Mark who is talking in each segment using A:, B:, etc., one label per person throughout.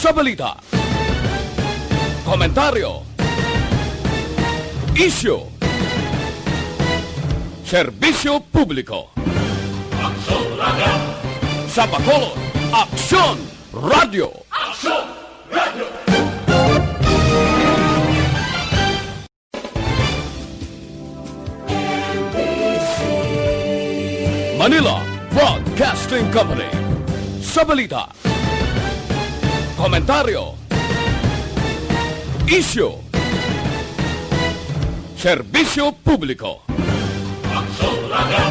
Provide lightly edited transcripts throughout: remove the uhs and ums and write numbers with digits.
A: sa balita, komentaryo, isyu, serbisyo publiko.
B: Aksyon Radio!
A: Sa Bacolod, Aksyon Radio!
B: Aksyon Radio!
A: Manila Broadcasting Company. Sa balita, komentaryo, isyu, serbisyo publiko.
B: Aksyon Radio!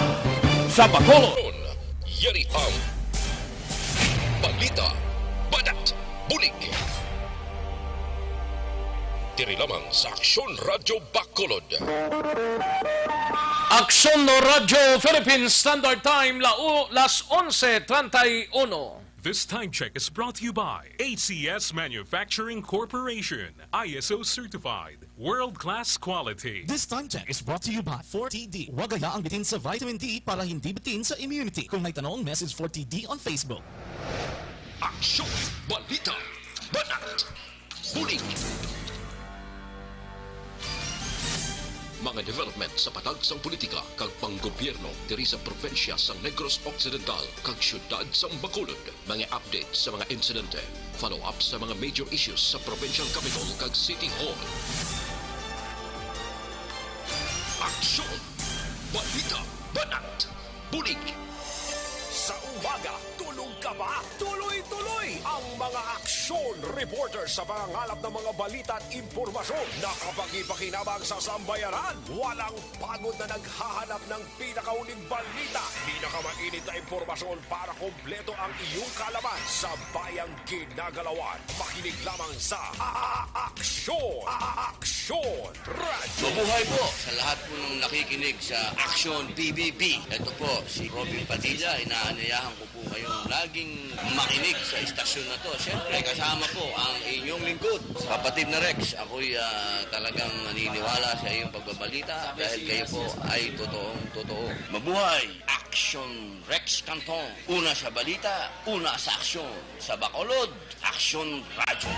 A: Sa Bacolod,
C: Yari ang balita, badat, bulig. Diri lamang sa Aksyon Radio Bacolod.
D: Aksyon Radio Philippines Standard Time, las 11:31.
E: This time check is brought to you by ACS Manufacturing Corporation, ISO certified, world-class quality.
F: This time check is brought to you by 4TD. Huwag hayaang bitin sa vitamin D para hindi bitin sa immunity. Kung may tanong, message 4TD on Facebook.
C: Aksyon, balita, badat, bulig. Mga development sa patagsang politika kag panggobyerno diri sa probinsya sa Negros Occidental kag syudad sa Bacolod. Mga update sa mga insidente, follow up sa mga major issues sa provincial capital kag City Hall. Aksyon, balita, banat, bulig.
G: Sa umaga, tulog ka ba? Tuloy-tuloy ang mga aksyon reporter sa pangangalap ng mga balita at impormasyon na kapag-ipakinabang sa sambayaran. Walang pagod na naghahanap ng pinakauling balita, pinakamainit na impormasyon para kompleto ang iyong kalaman sa bayang ginagalawan. Makinig lamang sa Aksyon! Aksyon Radio!
H: Mabuhay po sa lahat po ng nakikinig sa Aksyon PBB. Ito po si Robin Padilla. Inaanyayahan ko po kayong laging makinig sa istasyon na to. Siyempre, kasama po ang inyong lingkod. Kapatid na Rex, ako'y talagang naniniwala sa iyong pagbabalita dahil kayo po ay totoong-totoo. Mabuhay! Aksyon Rex Canton. Una sa balita, una sa aksyon. Sa Bacolod, Aksyon Radio.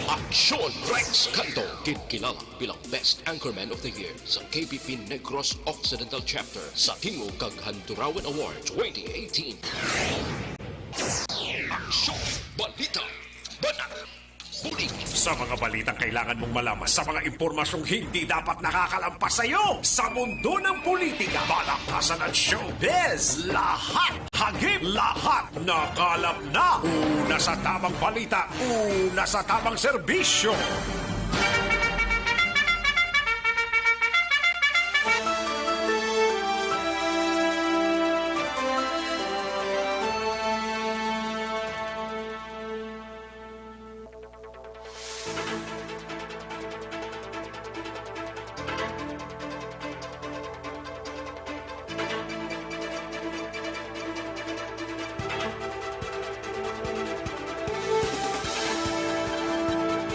C: Aksyon Rex Canto, kinkilala bilang Best Anchorman of the Year sa KBP Negros Occidental Chapter sa Tingog kag Handurawan Award 2018. Aksyon, balita, banat, bulig.
G: Sa mga balitang kailangan mong malaman, sa mga impormasyong hindi dapat nakakalampas sa iyo, sa mundo ng politika, balakasan at showbiz, lahat, hagip, lahat, nakalap na. Una sa tamang balita, una sa tamang serbisyo.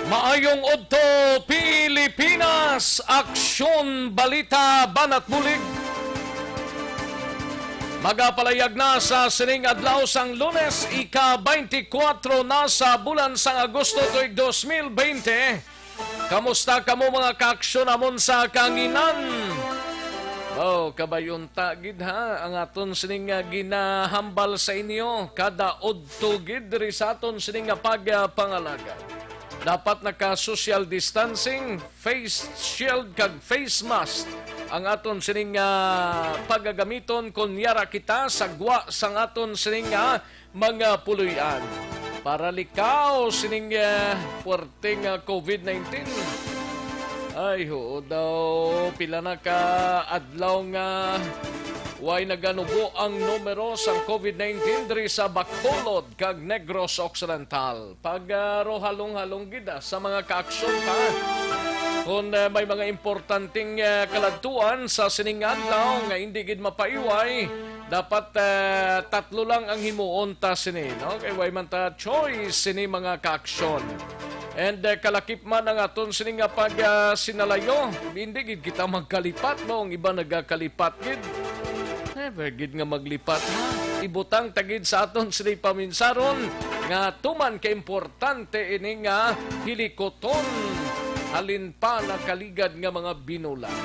D: Maayong Udto, Pilipinas! Aksyon, balita, banat bulig. Magapalayag na sa sining adlaw sang Lunes, ika-24 na sa bulan sang Agosto tuig 2020. Kamusta kamo mga kaaksyon amon sa kanginan? Oh, kabayon tagid ha, ang aton sining ginahambal sa inyo kada udto gid diri sa aton sining pagpangalaga. Dapat naka-social distancing, face shield kag face mask ang aton sining pagagamiton kunyara kita sagwa sang aton sining mga puluyan para likaw sining puwerteng COVID-19. Ay ho daw pila na ka adlaw nga way naganubo ang numero sang COVID-19 diri sa Bacolod kag Negros Occidental. Pagro halong-halong gida sa mga kaaksyon pa. Kung may mga importanteng kaladtuan sa sining adlaw nga hindi gid mapaiway, dapat tatlo lang ang himuon ta sini, no? Kay way man ta choice sini mga kaaksyon. And kalakip man ang aton sining pag sinalayo, hindi gid kita magkalipat mo, ang iba nagakalipat gid. Never gid nga maglipat ha. Ibutang tagid sa aton sila paminsaron nga tuman ka importante ini nga hilikoton halin pa na kaligad nga mga binulan.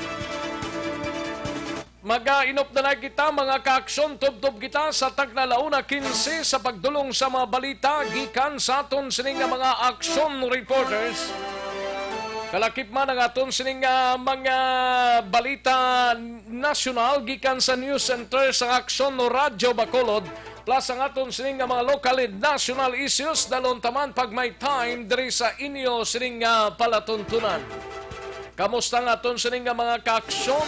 D: Mag-inop na kita mga kaaksyon, tubtob kita sa tagnalauna 15 sa pagdulong sa mga balita gikan sa aton sining mga action reporters. Kalakip man ang aton sining mga balita nasyonal gikan sa News Center sa Aksyon no Radyo Bacolod plus ang aton sining mga local and national issues dalon taman pag may time diri sa inyo sining palatuntunan. Kamusta nga aton sining mga kaaksyon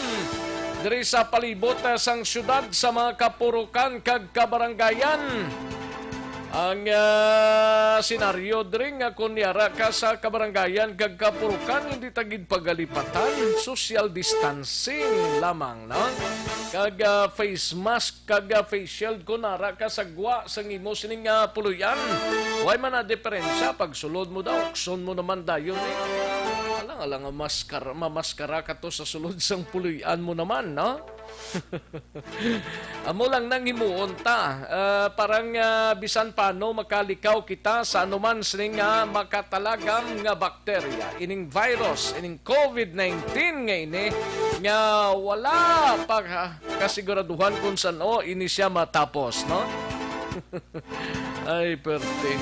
D: diri sa palibot sang syudad sa mga kapurukan kag kabaranggayan? Ang senaryo diri nga kunyara ka sa kabaranggayan kag kapurukan hindi tagid pagalipatan, social distancing lamang no? Kag face mask kag face shield kunara ka sa gwa sang imo sining puluyan. Way man na diferensya pag sulod mo daw, akson mo naman dayon alang mamaskara ka to sa sulod sang puluyan mo naman, no? Amo lang nang himuon ta. Parang bisan paano makalikaw kita sa anuman sining makatalagam nga bakterya. Ining virus, ining COVID-19 nga ini, nga wala pa kasiguraduhan kung saan ini siya matapos, no? Ay, perte.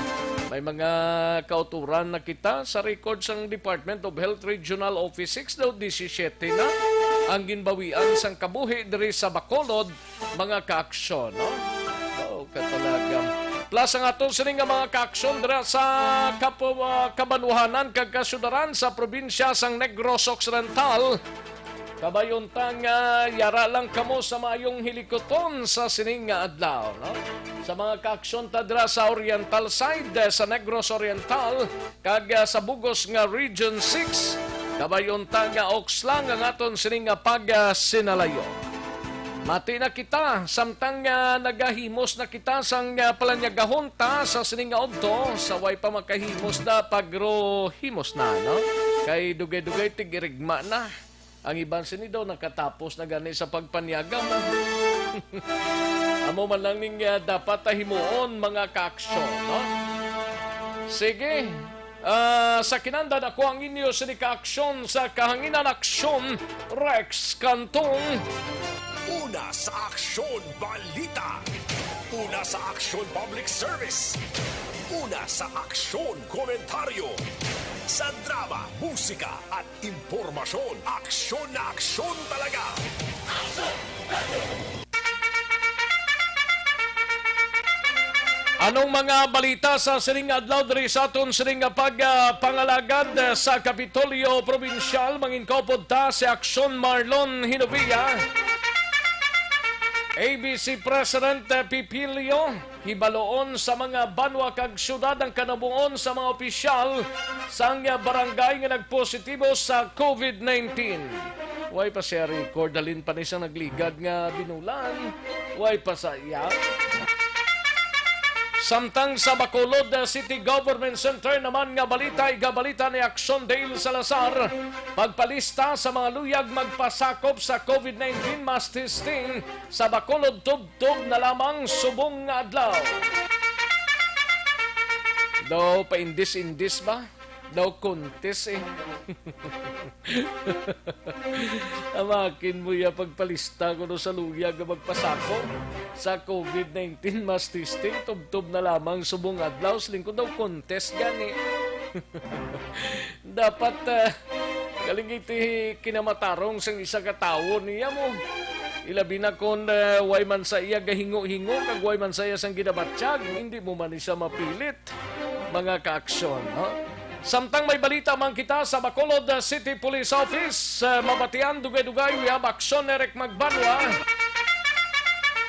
D: May mga kauturan na kita sa record ng Department of Health Regional Office 6-17 na ang ginbawian sang kabuhi diri sa Bacolod mga kaaksyon, no? Katalagam. Plus ang aton sining mga kaaksyon dira sa kabanuhanan kag kasudaran sa probinsya sang Negros Occidental. Kabayontang yara lang kamo sa mayong hilikoton sa sining adlaw, no? Sa mga kaaksyon ta dira sa Oriental side sa Negros Oriental kag sa Bugos nga Region 6 kabayontang Oxlang ang aton sining pag-sinalayo. Mati na kita samtang nagahimos na kita sang palanyagahon ta sa sining odto sa way pa makahimos na pagrohimos na, no? Kay dugay-dugay tigirigma na. Ang ibang sinidaw nakatapos na gani sa pagpanyagam. Amo man lang ning dapat himuon mga kaaksyon, no? Sige. Sa kinandan ako ang inyo sini kaaksyon sa kahanginan aksyon Rex Cantong.
G: Una sa Aksyon Balita. Una sa Aksyon Public Service. Una sa Aksyon Komentaryo. Sa drama, musika at impormasyon, aksyon na aksyon talaga.
D: Anong mga balita sa sining adlaw diri sa aton sining pagpangalagad sa Kapitolyo Provincial manginkopod ta si Aksyon Marlon Hinovia. ABC President Pipilio hibaloon sa mga banwa kag syudad ang kanabuon sa mga opisyal sang barangay nga nagpositibo sa COVID-19. Way pa siya record dalin pa ni siyang nagligad nga binulan. Way pa sa iya. Samtang sa Bacolod City Government Center naman nga balita, igabalita ni Aksyon Dale Salazar, pagpalista sa mga luyag magpasakop sa COVID-19 mass testing sa Bacolod tubtob na lamang subong nga adlaw. Daw paindis-indis ba? Daw contest Amakin mo ya pagpalista ko no sa luyag na magpasako sa COVID-19 mass testing tubtob na lamang subong adlaw. Lingkod daw contest gani. Dapat galing iti kinamatarong sang isa ka tawo niya mo. Ilabi na kung way man sa iya gahingo-hingo kag way man sa iya sang ginabatsyag, hindi mo man isa mapilit mga kaaksyon, no? Samtang may balita man kita sa Bacolod City Police Office, mabatian dugay-dugay uyab aksyon Eric Magbanwa.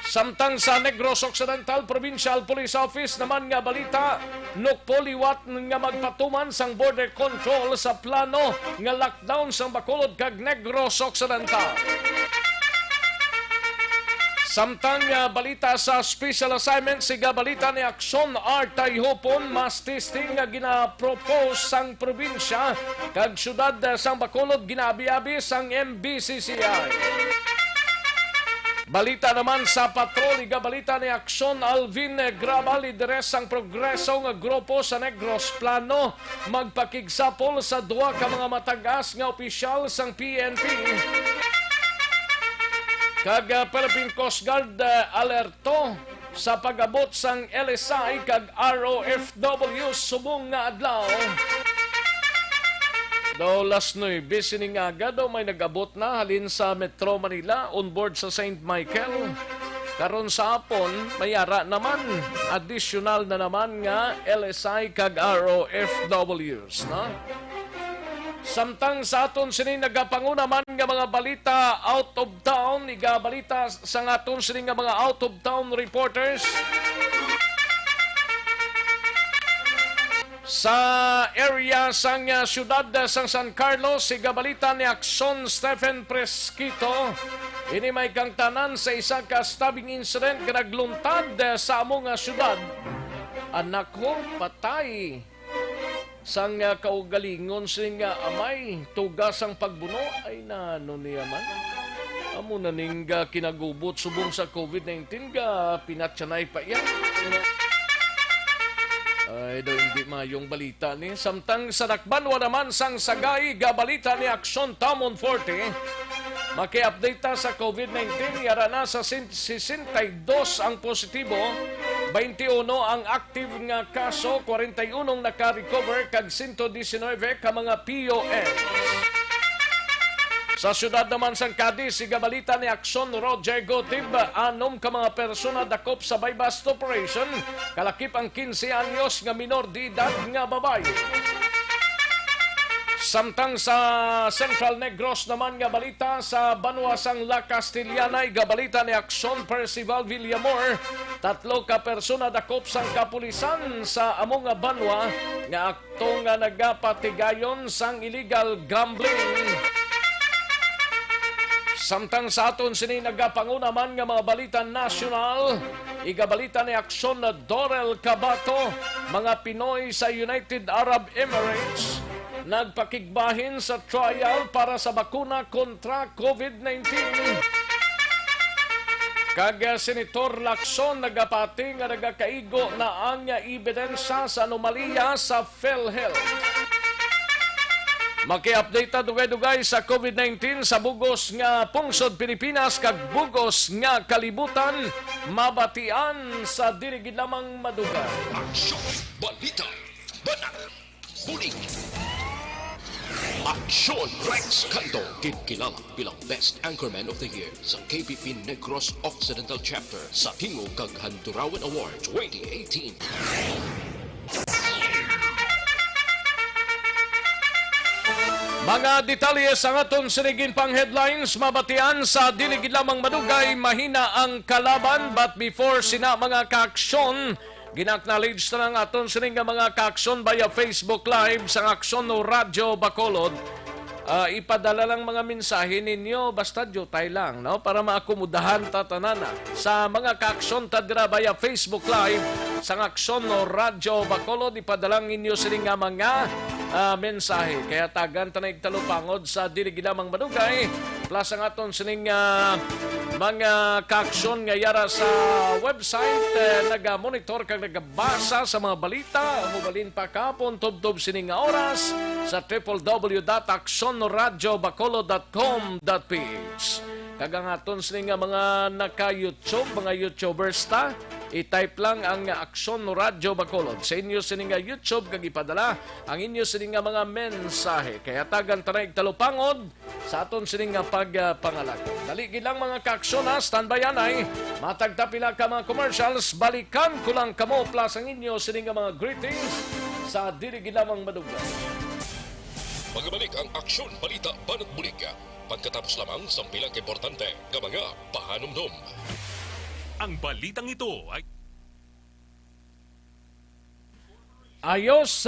D: Samtang sa Negros Occidental Provincial Police Office naman nga balita, nukpoliwat nga magpatuman sang border control sa plano nga lockdown sang Bacolod kag Negros Occidental. Samtang balita sa special assignment, siga balita ni Aksyon Artay Hopon, mass testing nga ginapropose sang probinsya kag syudad sang Bacolod ginabi-abi sang MBCCI. Balita naman sa patrol, balita ni Aksyon Alvin Grabal, lideres ang progreso nga grupo sa Negros plano magpakigsapol sa duwa ka mga matagas nga opisyal sang PNP. Kag Philippine Coast Guard alerto sa pag-abot sang LSI kag ROFW subong nga adlaw. Do last 9 sining aga daw may nag-abot na halin sa Metro Manila on board sa St. Michael. Karon sa hapon mayara naman additional na naman nga LSI kag ROFWs, no? Samtang sa aton sini nagapanguna man nga mga balita out of town, igabalita sa aton sini nga mga out of town reporters. Sa area sang siyudad sang San Carlos, igabalita ni Akson Stephen Presquito, ini may kang tanan sa isa ka stabbing incident nga nagluntad sa among siyudad. Anak ko, patay. Sang kaugalingon sing amay, tugas ang pagbuno, ay nano niya man. Amo na ning kinagubot subong sa COVID-19 ga pinatsanay pa yan. Ay, daw hindi mayong balita ni. Samtang sa Dakbanwa naman sang sagay, gabalita ni Aksyon Tamon Forte. Maki-update sa COVID-19, yara na sa 62 ang positibo, 21 ang active nga kaso, 41 naka-recover, kag 119 ka mga POS. Sa syudad naman sang Cadiz, igabalita ni Aksyon Roger Gotib, 6 ka mga persona dakop sa bypass operation, kalakip ang 15 anyos nga minor de edad nga babae. Samtang sa Central Negros naman nga balita sa Banwa sang La Castellana, igabalita ni Aksyon Percival Villamor, 3 ka persona dakop sang kapulisan sa among Banwa nga akto nga nagapatigayon sang illegal gambling. Samtang sa aton sini nagapanguna man nga mga balita nasyonal, igabalita ni Aksyon na Dorel Cabato, mga Pinoy sa United Arab Emirates, nagpakigbahin sa trial para sa bakuna kontra COVID-19. Kag Senator Lacson nagapati nga nagakaigo na ang ebidensya sa anomalya sa PhilHealth. Maki-update dugay-dugay sa COVID-19 sa bugos nga pungsod Pilipinas kag bugos nga kalibutan, mabatian sa dili gid lamang madugay.
C: Aksyon, balita, banat, bulig. Aksyon Rex Canto, kilala bilang Best Anchorman of the Year sa KBP Negros Occidental Chapter sa Tingog kag Handurawan Awards 2018.
D: Mga detalye sa aton sinigin pang headlines, mabatian sa diligid lamang madugay, mahina ang kalaban, but before sina mga kaaksyon, ginaknowledge na ng aton sining mga kaaksyon via Facebook Live sa Aksyon no Radyo Bacolod. Ipadala lang mga mensahe ninyo, basta jutay lang, no? Para maakomodahan tatanana sa mga kaaksyon tadira via Facebook Live sa Aksyon no Radyo Bacolod. Ipadalang inyo sining mga mensahe. Kaya tagan tanay talupangod sa diligilamang madugay. Plus ang aton sining mga kaaksyon nga yara sa website, naga-monitor kag nagabasa sa mga balita. Hubalin pa kapon tubtob sining oras sa www.aksyonoradyobacolod.com.ph. Kagang aton sining mga naka-YouTube, mga YouTubers ta, i-type lang ang Aksyon Radyo Bacolod sa inyo sining YouTube kag ipadala ang inyo sining mga mensahe. Kaya tagan tanay talupangod sa aton sining pagpangalagad. Dali gid lang mga kaaksyon, standby anay. Matagtapila ka mga commercials, balikan ko lang kamo plus ang inyo sining mga greetings sa dili gid lamang madugay.
C: Magbalik ang Aksyon Balita Banat Bulig. Pagkatapos lamang sa pilang importante ng mga pahanumdum.
E: Ang balitang ito ay
D: ayos,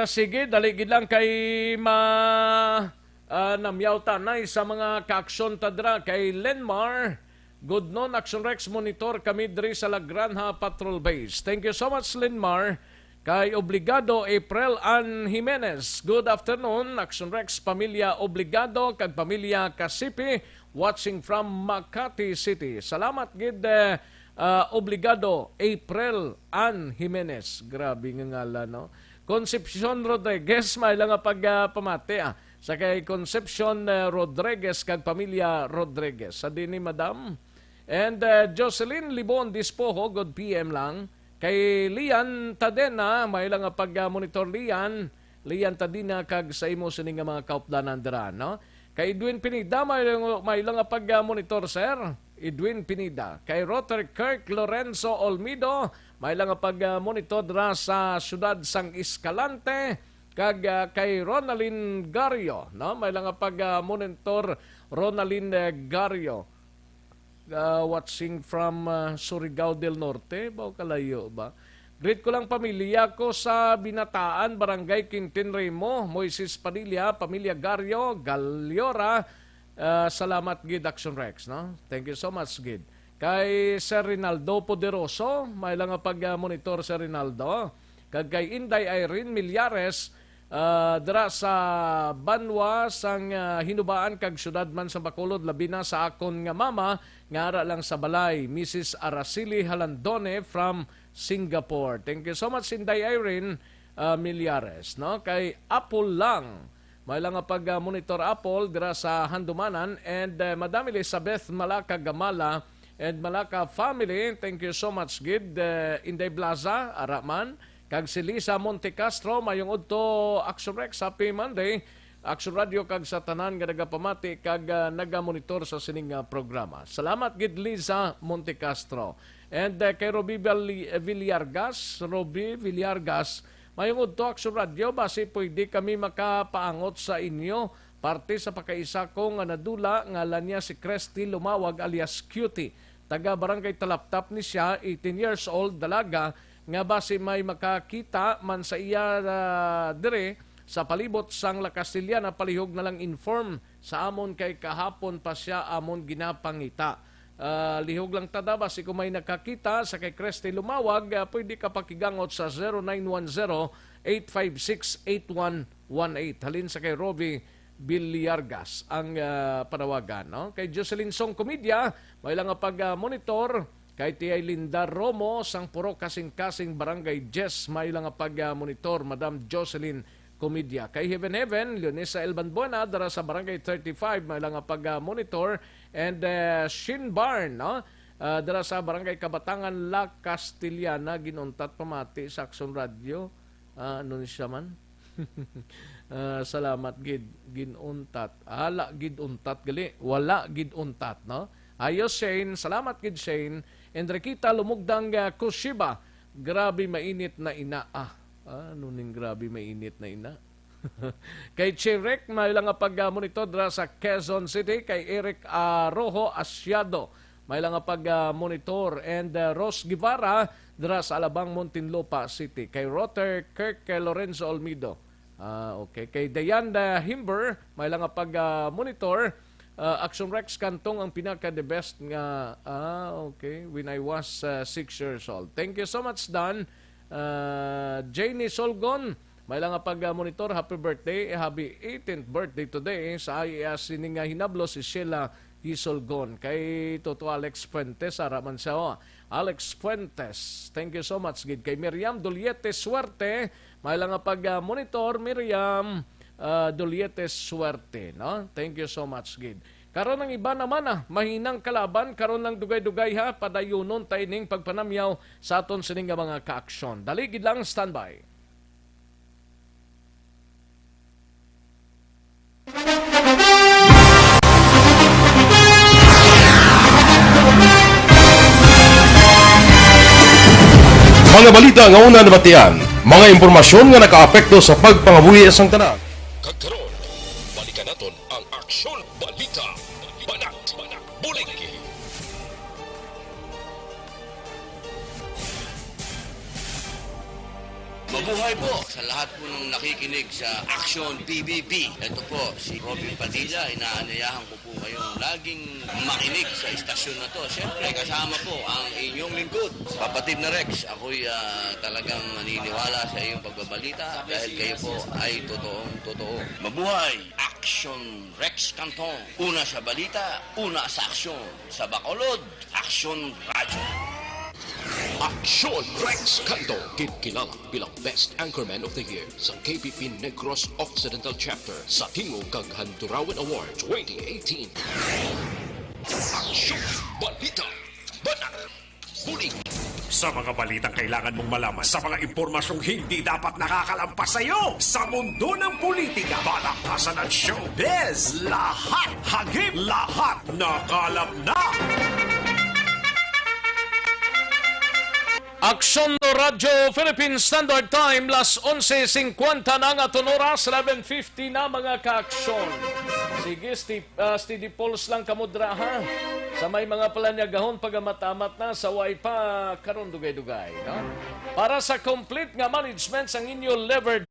D: sige, daligid lang kay namyaw tanay sa mga kaaksyon tadra kay Lenmar. Good noon, Action Rex Monitor kami diri sa La Granja Patrol Base. Thank you so much, Lenmar. Kay Obligado April Ann Jimenez. Good afternoon, Action Rex, pamilya Obligado, kag pamilya Kasipi, watching from Makati City. Salamat gid Obligado April Ann Jimenez. Grabe nga ngalan, no? Concepcion Rodriguez, may lang pagpamati sa kay Concepcion Rodriguez kag pamilya Rodriguez. Sa din ni Madam. And Jocelyn Libon Dispoho, good PM lang. Kay Lian Tadena, may lang pag-monitor Lian Tadena kag sa imo sining mga kaupdanan dira, no? Kay Edwin Pinida, may lang pag-monitor, sir. Edwin Pinida. Kay Rotary Kirk Lorenzo Olmido, may lang pag-monitor dira sa siyudad sang Escalante. Kag kay Ronalyn Gario, no? May lang pag-monitor Ronalyn Gario. Watching from Surigao del Norte, ba kalayo ba? Greet ko lang pamilya ko sa Binataan, Barangay Quintin Remo, Moises Padilla, pamilya Gario, Galiora. Salamat gid Action Rex, no? Thank you so much gid. Kay Sir Rinaldo Poderoso, may lang pag-monitor Sir Rinaldo. Kag kay Inday Irene Millares, dira sa Banwa sang hinubaan kag syudad man sa Bacolod, labi na sa akon nga mama nga ara lang sa balay, Mrs. Araceli Halandone from Singapore. Thank you so much Inday Irene Millares, no? Kay Apple lang, may lang pag-monitor Apple dira sa Handumanan, and Madam Elizabeth Malaka Gamala and Malaka family, thank you so much gid. Inday Blaza Araman kag si Lisa Monte Castro, mayong udto Action Rex, happy Monday. Action Radio kag sa tanan nga nagapamati kag nagamonitor sa sining programa. Salamat gid Lisa Monte Castro. And kay Robbie Villargas, mayong udto Action Radio, basi pwede kami makapaangot sa inyo parte sa pakaisa ko nga nadula nga niya si Cresty Lumawag alias Cutie. Taga Barangay Talaptap ni siya, 18 years old, dalaga, nga base may makakita man sa iya dire sa palibot sang La Castillana, palihog na lang inform sa amon kay kahapon pa siya amon ginapangita. Lihog lang tada base kung may nakakita sa kay Cresty Lumawag, pwede ka pakigangot sa 0910-856-8118. Halin sa kay Robbie Villargas ang panawagan, no? Kay Jocelyn Song Comedia, may lang pag-monitor. Kay T.I. Linda Romo, sang puro kasing-kasing Barangay Jess, may lang pag-monitor, Madam Jocelyn Comedia. Kay Heaven, Leonesa Elbanbuena, dara sa Barangay 35, may lang pag-monitor. And Shin Barn, no? Dara sa Barangay Kabatangan, La Castillana, ginuntat pamati sa Action Radio. Ano ni siya man? Salamat gid, ginuntat. Hala gid untat gali, wala gid untat, no? Ayos Shane, salamat gid Shane. Enriquita Lumugdang Kushiba, grabe mainit na ina. Ano ning grabe mainit na ina? Kay Chirek, may lang pag-monitor dra sa Quezon City. Kay Eric Rojo Asyado, may lang pag-monitor. And Ros Guevara, dra sa Alabang Muntinlupa City. Kay Rotter Kirk, kay Lorenzo Olmido. Okay. Kay Dayanda Himber, may lang pag-monitor. Action Rex kantong ang pinaka-the best nga, okay, when I was 6 years old. Thank you so much, Dan. Janie Solgon, may lang pag-monitor. Happy birthday. Happy 18th birthday today. Sa sining hinablo si Sheila Solgon. Kay Toto Alex Fuentes, araman siya. Alex Fuentes, thank you so much. Gid. Kay Miriam Doliete Suerte, may lang pag-monitor. Miriam Doliete Suerte, no? Thank you so much, Gid. Karon ng iba naman mahinang kalaban, karon lang dugay-dugay padayunon tayning pagpanamyaw sa aton sining mga ka-aksyon. Dali gid lang, standby.
I: Mga balita nga una nabatian, mga impormasyon nga nakaapekto sa pagpangabuhi sang tanan.
C: Kagkaroon, balikan naton ang Aksyon Balita. Banak, bulig.
H: Mabuhay po sa lahat po ng nakikinig sa Action PBB. Ito po, si Robin Padilla. Inaanyayahan ko po kayong laging makinig sa istasyon na to. Siyempre, kasama po ang inyong lingkod. Kapatid na Rex, ako'y talagang naniniwala sa iyong pagbabalita dahil kayo po ay totoong-totoo. Mabuhay! Action Rex Canton. Una sa balita, una sa aksyon. Sa Bacolod, Action Radio.
C: Aksyon Rex Canto, kilala bilang Best Anchorman of the Year sa KPP Negros Occidental Chapter sa Tingog kag Handurawan Award 2018. Aksyon Balita Banat Bulig.
G: Sa mga balitang kailangan mong malaman, sa mga impormasyong hindi dapat nakakalampas sa iyo, sa mundo ng politika, balakasan at showbiz, lahat hagip, lahat nakalap na.
D: Aksyon no Radyo Philippine Standard Time, las 11.50 na nga oras, 11.50 na mga ka-aksyon. Sige, steady pulse lang kamudra ha. Sa may mga palanyagahon pagamatamat na sa way pa karon dugay-dugay. No? Para sa complete nga management sang inyo lever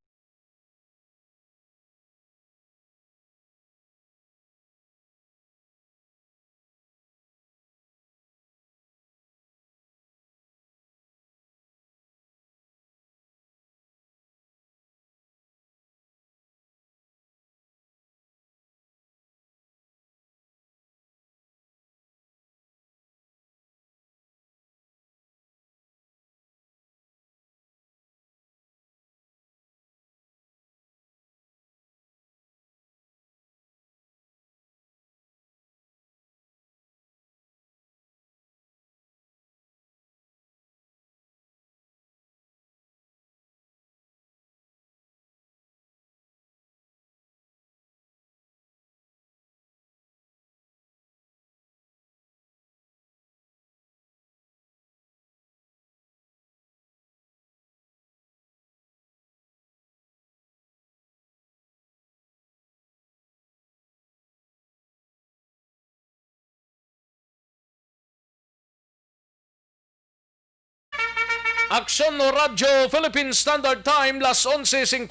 D: Aksyon no Radyo Philippine Standard Time, las 11.52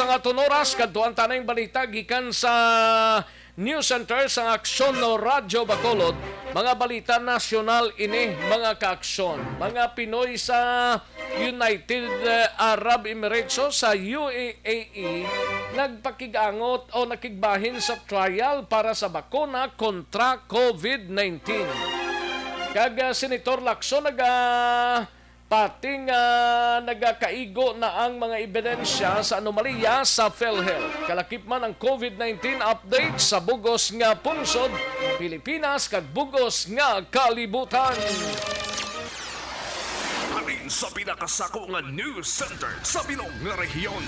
D: ang aton oras. Kadtuan tanay balita gikan sa News Center sa Aksyon no Radyo Bacolod. Mga balita nasyonal ini, mga kaaksyon. Mga Pinoy sa United Arab Emirates o sa UAE nagpakigangot o nakigbahin sa trial para sa bakuna kontra COVID-19. Kag Senator Lacson pating nagakaigo na ang mga ebidensya sa anomalya sa PhilHealth. Kalakip man ang COVID-19 update sa bugos nga pungsod, Pilipinas kag bugos nga kalibutan.
G: Halin sa pinakasako nga news center sa bilog nga rehiyon.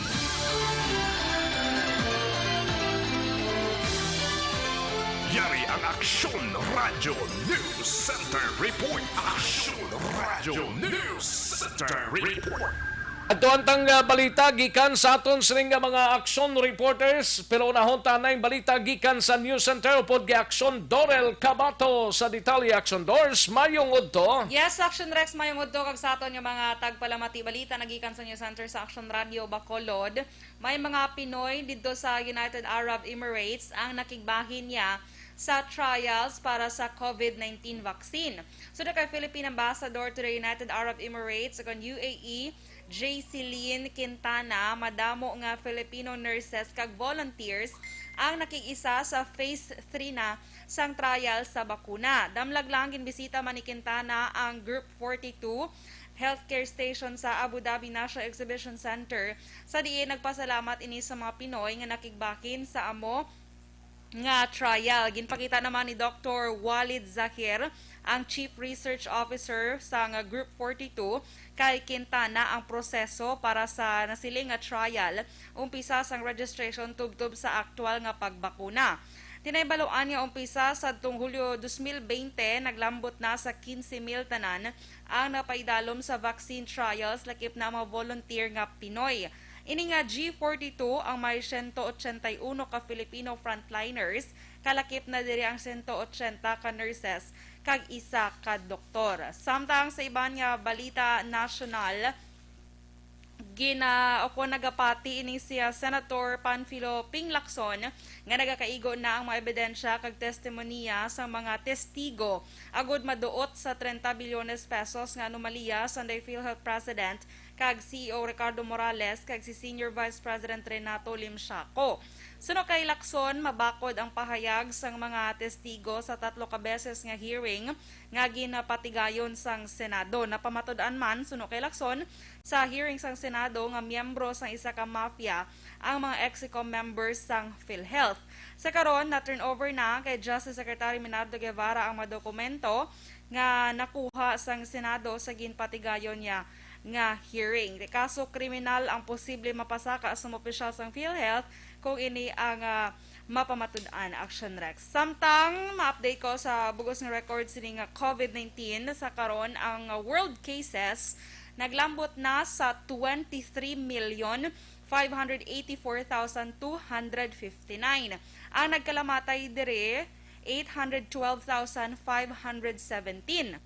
G: Yari ang Aksyon Radio News Center Report. Aksyon Radio News Center Report.
D: Ato antang balita gikan sa aton sining mga aksyon reporters, pero unahon tanay balita gikan sa News Center upod gi Aksyon Dorel Cabato sa detalye. Aksyon Dors mayong udto.
J: Yes, Aksyon Rex mayong udto kag sa aton yung mga tagpalamati balita nagikan sa News Center sa Aksyon Radio Bacolod. May mga Pinoy dito sa United Arab Emirates ang nakigbahin niya sa trials para sa COVID-19 vaccine. So kay Philippine Ambassador to the United Arab Emirates ug UAE, J. Celine Quintana, madamo nga Filipino nurses kag volunteers ang nakikisa sa phase 3 na sang trial sa bakuna. Damlag lang ginbisita man ni Quintana ang Group 42 healthcare station sa Abu Dhabi National Exhibition Center. Sa diin nagpasalamat ini sa mga Pinoy nga nakigbakin sa amo nga trial. Ginpakita naman ni Dr. Walid Zahir, ang Chief Research Officer sa nga Group 42, kay Quintana ang proseso para sa nasiling nga trial, umpisa sang registration tubtob sa aktual nga pagbakuna. Tinaybaluan niya umpisa sa Hulyo 2020, naglambot na sa 15,000 tanan ang napaidalom sa vaccine trials lakip na mga volunteer nga Pinoy. Ini nga G42 ang may 181 ka Filipino frontliners, kalakip na diri ang 180 ka nurses kag isa ka doktor. Samtang sa iban nga balita national, o kung nagapati ini siya Senator Panfilo Ping Lacson nga nagakaigo na ang mga ebidensya kag testimonya sa mga testigo agud maduot sa 30 bilyones pesos nga anomalya sa PhilHealth President kag CEO Ricardo Morales kag si Senior Vice President Renato Limsiaco. Suno kay Lacson, mabakod ang pahayag sang mga testigo sa 3 ka beses nga hearing nga ginapatigayon sang Senado. Napamatud-an man suno kay Lacson sa hearing sang Senado nga miyembro sang isa ka mafia ang mga Execo members sang PhilHealth. Sa karon na turnover na kay Justice Secretary Minardo Guevara ang mga dokumento nga nakuha sang Senado sa ginpatigayon niya nga hearing. Kaso kriminal ang posible mapasaka sa opisyal sang PhilHealth kung ini ang mapamatud-an Action Rex. Samtang ma-update ko sa bugos ng records ni nga COVID-19 sa karon ang world cases naglambot na sa 23,584,259. Ang nagkalamatay dire 812,517.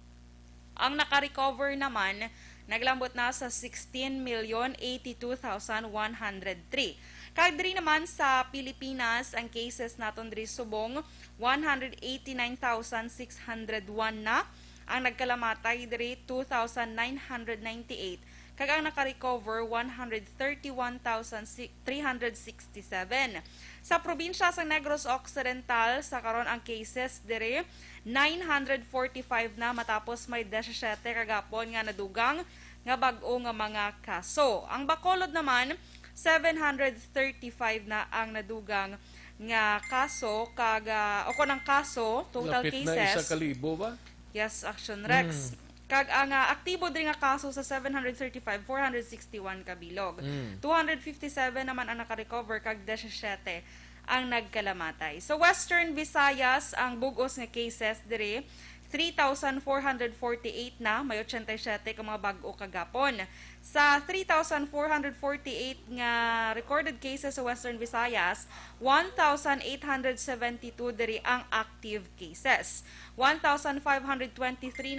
J: Ang naka-recover naman naglambot na sa 16,082,103. Kag diri naman sa Pilipinas, ang cases naton diri subong 189,601 na. Ang nagkalamatay diri 2,998. Kag ang naka-recover 131,367. Sa probinsya sa Negros Occidental, sa karon ang cases diri 945 na matapos may 17 kagapon nga nadugang nga bag-o nga mga kaso. Ang Bacolod naman 735 na ang nadugang nga kaso kag o ng kaso total
D: Lapit
J: cases.
D: Na 1,000 ba?
J: Yes, Action Rex. Kag ang aktibo din nga kaso sa 735, 461 kabilog. 257 naman ang naka-recover kag 17 ang nagkalamatay. So Western Visayas ang bugos nga cases diri 3,448 na, may 87 ka mga bag-o kagapon. Sa 3,448 nga recorded cases sa Western Visayas, 1,872 diri ang active cases. 1,523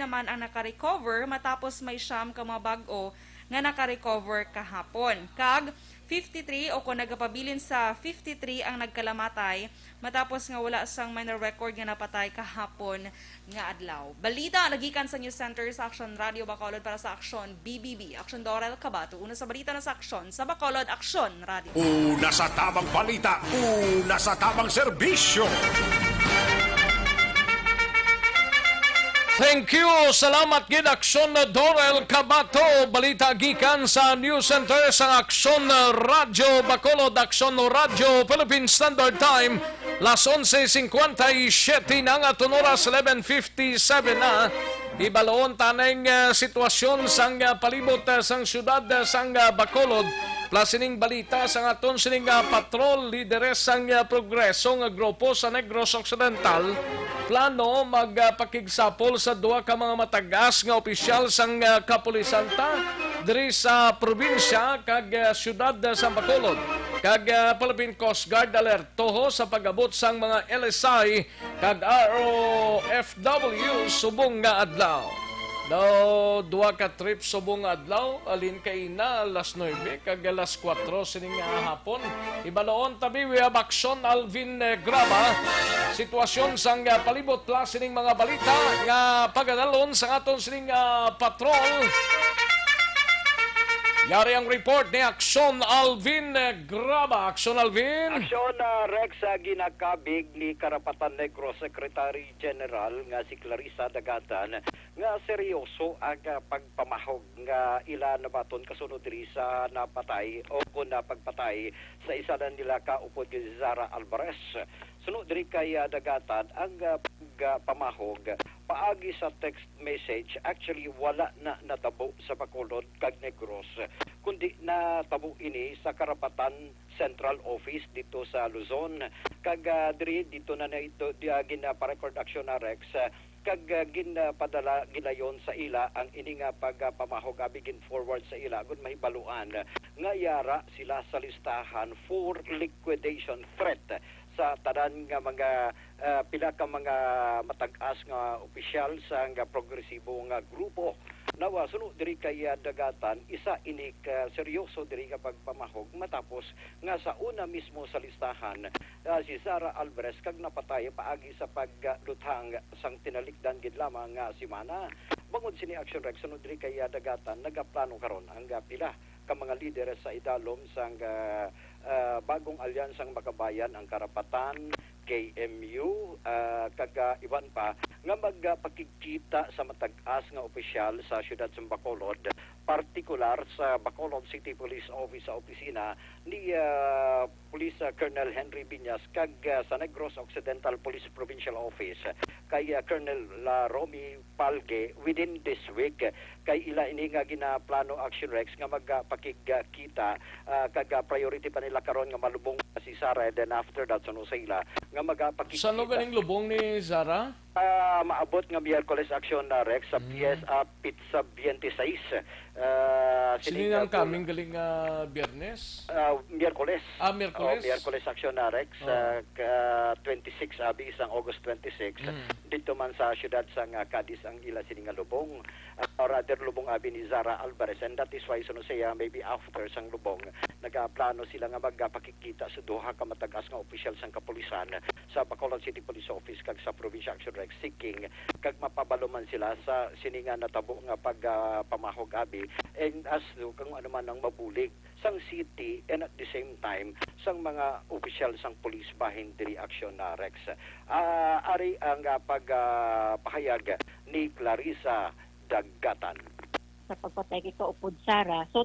J: naman ang naka-recover matapos may siyam ka mga bag-o nga naka-recover kahapon. Kag 53 o kung nagapabilin sa 53 ang nagkalamatay matapos nga wala sang minor record nga napatay kahapon nga adlaw. Balita nagikan sa News Center sa Action Radio Bacolod para sa Action BBB. Action Dorel Cabato. Una sa balita na sa Action sa Bacolod Action Radio.
G: Una sa tamang balita, una sa tamang serbisyo.
D: Thank you. Salamat gid Aksyon Dorel Cabato. Balita gikan sa News Center sa Aksyon Radio Bacolod, Aksyon Radio Philippine Standard Time. Las 11:57 na nga oras 11:57 na. Ibaloon tanay sitwasyon sang palibot sang syudad sang Bacolod. Plasining balita sa aton sining patrol lideres sang progreso nga grupo sa Negros Occidental plano magpakigsapol sa duha ka mga matagas nga opisyal sang kapulisanta diri sa probinsya kag syudad sa Bacolod. Kag Philippine Coast Guard alertoho sa pag-abot sang mga LSI kag ROFW subong nga adlaw. Duha ka trip subong adlaw, alin kay na alas 9 kag alas 4 sining hapon. Ibaloon tabi we have Action Alvin Graba. Sitwasyon sang palibot plus sining mga balita nga pagadalon sa aton sining patrol. Yari ang report ni Action Alvin Graba. Action Alvin.
K: Action Rex ginakabig ni Karapatan Negros Secretary General nga si Clarissa Dagatan nga seryoso ang pagpamahog nga ila na baton kasunod diri sa napatay o kung napagpatay sa isa na nila kaupod ni Zara Alvarez. Sunod diri kay Dagatan ang pamahog paagi sa text message actually wala na natabo sa Bacolod kag Negros kundi natabo ini sa Karapatan Central Office dito sa Luzon kag diri dito na ito ginaparecord Action na Rex kag ginapadala gilayon sa ila ang ini nga pagpamahog abigin forward sa ila gud mahibaluan nga yara sila sa listahan for liquidation threat sa tanan nga mga pila ka mga matag-as nga opisyal sa nga progresibo nga grupo nawa sunod diri kay dagatan isa ini ka seryoso diri ka pagpamahog matapos nga sa una mismo sa listahan si Sara Alvarez kag napatay paagi sa pagluthang sang tinalikdan gid lamang nga semana. Bangod sini Action Rex sunod diri kay dagatan nagaplano karon ang pila ka mga lider sa idalom sang bagong alyansang Makabayan ang Karapatan, KMU, kag iban pa nga magpakikita sa matag-as nga opisyal sa siyudad sa Bacolod, partikular sa Bacolod City Police Office sa opisina ni Police Colonel Henry Biñas kag sa Negros Occidental Police Provincial Office kay Colonel Romy Palge within this week kay ila ini nga ginaplano Action Rex nga magpakikita kag priority pa nila karon nga malubong si Sara, and then after that sa Nusaila nga magpakikita.
D: Saan ganing lubong ni Sara?
K: Maabot nga Miyerkules Action Rex sa PSA Pizza 26.
D: Sininang kaming galing Biyernes?
K: Miyerkules.
D: Miyerkules.
K: Miyerkules Action Rex 26 abi isang August 26. Dito man sa siyudad sang Cadiz ang ila sininga lubong. Or rather lubong abi ni Sara Alvarez, and that is why siya maybe after sang lubong nagaplano sila nga magpakikita sa duha ka matagas nga opisyal sang kapulisan sa Bacolod City Police Office kag sa Provincial Action Rex seeking kag mapabalo man sila sa sininga natabo nga pagpamahog abi and as kung ano man ang mabulig sang city and at the same time sang mga opisyal sang police bahin diri Action Rex. Ari ang pagpahayag ni Clarissa Dagatan.
L: Sa pagpatay kay kaupod Sara, so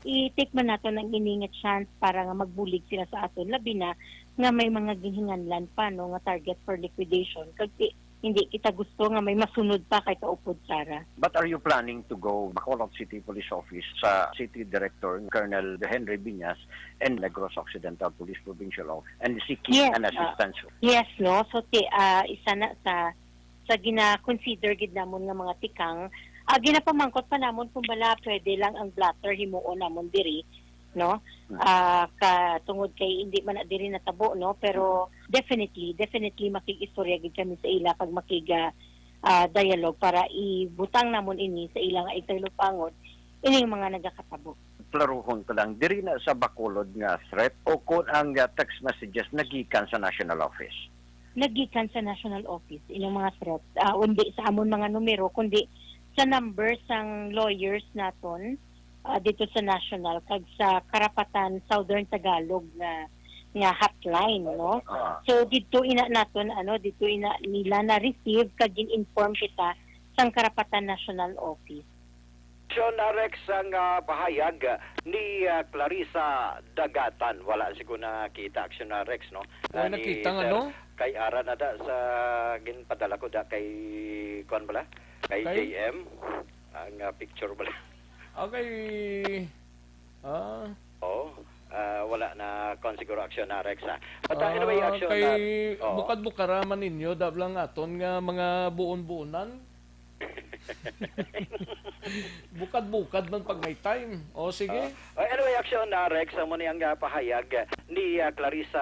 L: i-take man nato ng iningat chance para nga magbulig sila sa aton labi na nga may mga ginhinganlan pa no nga target for liquidation kasi hindi kita gusto nga may masunod pa kay kaupod Sara.
M: But are you planning to go Bacolod City Police Office sa City Director Colonel Henry Biñas and Negros Occidental Police Provincial Office and seeking an assistance?
L: Yes, no. So isa na sa gina-consider gid namon nga mga tikang ginapamangkot pa namon kung bala pwede lang ang blatter himuon namon diri no tungod kay hindi man na diri natabo no pero definitely makikistorya gid kami sa ila pag makiga dialogue para ibutang namon ini sa ilang itaylupangod ini mga nagakatabo.
M: Klaruhon ko lang diri na sa Bacolod nga threat o kung ang text messages nagikan sa National Office.
L: Nagikan sa National Office ilang mga threats undi sa amon mga numero kundi sa numbers sang lawyers naton dito sa National kag sa Karapatan Southern Tagalog nga hotline no. So dito ina naton nila na receive kag inform kita sang Karapatan National Office.
K: Action Rex ang pahayag ni Clarissa Dagatan. Wala siguro nakita Action Rex no.
D: Nakita nga no.
K: Kay ara na da sa ginpadala ko da kay kuan bala kay JM ang picture bala.
D: Okay.
K: Wala na konsiguro Action Rex But anyway Action
D: kay bukad-bukara man ninyo dablang aton nga mga buon-buonan. Bukad-bukad man pag may time. Sige.
K: Anyway, Action Rex, mo niyang pahayag ni Clarissa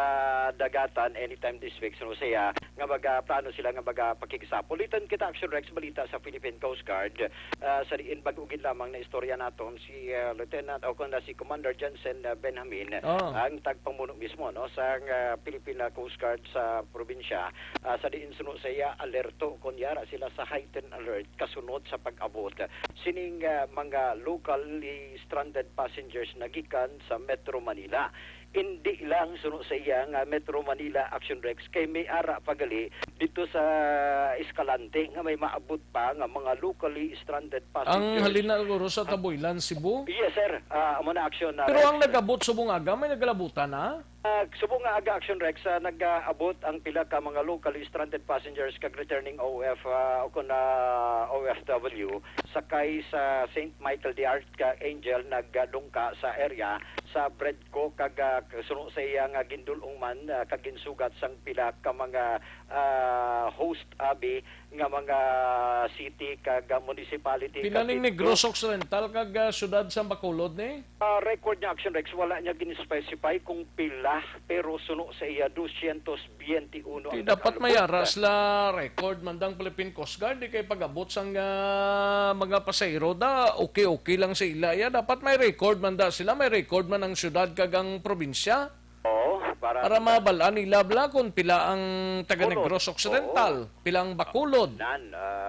K: Dagatan anytime this week. So, siya, nga plano sila nga pakikisapol. Ulitan kita, Action Rex, balita sa Philippine Coast Guard. Sa diin bagugin lamang na istorya nato si Lieutenant o si Commander Jensen Benjamin, ang tagpamuno mismo no, sa Philippine Coast Guard sa probinsya. Sa diin suno siya, alerto, kunyara sila sa heightened alert kasunod sa pag-abot sining mga locally stranded passengers nagikan sa Metro Manila. Hindi lang suno sa iya nga Metro Manila Action Rex kay may ara pagali dito sa Escalante nga may maabot pa nga mga locally stranded passengers.
D: Ang halina guro sa Taboylan, Cebu?
K: Yes sir, amo na Action Rex.
D: Pero ang nagabot subong aga may nagalabutan na?
K: Subong nga aga Action Rex nag-abot ang pila ka mga locally stranded passengers kag returning OFW sakay sa St. Michael the Archangel nagdungka sa area sa Bredco kag suno sa iya nga gindulong man kag ginsugat sang pila ka mga host abi nga mga city kag municipality.
D: Pinaning Negros Occidental kag syudad sa Bacolod ni?
K: Record niya Action Rex wala niya gin-specify kung pila pila pero suno sa iya 221
D: Di
K: ang
D: dapat
K: nakalubot.
D: mayaras la record mandang Philippine Coast Guard di kay pag-abot sang mga pasahero da okay lang sa ila ya dapat may record man da sila may record man ang syudad kagang probinsya
K: Oo, para
D: mabalaan nila bla kung pila ang taga Negros Occidental pila ang Bacolod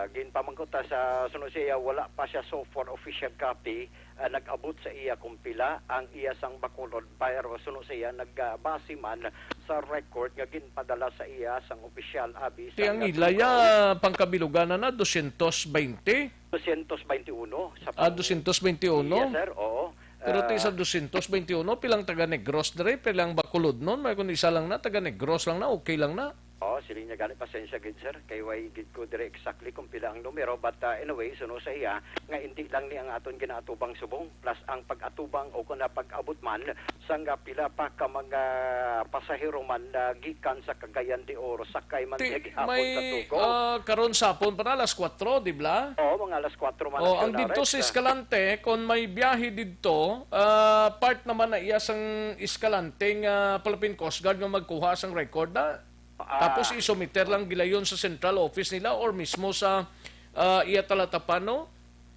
K: ginpamangkot ta sa sunod sa iya wala pa siya so for official copy nag-abot sa iya kung pila ang iya sang Bacolod pero sunod sa iya nagbase man sa record nga ginpadala sa iya sang official abi
D: ti ang ilaya pangkabilugan na 220
K: 221 sa
D: 221
K: Yes, sir, oo.
D: pero ti sa 221 pilang taga Negros dire pilang Bacolod nun may kung isa lang na taga Negros lang na okay lang na.
K: Oh, siling niya gani pasensya gid sir kay way gid ko dire exactly kung pila ang numero but anyway suno sa iya nga hindi lang ni ang aton ginaatubang subong plus ang pag-atubang o kun pag-abot man sang pila pa ka mga pasahero man gikan sa Cagayan de Oro sakay man siya gihapon
D: may
K: sa Tugo.
D: karon sapon pa na alas 4 di ba?
K: Oo, mga alas 4 man
D: ang dito sa Escalante kung may biyahe dito part naman na iya sang Escalante nga Philippine Coast Guard nga magkuha sang record na tapos isumiter lang gilayon sa central office nila or mismo sa iya Talatapano.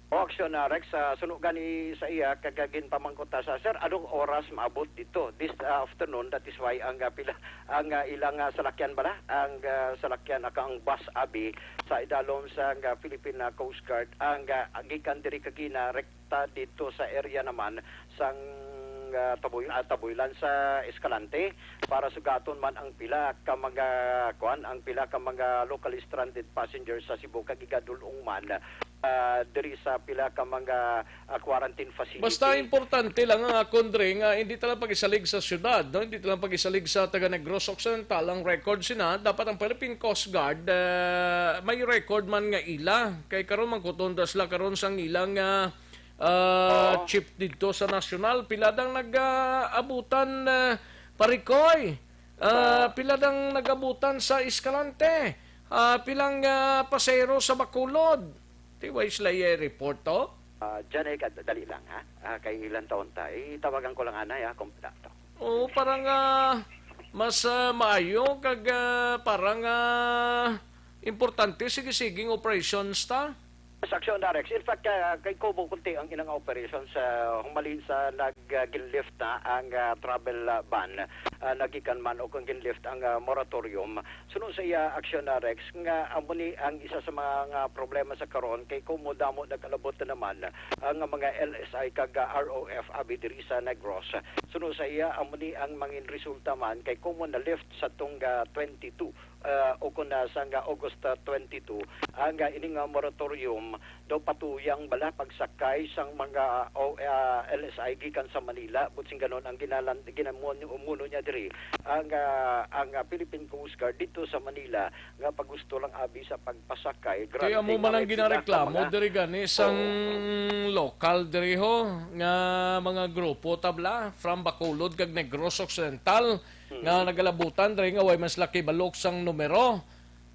K: O aksyon na Rex, sunog gani sa iya kagagin pamangkota sa sir anong oras maabot dito this afternoon that is why ang pila ang ilang salakyan bala ang salakyan ang bus abi sa idalom sa Philippine Coast Guard ang gikan diri kagina rekta dito sa area naman sang tabuilan sa Escalante para sugaton man ang pila ka mga ang pila ka mga locally stranded passengers sa Cebu kagigadulong man diri sa pila ka mga quarantine facility.
D: Basta importante lang ang akondre nga hindi talang pag-isalig sa syudad, no? Hindi talang pag-isalig sa taga Negros Occidental ang record sina dapat ang Philippine Coast Guard may record man nga ila kay karon man kutonda sila karon sang ilang chip dito sa nasyonal piladang nag-abutan Parikoy piladang nag-abutan sa Escalante pilang pasero sa Bacolod tiway sila report to
K: Diyan ay dali lang ha kay ilang taon ta tawagan ko lang anay kompleto
D: parang mas maayo kag parang importante sige-siging operations ta
K: sa aksyon Darex. In fact, kay Kobo kunti ang ilang operations humalin sa nag-ginlift na ang travel ban nagikan man o kung ginlift ang moratorium. Sunod sa iya aksyon Darex nga amuni ang isa sa mga problema sa karon kay Komo damo nagkalabot na naman ang mga LSI kag ROF abi diri sa Negros. Sunod sa iya amuni ang mangin resulta man kay Komo na lift sa tung 22 o kung sa August 22 ang ining moratorium daw patuyang bala pagsakay sang mga LSI gikan sa Manila butsing ganon ang ginamuno niya diri ang Philippine Coast Guard dito sa Manila nga pagusto lang abi sa pagpasakay
D: kaya mo man ang ginareklamo diri gani sang local diri ho nga mga grupo tabla from Bacolod kag Negros Occidental nga nagalabutan diri nga way mas laki balok sang numero.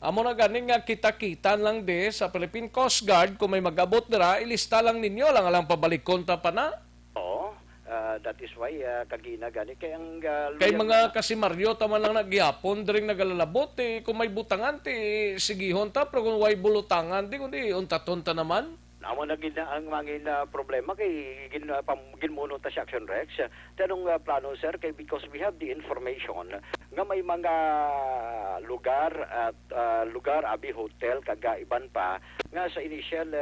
D: Amo na gani nga kita-kita lang de sa Philippine Coast Guard kung may mag-abot dira ilista lang ninyo lang alang pabalikon ta pa na.
K: Oo, that is why kagina gani kay ang
D: kay mga kasimaryo ta man lang nagyapon diri nagalalabot kung may butangan sigihon ta pero kung way bulutangan kundi untaton ta naman.
K: Amo na ang mangin problema kay ginmuno ta sa Action Rex. Tanong plano sir kay because we have the information nga may mga lugar at lugar abi hotel kagaiban pa nga sa initial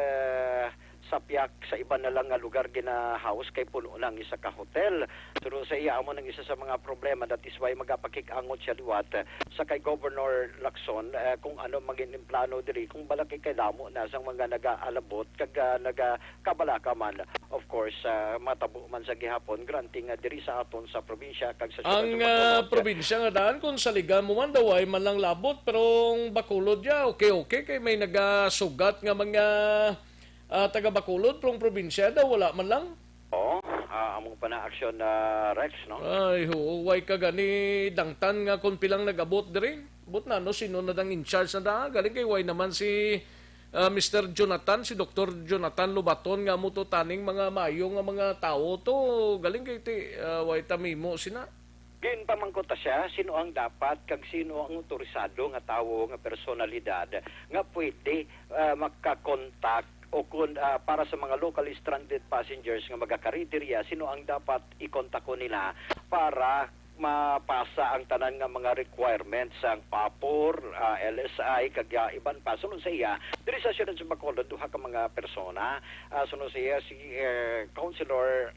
K: sapyak sa iba na lang nga lugar gina-house kay puno lang isa ka hotel. Pero sa iya amo nang isa sa mga problema that is why magapakikangot siya liwat sa kay Governor Lacson kung ano maging plano diri kung balaki kay damo na sang mga nagaalabot kag nagakabalaka man of course matabo man sa gihapon granting diri sa aton sa probinsya kag sa
D: ang probinsya nga daan kung saligan mo man daw ay man lang labot pero ang Bacolod ya okay kay may nagasugat nga mga taga Bacolod prong probinsya daw wala man lang.
K: Oo, among pana-aksyon Rex, no?
D: Ay, huwag ka gani dangtan nga kung pilang nag-abot diri. But na, no, sino na dang in charge na da? Galing kay way naman si Mr. Jonathan, si Dr. Jonathan Lubaton nga muto taning mga mayo nga mga tao to. Galing kay way tamimo sina.
K: Ginpamangkot ta siya sino ang dapat kag sino ang otorisado nga tawo nga personalidad nga pwede makakontak o kung para sa mga locally stranded passengers nga magakarideriya, sino ang dapat i-contact ko nila para mapasa ang tanan nga mga requirements ang PAPOR, LSI, kag iban pa. Sunod sa iya, diri sa siyudad sa Bacolod, duha ka mga persona. Sunod sa iya, si Councilor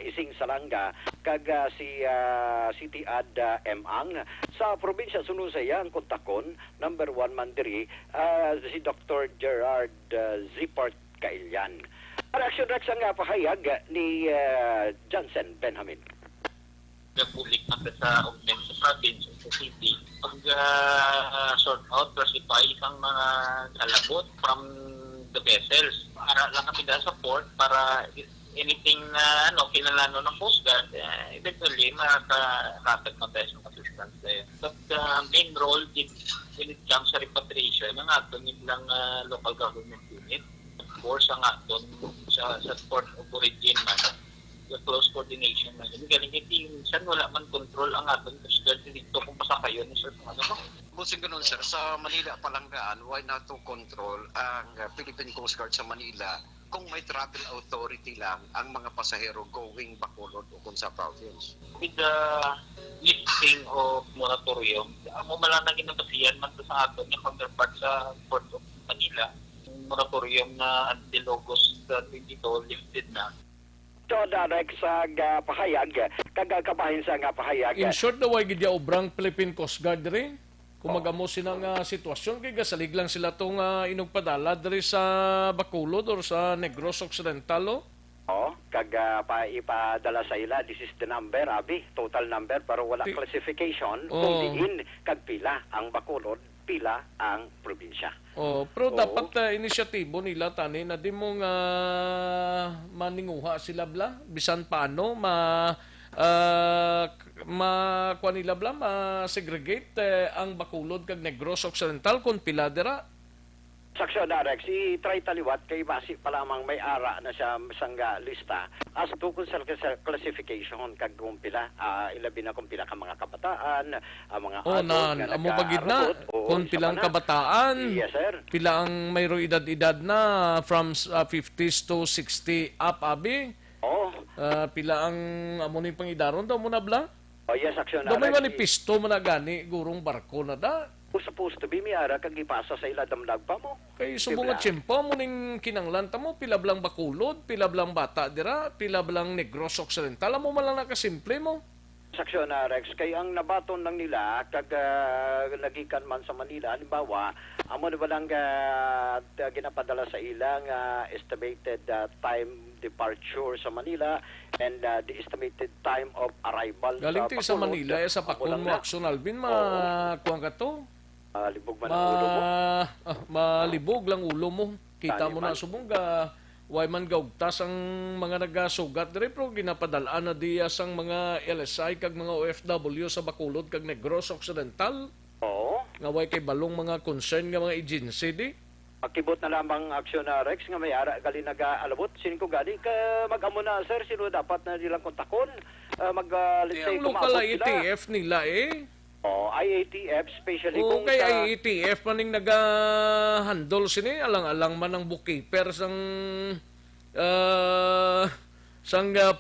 K: Ising Salanga, kag si City Ad Emang. Sa probinsya, sunod sa iya, ang kontakon, number 1 man diri, si Dr. Gerard Zippart Kailyan. Reaction Rex ang pahayag ni Johnson Benjamin.
N: Public natin sa augment sa province, sa city, pag sort out, classify isang mga kalabot from the vessels. Para lang kami dahil sa port para anything na kinalano ng Coast Guard, eventually makakatag na tayo ng assistance there. But the main role when it comes sa repatriation, ang ato nilang local government unit, of course, ang ato sa port of origin man, the close coordination na yun. Galing minsan wala man control ang aton Coast Guard dito kung pasa kayo ni sir.
M: Busing ganun sir, sa Manila palanggaan, why not to control ang Philippine Coast Guard sa Manila kung may travel authority lang ang mga pasahero going Bacolod o kung sa province?
N: With the lifting of moratorium, mo malanang inapasiyan man sa aton yung counterpart sa Port of Manila. Yung moratorium na until August 22 lifted na.
K: Rex sa pahayag, kagakabahin sa pahayag.
D: In short, naway gid obrang Philippine Coast Guard rin. Kung magamo sinang sitwasyon, kaya gasalig lang sila itong inugpadala diri sa Bacolod or sa Negros Occidental.
K: Ipadala sa ila, this is the number, total number, pero wala classification. Kung diin, kag pila ang Bacolod, pila ang probinsya.
D: Pero dapat inisyatibo nila tani na di mo nga maninguha sila bla bisan paano kuha nila bla ma-segregate ang Bacolod kag Negros Occidental kung pila dira.
K: Saksyon na Rex, i-try taliwat kay basi pa lamang may ara na siya sangga lista as to kung sa classification kag kumpila ilabi na kumpila ka mga kabataan, mga adult nga
D: amo bagid na kung pilang kabataan.
K: Yes sir.
D: Pila ang mayro edad na from 50s to 60 up abi. Pila ang amo ni pangidaron daw mo na bla?
K: Yes, saksyon na.
D: Do may manipisto mo na gani gurong barko na da.
K: Supposed to be may ara kag ipasa sa ila damdag pa mo.
D: Kay subong nga tiyempo mo ning kinanglan ta mo pila blang Bacolod, pila blang bata dira, pila blang Negros Occidental mo man lang nakasimple mo.
K: Saksyon na Rex kay ang nabaton lang nila kag nagikan man sa Manila halimbawa amo na balang ginapadala sa ilang estimated time departure sa Manila and the estimated time of arrival
D: galing sa Manila sa Pakon mo Action Alvin kuang ka to.
K: Libog man ang ulo mo.
D: Malibog lang ulo mo. Kita mo na subong way man gaugtas ang mga nagasugat dire pero ginapadalaan na diya sang mga LSI kag mga OFW sa Bacolod kag Negros Occidental. Nga way kay balong mga concern nga mga agency di.
K: Makibot na lamang aksyon na Rex nga may ara gali nag-alabot sin ko gali ka mag-amo na sir sino dapat na nilang kontakon let's say
D: ang local IATF nila
K: IATF especially kung
D: kay IATF maning naga-handle sini alang-alang man ang bookkeeper sang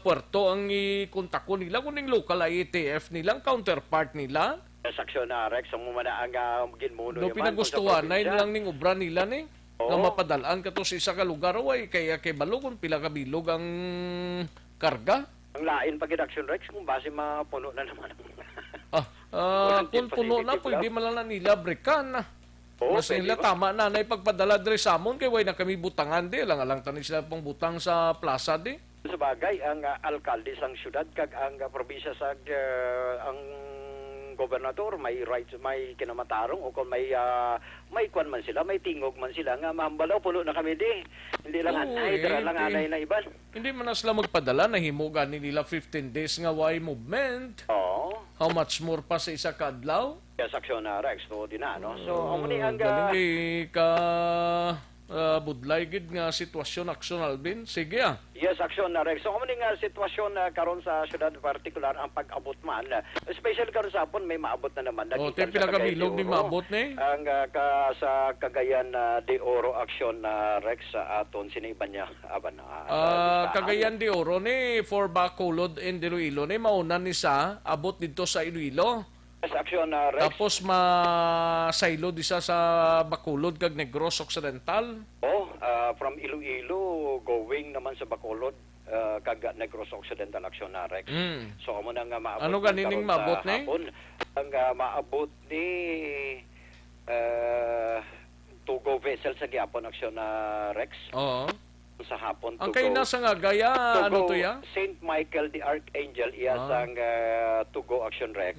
D: puerto ang ikontakon nila kuning local IATF nilang counterpart nila.
K: Saksyon na Rex ang mumana ang ginmuno
D: do pinagustuhan na lang ning obra nila ni nga mapadalaan kato sa isa ka lugar way kaya kay balo kung pila ka bilog ang karga.
K: Ang lain pag Action Rex kung base mapuno na naman.
D: Kung puno na pwede man lang nila brekan na. Mas nila tama na na ipagpadala diri sa amon kay way na kami butangan di lang tani sila pang butang sa plaza di.
K: Sa bagay ang alkalde sang syudad kag ang probinsya sa ang gobernador may rights may kinamatarong o kung may kwan man sila may tingog man sila nga mahambalaw puno na kami di hindi lang anay lang anay na iban
D: hindi man na sila magpadala nahimo gani nila 15 days nga way movement how much more pa sa isa ka adlaw
K: saksyon na Rex no di na no so amo ni ang
D: ka budlay gid nga sitwasyon aksyon Alvin. Sige ah.
K: Yes, aksyon na Rex. So, kung sitwasyon karon sa syudad particular ang pag-abot man, especially karon sa hapon may maabot na naman.
D: Tayo pinakabilog ni maabot ni?
K: Ang sa Cagayan de Oro aksyon Rex sa aton siniban niya aban.
D: Cagayan de Oro ni for Bacolod and Iloilo ni mauna ni sa abot dito sa Iloilo.
K: Aksyon Rex.
D: Tapos masaylo di sa Bacolod kag Negros Occidental.
K: From Iloilo going naman sa Bacolod kag Negros Occidental aksyon Rex. So amo nang maabot.
D: Ano ganining maabot ni?
K: Ang maabot ni Tugo vessel sa gyapon aksyon Rex.
D: Oo.
K: Sa hapon
D: ang kay nasa nga gaya ano to ya?
K: Saint Michael the Archangel iya sang Tugo action Rex.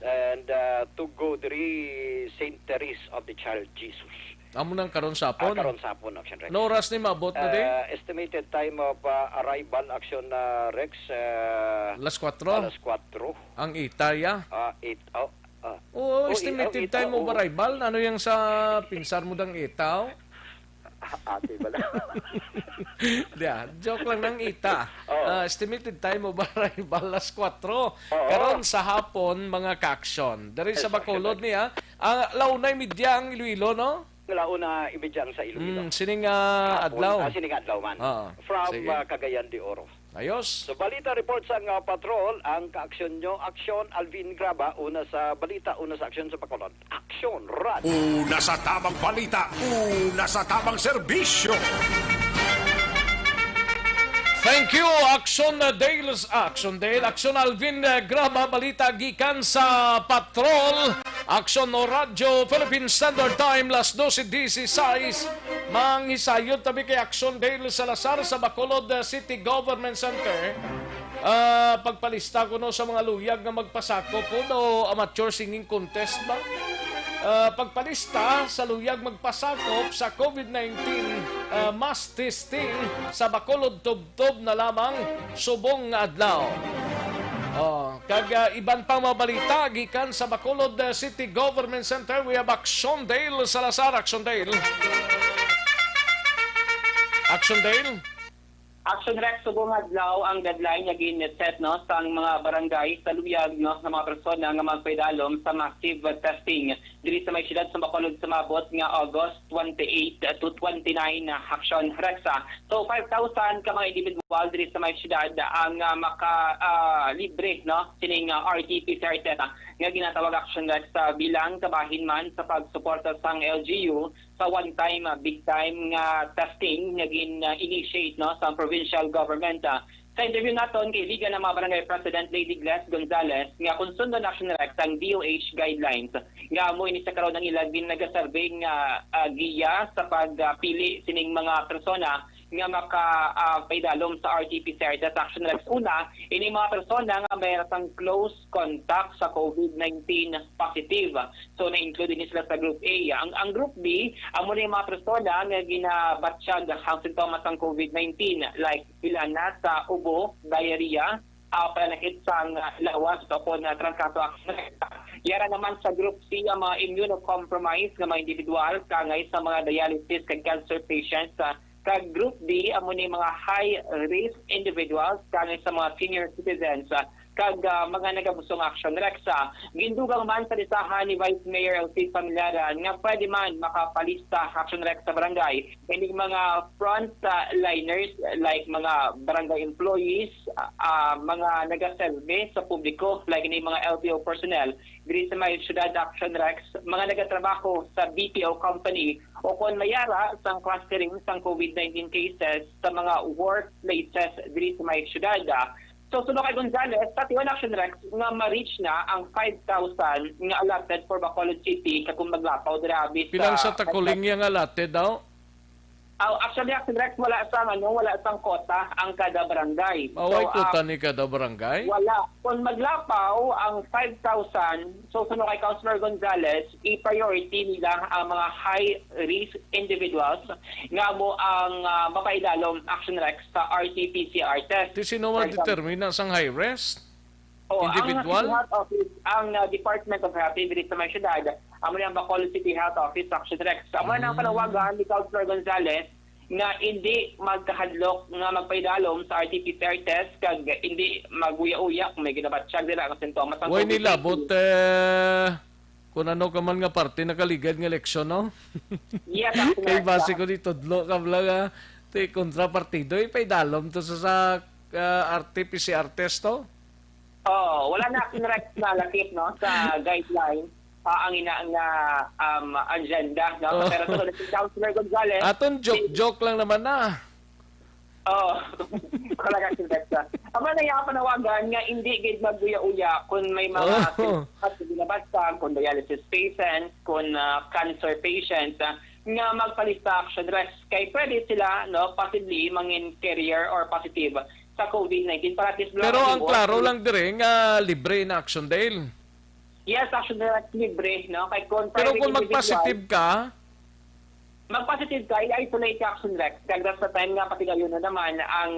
K: And to go diri Saint Therese of the Child Jesus.
D: Amo nang karon sapon.
K: Karon sapon action Rex.
D: No oras ni maabot na di?
K: Estimated time of arrival action Rex
D: Alas 4.
K: Alas 4.
D: Ang Itaya.
K: 8
D: estimated time of arrival ano yang sa pinsan mo dang itaw?
K: Ate bala.
D: Joke lang ng ita. Estimated time of arrival alas 4. Karon sa hapon mga kaksyon. Dari sa Bacolod niya, launay midya ang Iloilo, no?
K: Launa imidyang sa Iloilo.
D: Sining adlaw.
K: Sining adlaw man. From Cagayan de Oro.
D: Ayos.
K: So balita report sa patrol, ang kaaksyon nyo, aksyon Alvin Graba, una sa balita, una sa aksyon sa Bacolod. Aksyon Rad.
G: Una sa tamang balita, una sa tamang serbisyo.
D: Thank you, Action Dale. Action Alvin Graba, balita gikan sa patrol. Action no Radyo, Philippine Standard Time, las 12:16. Manghisayod tabi kay Action Dale Salazar sa Bacolod City Government Center. Pagpalista ko no sa mga luyag na magpasako po no amateur singing contest ba? Pagpalista sa luyag magpasakop sa COVID-19 mass testing sa Bacolod tubtob na lamang subong nga adlaw. Kag iban pang mabalita gikan sa Bacolod City Government Center, we have Action Dale Salazar. Action Dale.
O: Action Rex subong adlaw ang deadline nga gin-set no sa mga barangay sa luyag no sa mga persona nga magpaidalom sa massive testing diri sa may siyudad sa Bacolod sa mabot nga August 28 to 29 Action Rex. So 5,000 ka mga individual diri sa may siyudad ang libre no sining RT-PCR test nga ginatawag Action Rex bilang kabahin man sa pagsuporta sang LGU sa one-time, big-time testing nga gin-initiate no, sa provincial government. Sa interview naton kay Liga ng mga Barangay President Lady Gles Gonzales nga kung sundan Action Rex ang DOH guidelines nga mo ini sa karon ng ilang nagasurvey nga giya sa pagpili sining mga persona nga makapaidalom sa RT-PCR test. Action Rex una, ini mga persona nga mayroong close contact sa COVID-19 positive. So na-include din sila sa Group A. Ang Group B, amo na yung mga persona nga ginabatsyag ang sintomas ng COVID-19 like ilan na sa ubo, diarrhea, panakit sa lawas o na transkato. Yara naman sa Group C ang mga immunocompromised nga mga individual kangay sa mga dialysis kag cancer patients. Kag Group D, amo ni mga high-risk individuals kagay sa mga senior citizens kag mga nagabusong Action Rex. Gindugang man sa listahan ni Vice Mayor LC Pamilaran nga pwede man makapalista Action Rex sa barangay. Hindi mga frontliners like mga barangay employees, mga nagaserve sa publiko like ni mga LTO personnel, diri sa may siyudad Action Rex, mga nagatrabaho sa BPO company o kung mayara sang clustering sang COVID-19 cases sa mga workplaces diri sa may siyudad. So, sunod kay Gonzales, pati Action Rex nga ma-reach na ang 5,000 nga allotted for Bacolod City kung maglapaw diri
D: pilang sa takuling yang allotted daw?
O: Actually, Action Rex wala sang kota ang kada barangay.
D: Away kota ni kada barangay?
O: Wala. Kung maglapaw ang 5,000, so sunod kay Councilor Gonzales, i-priority nila ang mga high-risk individuals nga mo ang mapaidalom Action Rex sa RT-PCR test.
D: Sino man determina sang high risk? individual?
O: Ang City Health Office, ang Department of Health diri sa may syudad, amo ang Bacolod City Health Office Action Rex. Amo na ang panawagan ni Councilor Gonzales nga hindi magkahadlok nga magpaidalom sa RT-PCR test kag hindi maguya-uya kung may ginabatsyag dira ang sintomas ang
D: Way
O: COVID-19.
D: nila, but kung ano ka man nga parte nakaligad ng eleksyon, no?
O: Yes,
D: Kay base ko dito, dlo ka lang ti kontrapartido, ipaidalom to sa RT-PCR test, to?
O: Wala na Action Rex na lakip, no, sa guideline. Ang ina nga agenda, no? Pero ito, si Councilor Gonzales.
D: Aton joke lang naman na.
O: Talaga si Bexa. Ang mga nang panawagan nga hindi gid magbuya-uya kung may mga binabasa, kung dialysis patients, kung cancer patients, nga magpalista Action Rex. Kay pwede sila, no, possibly mangin carrier or positive sa COVID-19.
D: Pero ang klaro lang dire nga libre na Action Dale.
O: Yes, Action Rex libre, no? Kay
D: pero kung mag-positive ka,
O: i-isolate ka Action Rex. Kagdas sa time nga pati gayon na naman ang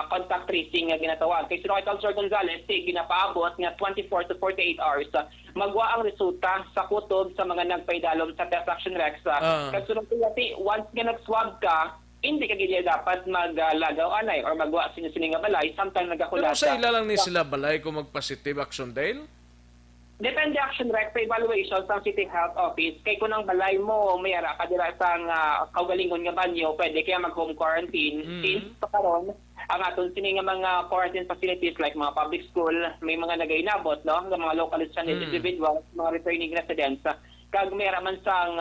O: contact tracing nga ginatawag. Kay sino kay Councilor Gonzales, ginapaabot nga 24 to 48 hours. Magwa ang resulta sa kutob sa mga nagpaidalom sa test Action Rex. Kag sunod kay once nga nag-swab ka, hindi ka gid dapat maglagaw anay or magwa sining nga balay samtang nagakulata.
D: Pero sa ila lang ni sila balay kung mag-positive Action Dale?
O: Depende Action Rex sa evaluation sa City Health Office. Kay kung ang balay mo mayara ka dira sa kaugalingon nga banyo, pwede kaya mag-home quarantine. Since pa karon ang aton sini nga mga quarantine facilities like mga public school, may mga nagainabot, no, nga mga locally stranded individuals, mga returning residents. Kag mayara man sang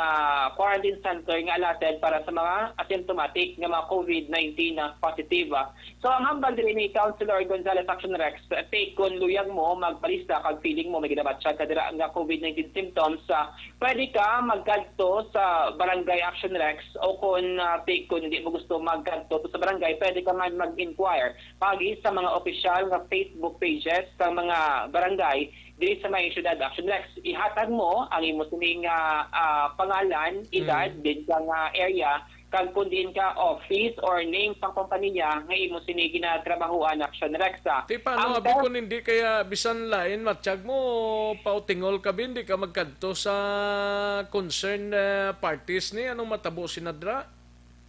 O: quarantine center nga allotted para sa mga asymptomatic nga mga COVID-19 na positive. So ang hambal diri ni Councilor Gonzales Action Rex, take kung luyag mo magpalista kag feeling mo may ginabatsyag ka dira nga COVID-19 symptoms, pwede ka magkadto sa Barangay Action Rex o kung take kung hindi mo gusto magkadto sa barangay, pwede ka man mag-inquire pagi sa mga official nga Facebook pages sa mga barangay diri sa may syudad Action Rex. Ihatag mo ang imo sining pangalan, edad, din ka nga area, kag kung din ka office or name sa kompanya nga imo sini ginatrabahuan Action Rex.
D: Ti paano abi kung hindi kaya bisan lain matsyag mo pautingol ka hindi ka magkadto sa concerned parties ni anong matabo sinadra?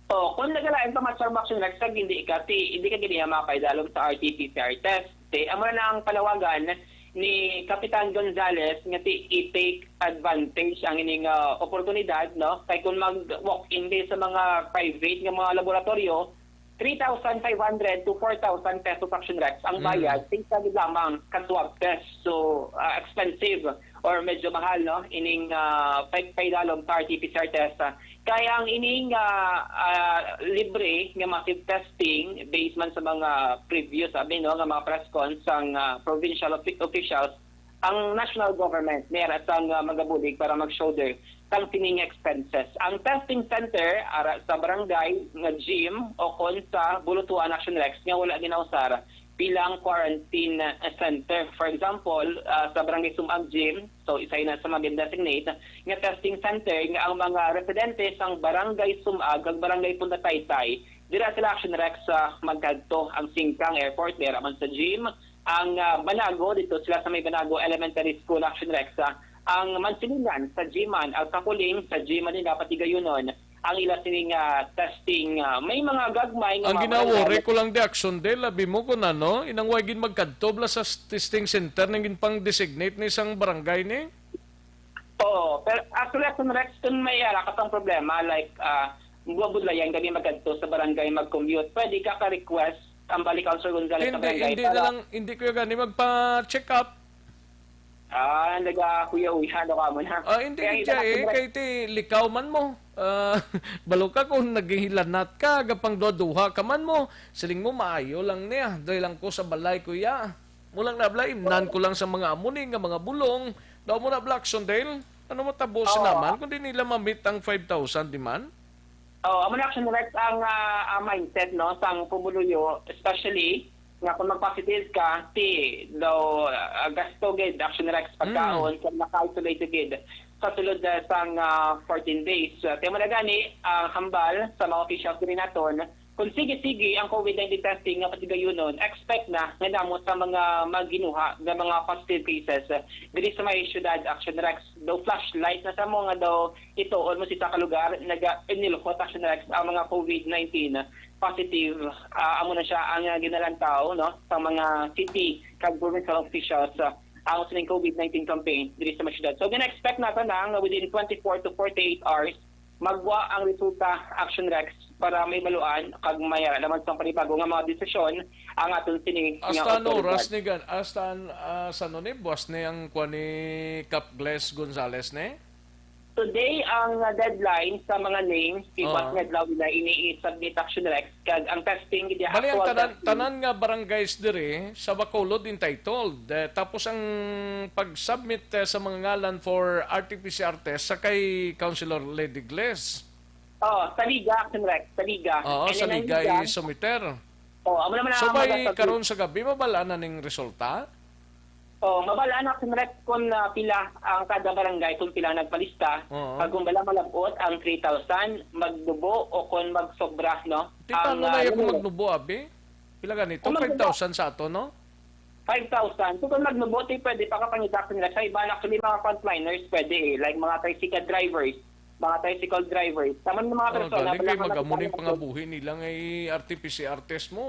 O: Kung nagalain pa matsyag Action Rex, hindi ka gid mapaidalom sa RT-PCR test. Amo na ang palawagan ni Kapitan Gonzales nga i-take advantage ang ining oportunidad, no? Kay kung mag-walk-in sa mga private nga mga laboratorio, 3,500 to 4,000 pesos Action Rex ang bayad, tingsa gid lamang ka swab test. So expensive or medyo mahal, no, ining paidalom sa RT-PCR test. Kaya ang ining libre nga massive testing based man sa mga previous no, nga mga press cons ang provincial officials, ang national government meron sang magabulig para mag-shoulder tang tining expenses. Ang testing center ara sa barangay nga gym o kon sa Bulutuan Action Rex nga wala ginausar bilang quarantine center. For example, sa Barangay Sumag Gym, so isa na sa mga designate nga testing center nga ang mga residente sang Barangay Sumag ag Barangay Punta Taytay, dira sila Action Rex magkadto ang Singkang Airport, dira man sa gym. Ang Banago, dito sila sa may Banago Elementary School Action Rex. Ang Mansilingan sa G-Man, ang Kakuling sa G-Man din dapat igayunon ang ila sining testing. May mga gagmay nga
D: ang ginawore ko lang di Action Dale, labi mo kung ano, inang wagin magkadtobla sa testing center nang pang designate ni isang barangay ni?
O: Pero actually Action Rex, kung may katang problema, like buwabudlayan kami magkadto sa barangay mag-commute, pwede ka ka-request ang balik Councilor Gonzales sa barangay.
D: Hindi ko gani magpa-check up.
O: Nagakuya-uya ka mo na.
D: Hindi kay ti likaw man mo. Balo ka kung naghihilanat ka, gapang duha ka man mo. Siling mo maayo lang niya. Dahil lang ko sa balay kuya. Mulang nabla, imnan ko lang sa mga amuning, mga bulong. Daw mo na Action Dale. Ano matabos naman kung di nila mamit ang 5,000 di man?
O: Amo na Action Rex ang mindset, no, sang pumuluyo, especially nga kung mag-positive ka, daw gasto gid Action Rex pagkaon kung naka-isolated gid sa sulod sang 14 days. Tema na gani ang hambal sa mga officials din naton kung sige-sige ang COVID-19 testing nga patigayunon, expect na nga namo sa mga maginuha nga mga positive cases diri sa may syudad Action Rex daw flashlight na sa mga daw ito almost isa ka lugar naga-inilhot Action Rex ang mga COVID-19 positive amo na siya ang ginalantaw no sa mga city kag provincial officials ang sa COVID-19 campaign diri sa may syudad. So gina-expect nato na within 24 to 48 hours magwa ang resulta Action Rex para may maluan kag may laman sa panibago nga mga desisyon ang aton sini
D: hasta ano oras ni gan hasta sa no ni boss ni ang kuan ni Cap Gles Gonzales ne
O: today ang deadline sa mga names iwas nga daw nila ini-submit Action Rex kag ang testing gid
D: bali ang tanan nga barangays diri sa Bacolod entitled tapos ang pag-submit sa mga ngalan for RT-PCR test sa kay Councilor Lady Gles.
O: Sa Liga Action Rex, sa Liga.
D: Sa Liga i-submiter.
O: Amo naman
D: so bay karon sa gabi mabala na ning resulta?
O: Mabala na Action Rex kung pila ang kada barangay kung pila nagpalista. Pag kung bala malabot ang 3,000 magdubo o kung magsobra no.
D: Tita ano na yung magdubo abi? Pila ganito 5,000 sa ato no?
O: 5,000. So kung magdubo pwede pa kapangita nila sa iba actually mga frontliners pwede like mga tricycle drivers. Tama ng mga persona.
D: Galing kayo magamuning pangabuhi nilang ay RT-PCR test mo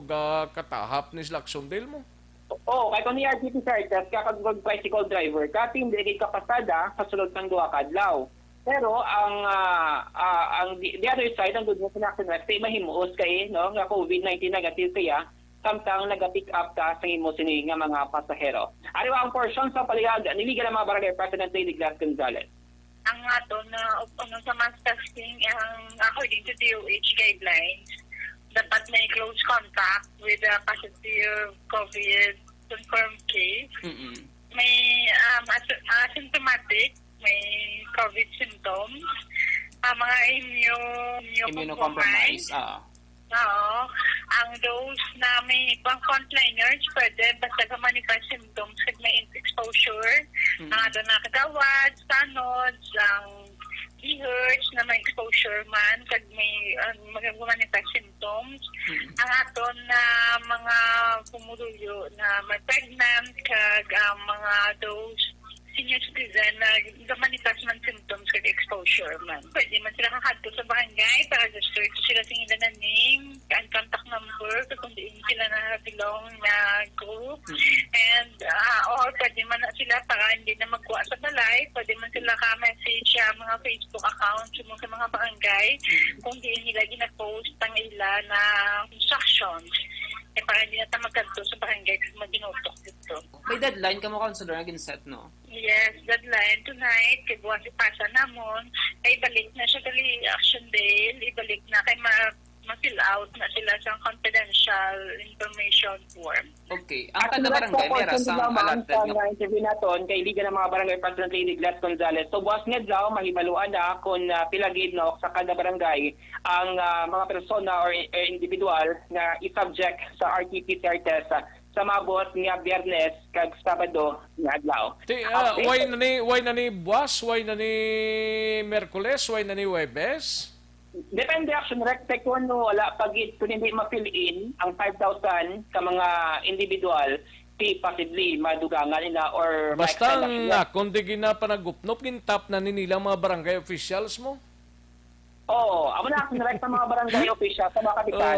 D: ga katahap ni Laksondale mo.
O: Kaya kung ni RT-PCR test kakag tricycle driver ka hindi kay kapasada sa sulod ng duha ka adlaw. Pero ang the other side ang good news na Action Rex ay mahimuos kay no nga COVID-19 negative kaya samtang nag-pick up ka sa imo sini nga mga pasahero. Ari ang portion sa paligid ni Liga ng mga Barangay President Lady Gles Gonzales.
P: Ang ato na sa mass testing ang according to DOH guidelines dapat may close contact with a positive COVID confirmed case. May asymptomatic, may COVID symptoms, mga immunocompromised. Oo. Ang those na may pang frontliners, pwede basta ka manifest symptoms kag may exposure. Ang ato na kagawad, stanods, ang rehearse na may exposure man kag may manifest symptoms. Ang ato na mga pumuluyo na may pregnant kag mga those senior citizen na manifest man symptoms kag exposure man. Pwede man sila kakadto sa barangay para register sila sa ilang na name and contact number kung di sila na belong na group. And or pwede man na sila para hindi na magkuha sa balay. Pwede man sila ka-message sa mga Facebook account sa mga barangay kung di nila gina-post ang ila na instructions. Para hindi na magkanto sa barangay kasi maginotok dito.
Q: May deadline ka mo, Councilor, na ginset, no?
P: Yes, deadline tonight. Kay buwan si Pasa namon. Kay balik na siya dali Action Day. Ibalik na kay ma-fill out na sila sa confidential information form.
Q: Okay. Ang kada barangay, may rasang allotted
O: nga interview naton kay Liga ng mga Barangay President Lady Gles Gonzales. So buwas nga daw mahibaluan na kung pilagid no sa kada barangay ang mga persona or individual na i-subject sa RT-PCR test sa mabot nga Biyernes kag Sabado nga adlaw.
D: Why na ni buwas, why na ni Miyerkules, why na ni Huwebes?
O: Depende Action Rex kung wala pagid kung hindi ma-fill in ang 5,000 ka mga individual possibly madugangan nila or
D: basta nga kung di ginapanagupnop gintap na nilang mga barangay officials mo.
O: Amo na Action Rex sa mga barangay officials sa mga kapitan.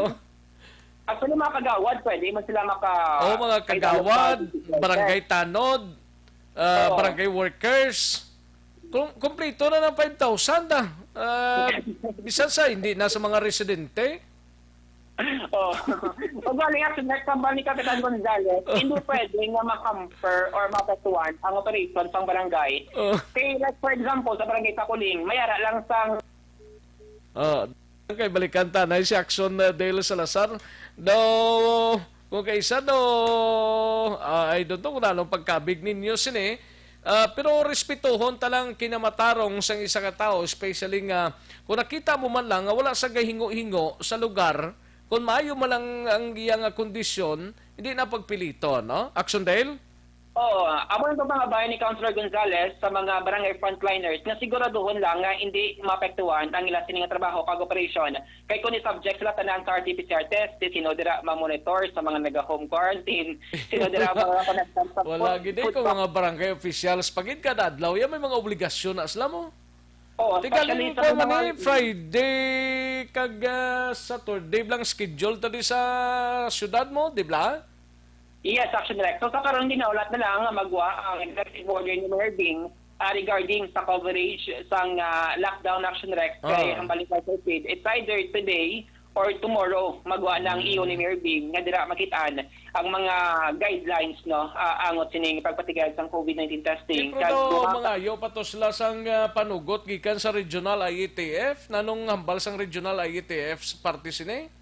O: Actually mga kagawad pwede man sila
D: mga kagawad, barangay tanod, barangay workers. Kompleto na ng 5,000 na. Bisan sa hindi nasa mga residente.
O: Magaling Action Rex sa ni Kapitan Gonzales, hindi pwede nga makamper or mapatuan ang operation sa barangay. Kaya like for example, sa barangay Takuling, mayara lang sa
D: kay balikan tanay si Action Dale Salazar. Kung kaysa I don't know kung anong pagkabig ninyo sini. Pero respetuhon talang kinamatarong sang isa ka tao, especially nga kung nakita mo man lang wala sa gahingo-hingo sa lugar, kung maayo man lang ang iyang kondisyon, hindi na pagpilito, no? Action Dale?
O: Amo yung mga bayan ni Councilor Gonzales sa mga barangay frontliners na siguraduhon lang nga hindi maapektuhan ang ilang sining trabaho kag operation. Kay kung i-subject sila tanan sa RT-PCR test, sino dira ma-monitor sa mga nag-home quarantine, sino dira ma-connect sa
D: wala gid ko mga barangay officials pagid kada adlaw may mga obligasyon na sila mo. Tigaling ko man Friday kag Saturday lang schedule tadi sa syudad mo, di ba?
O: Yes, Action Direct. So, sa karoon din na ulat na lang magwa ang executive order ni Mayor Bing regarding sa coverage sang lockdown Action Direct kay ang balikan sa speed. It's either today or tomorrow magwa ng iyo ni Mayor Bing nga dira makitaan ang mga guidelines no angot sining pagpatigay sang COVID-19 testing.
D: Pero mga iyo patos sila sang panugot gikan sa regional IETF nanong hambal sang regional IETF parte sini?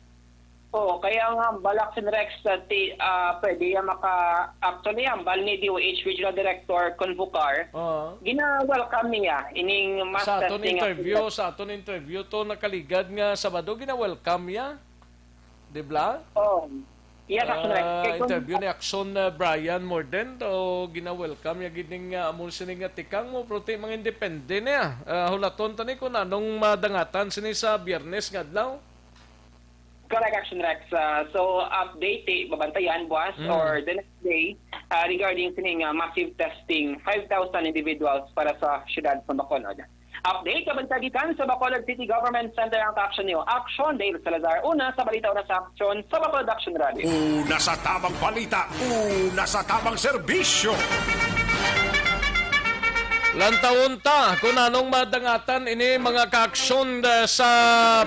O: Kaya nga balak si Rex pwede actually hambal ni DOH Regional Director Convocar. Gina-welcome niya ining mass testing.
D: Sa aton interview to nakaligad nga Sabado gina-welcome niya. Di ba?
O: Yes, Action Rex.
D: Interview ni Action Brian Morden to gina-welcome niya gining amon sining tikang mo prote mga independent niya. Hulaton tani ko nanong madangatan sini sa Biyernes nga adlaw.
O: Correct, Action Rex. So, update, babantayan buwas or the next day regarding sining massive testing, 5,000 individuals para sa siyudad sa Bacolod. Update, kabantagitan sa Bacolod City Government Center ang action niyo. Action, Dale Salazar. Una sa balita, una sa action sa Bacolod Action Radio.
G: Una sa tamang balita, una sa tamang serbisyo.
D: Lantaunta kung anong madangatan ini mga kaaksyon sa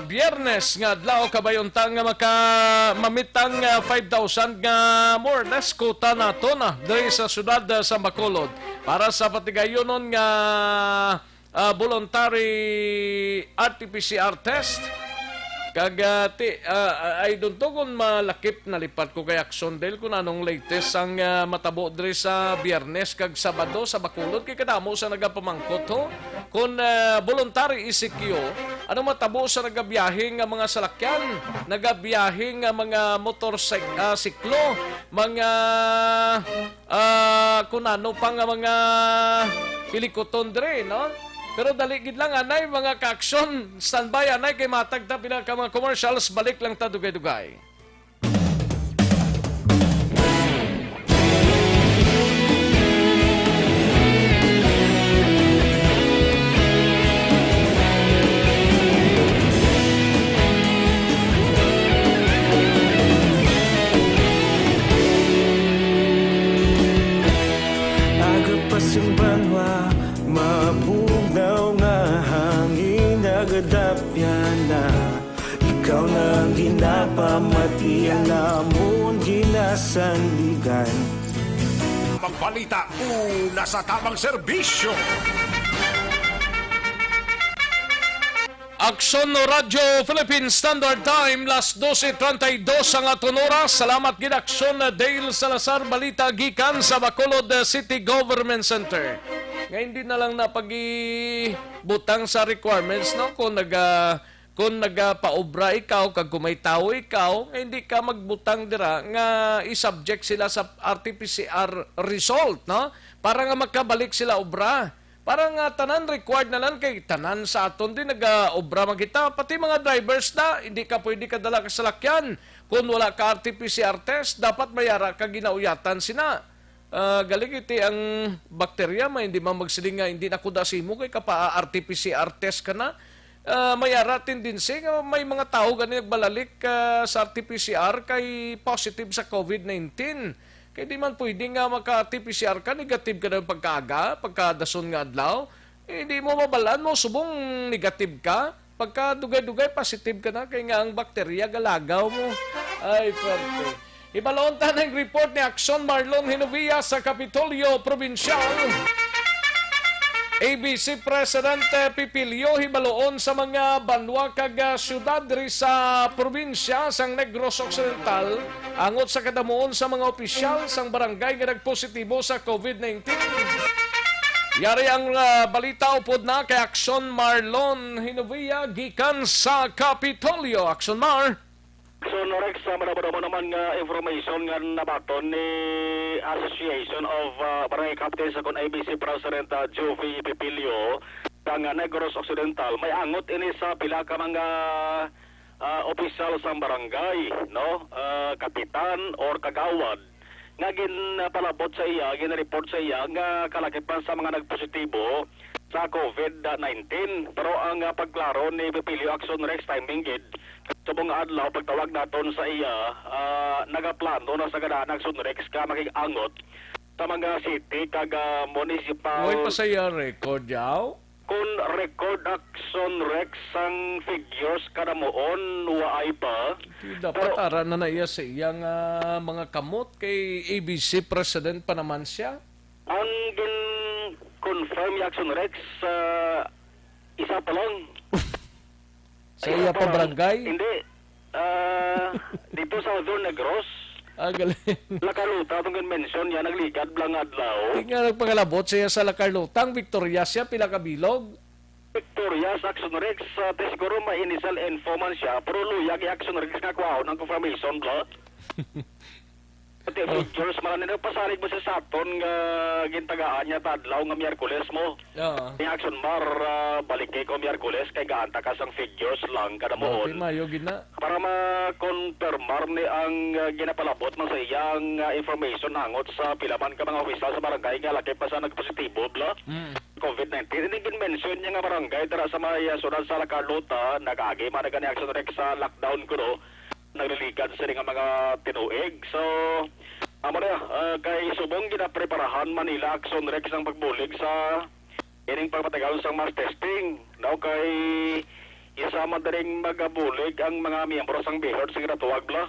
D: Biyernes nga adlaw kabayuntang nga mamitang 5,000 nga more less quota nato na diri sa syudad sa Bacolod para sa patigayonon nga voluntary RT-PCR test. Kagati ay duntogon malakip na lipat ko kay Action Del kung anong latest ang matabo diri sa Biyernes kag Sabado sa Bacolod kay kadamo sa nagapamangkot ho kung voluntary ECQ ano matabo sa nagabiyahing nga mga salakyan, nagabiyahing nga mga motorsiklo, mga kung ano pa nga mga pilikoton diri, no? Pero dali gid lang anay mga ka-aksyon, standby anay kay matagta pinaka mga commercials, balik lang ta dugay-dugay.
R: Agapasimbangwa mabugaw nga hangin nagadapyan na ikaw na ginapamatian namon ginasandigan.
G: Tamang balita, una sa tamang serbisyo.
D: Aksyon no Radyo Philippine Standard Time, las 12:32 ang aton oras. Salamat gid Aksyon Dale Salazar, balita gikan sa Bacolod City Government Center. Ngayon din na lang napagibutang sa requirements no kung nagapaobra ikaw kag kung may tao ikaw hindi ka magbutang dira nga i-subject sila sa RT-PCR result no para nga makabalik sila obra. Para nga tanan required na lang kay tanan sa aton din nag-obra magita pati mga drivers na hindi ka pwede kadala ka salakyan kung wala ka RT-PCR test dapat mayara ka ginauyatan sina. Galing iti ang bakterya may hindi magsiling nga hindi na kudasimo kay kapa RT-PCR test ka na mayara tendency nga may mga tao gani nagbalalik sa RT-PCR kay positive sa COVID-19 kay di man pwede nga maka-RT-PCR ka negative ka na pagkaaga pagkadason nga adlaw hindi mo mabalaan mo subong negative ka pagka dugay-dugay positive ka na kay nga ang bakterya galagaw mo ay perte. Ibaloon ta ng report ni Action Marlon Hinovia sa Kapitolyo Provincial. ABC President Pipilio hibaloon sa mga banwa kag syudad diri sa probinsya sang Negros Occidental angot sa kadamuon sa mga opisyal sang barangay nga nagpositibo sa COVID-19. Yari ang balita upod na kay Action Marlon Hinovia gikan sa Kapitolyo. Action Mar.
S: So Rex, madamo naman nga information nga nabaton ni Association of Barangay Captains sa ABC President Jovi Pipilio sa Negros Occidental. May angot ini sa pila ka mga opisyal sa barangay, no? Kapitan or kagawad nga ginapalabot sa iya, ginareport sa iya nga kalakipan sa mga nagpositibo sa COVID-19. Pero ang pagklaro ni Pipilio Action Rex timing gid subong adlaw pagtawag naton sa iya, nagaplano na sa ganaan Action Rex ka makig-angot sa mga city kag municipal.
D: Way pa sa iya record yaw?
S: Kung record Action Rex ang figures kada moon waay pa.
D: Dapat ara na iya sa iyang mga kamot kay ABC President pa naman siya.
S: Ang confirm yung Action Rex isa pa lang.
D: Sa iya pa barangay?
S: Hindi. Dito sa Southern Negros.
D: Galing.
S: Lakaruta, itong mention niya, nagligad lang adlaw.
D: Hindi nga nagpangalabot siya sa Lacarlotang. Victoria siya, pila kabilog.
S: Victoria sa Action Rex, siguro may initial info man siya, pero luyag yung Action Rex nga kwaw ng confirmation bla. Pati figures, maraming pasalig mo sa Saturn nga gintagaan niya tadlaw nga Miyerkules mo. Yung Action Mar, balik kay ko Miyerkules, kay gaanta ka sang figures lang kada moon.
D: Mayo gina.
S: Para ma-confirmar ni ang ginapalabot man sa iyang information hangot sa pilaman ka mga opisyal sa barangay nga laki pa sa nagpositibo bla. COVID-19. Hindi gin-mention niya nga barangay tara sa may sunod sa Lacarlota, nag-agi man ni Action Rex sa lockdown ko no. Nagliligad sa nga mga tinuig. So, amo na, kay subong ginapreparahan Manila Action Rex ang pagbulig sa ining pagpatagal sa mass testing. Now, kay isa madaling magabulig ang mga miyembro sang BIHOD sa ginatuwag bla.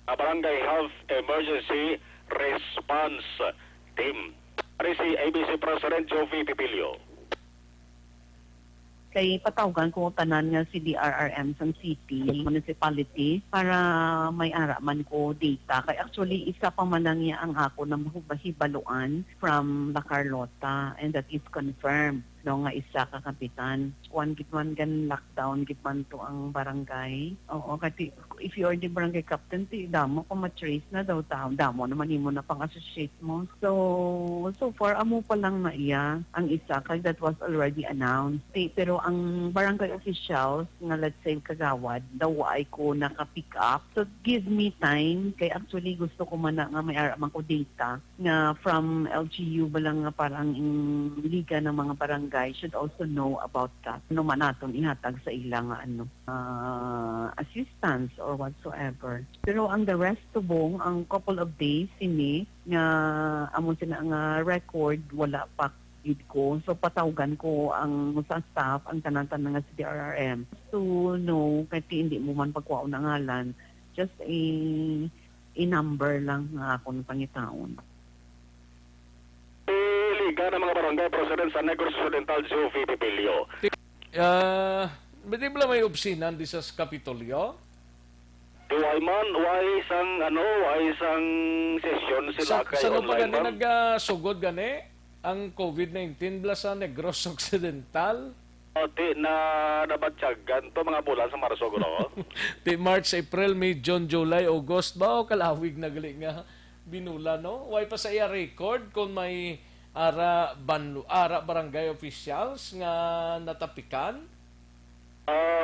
S: Barangay Health Emergency Response Team. Ari si ABC President Jovi Pipilio.
T: Kay patawagan ko tanan nga si DRRM sa city, municipality, para may ara man ko data. Kay actually, isa pa man lang niya ang ako na mahibaluan from Lacarlota, and that is confirmed. No, nga isa ka kapitan. One gitman gan lockdown, gitman to ang barangay. Oo, kasi if you are the barangay captain, damo ko matrace na daw tao. Damo naman mo na pang-associate mo. So far, amo pa lang na iya ang isa, kaya that was already announced. Pero ang barangay officials, nga let's say kagawad, daw ay ko naka-pick up. So give me time, kay actually gusto ko man na nga may araman ko data nga from LGU ba lang nga parang liga ng mga barangay should also know about that. Ano man natin ihatag sa ilang assistance or whatsoever. Pero ang the rest tubong, ang couple of days ini nga amon sila ang record wala pa gid ko. So patawagan ko ang sa staff ang tanan-tanan nga sa DRRM to know kay hindi mo man pagkuha ng ngalan, just a number lang nga akong pangitaon.
S: Liga ng mga barangay President sa Negros Occidental Jovi Pipilio.
D: Hindi ba may opsinan di sa Kapitolyo?
S: Why man, why isang sesyon sila kay
D: sa
S: online
D: gani nagsugod gani ang COVID-19 bla sa Negros Occidental?
S: Di na nabatyagan to mga bulan sa Marso guro.
D: Di March, April, May, June, July, August ba o kalawig na gali nga binula no? Why pa sa iya record kung may ara barangay officials nga natapikan?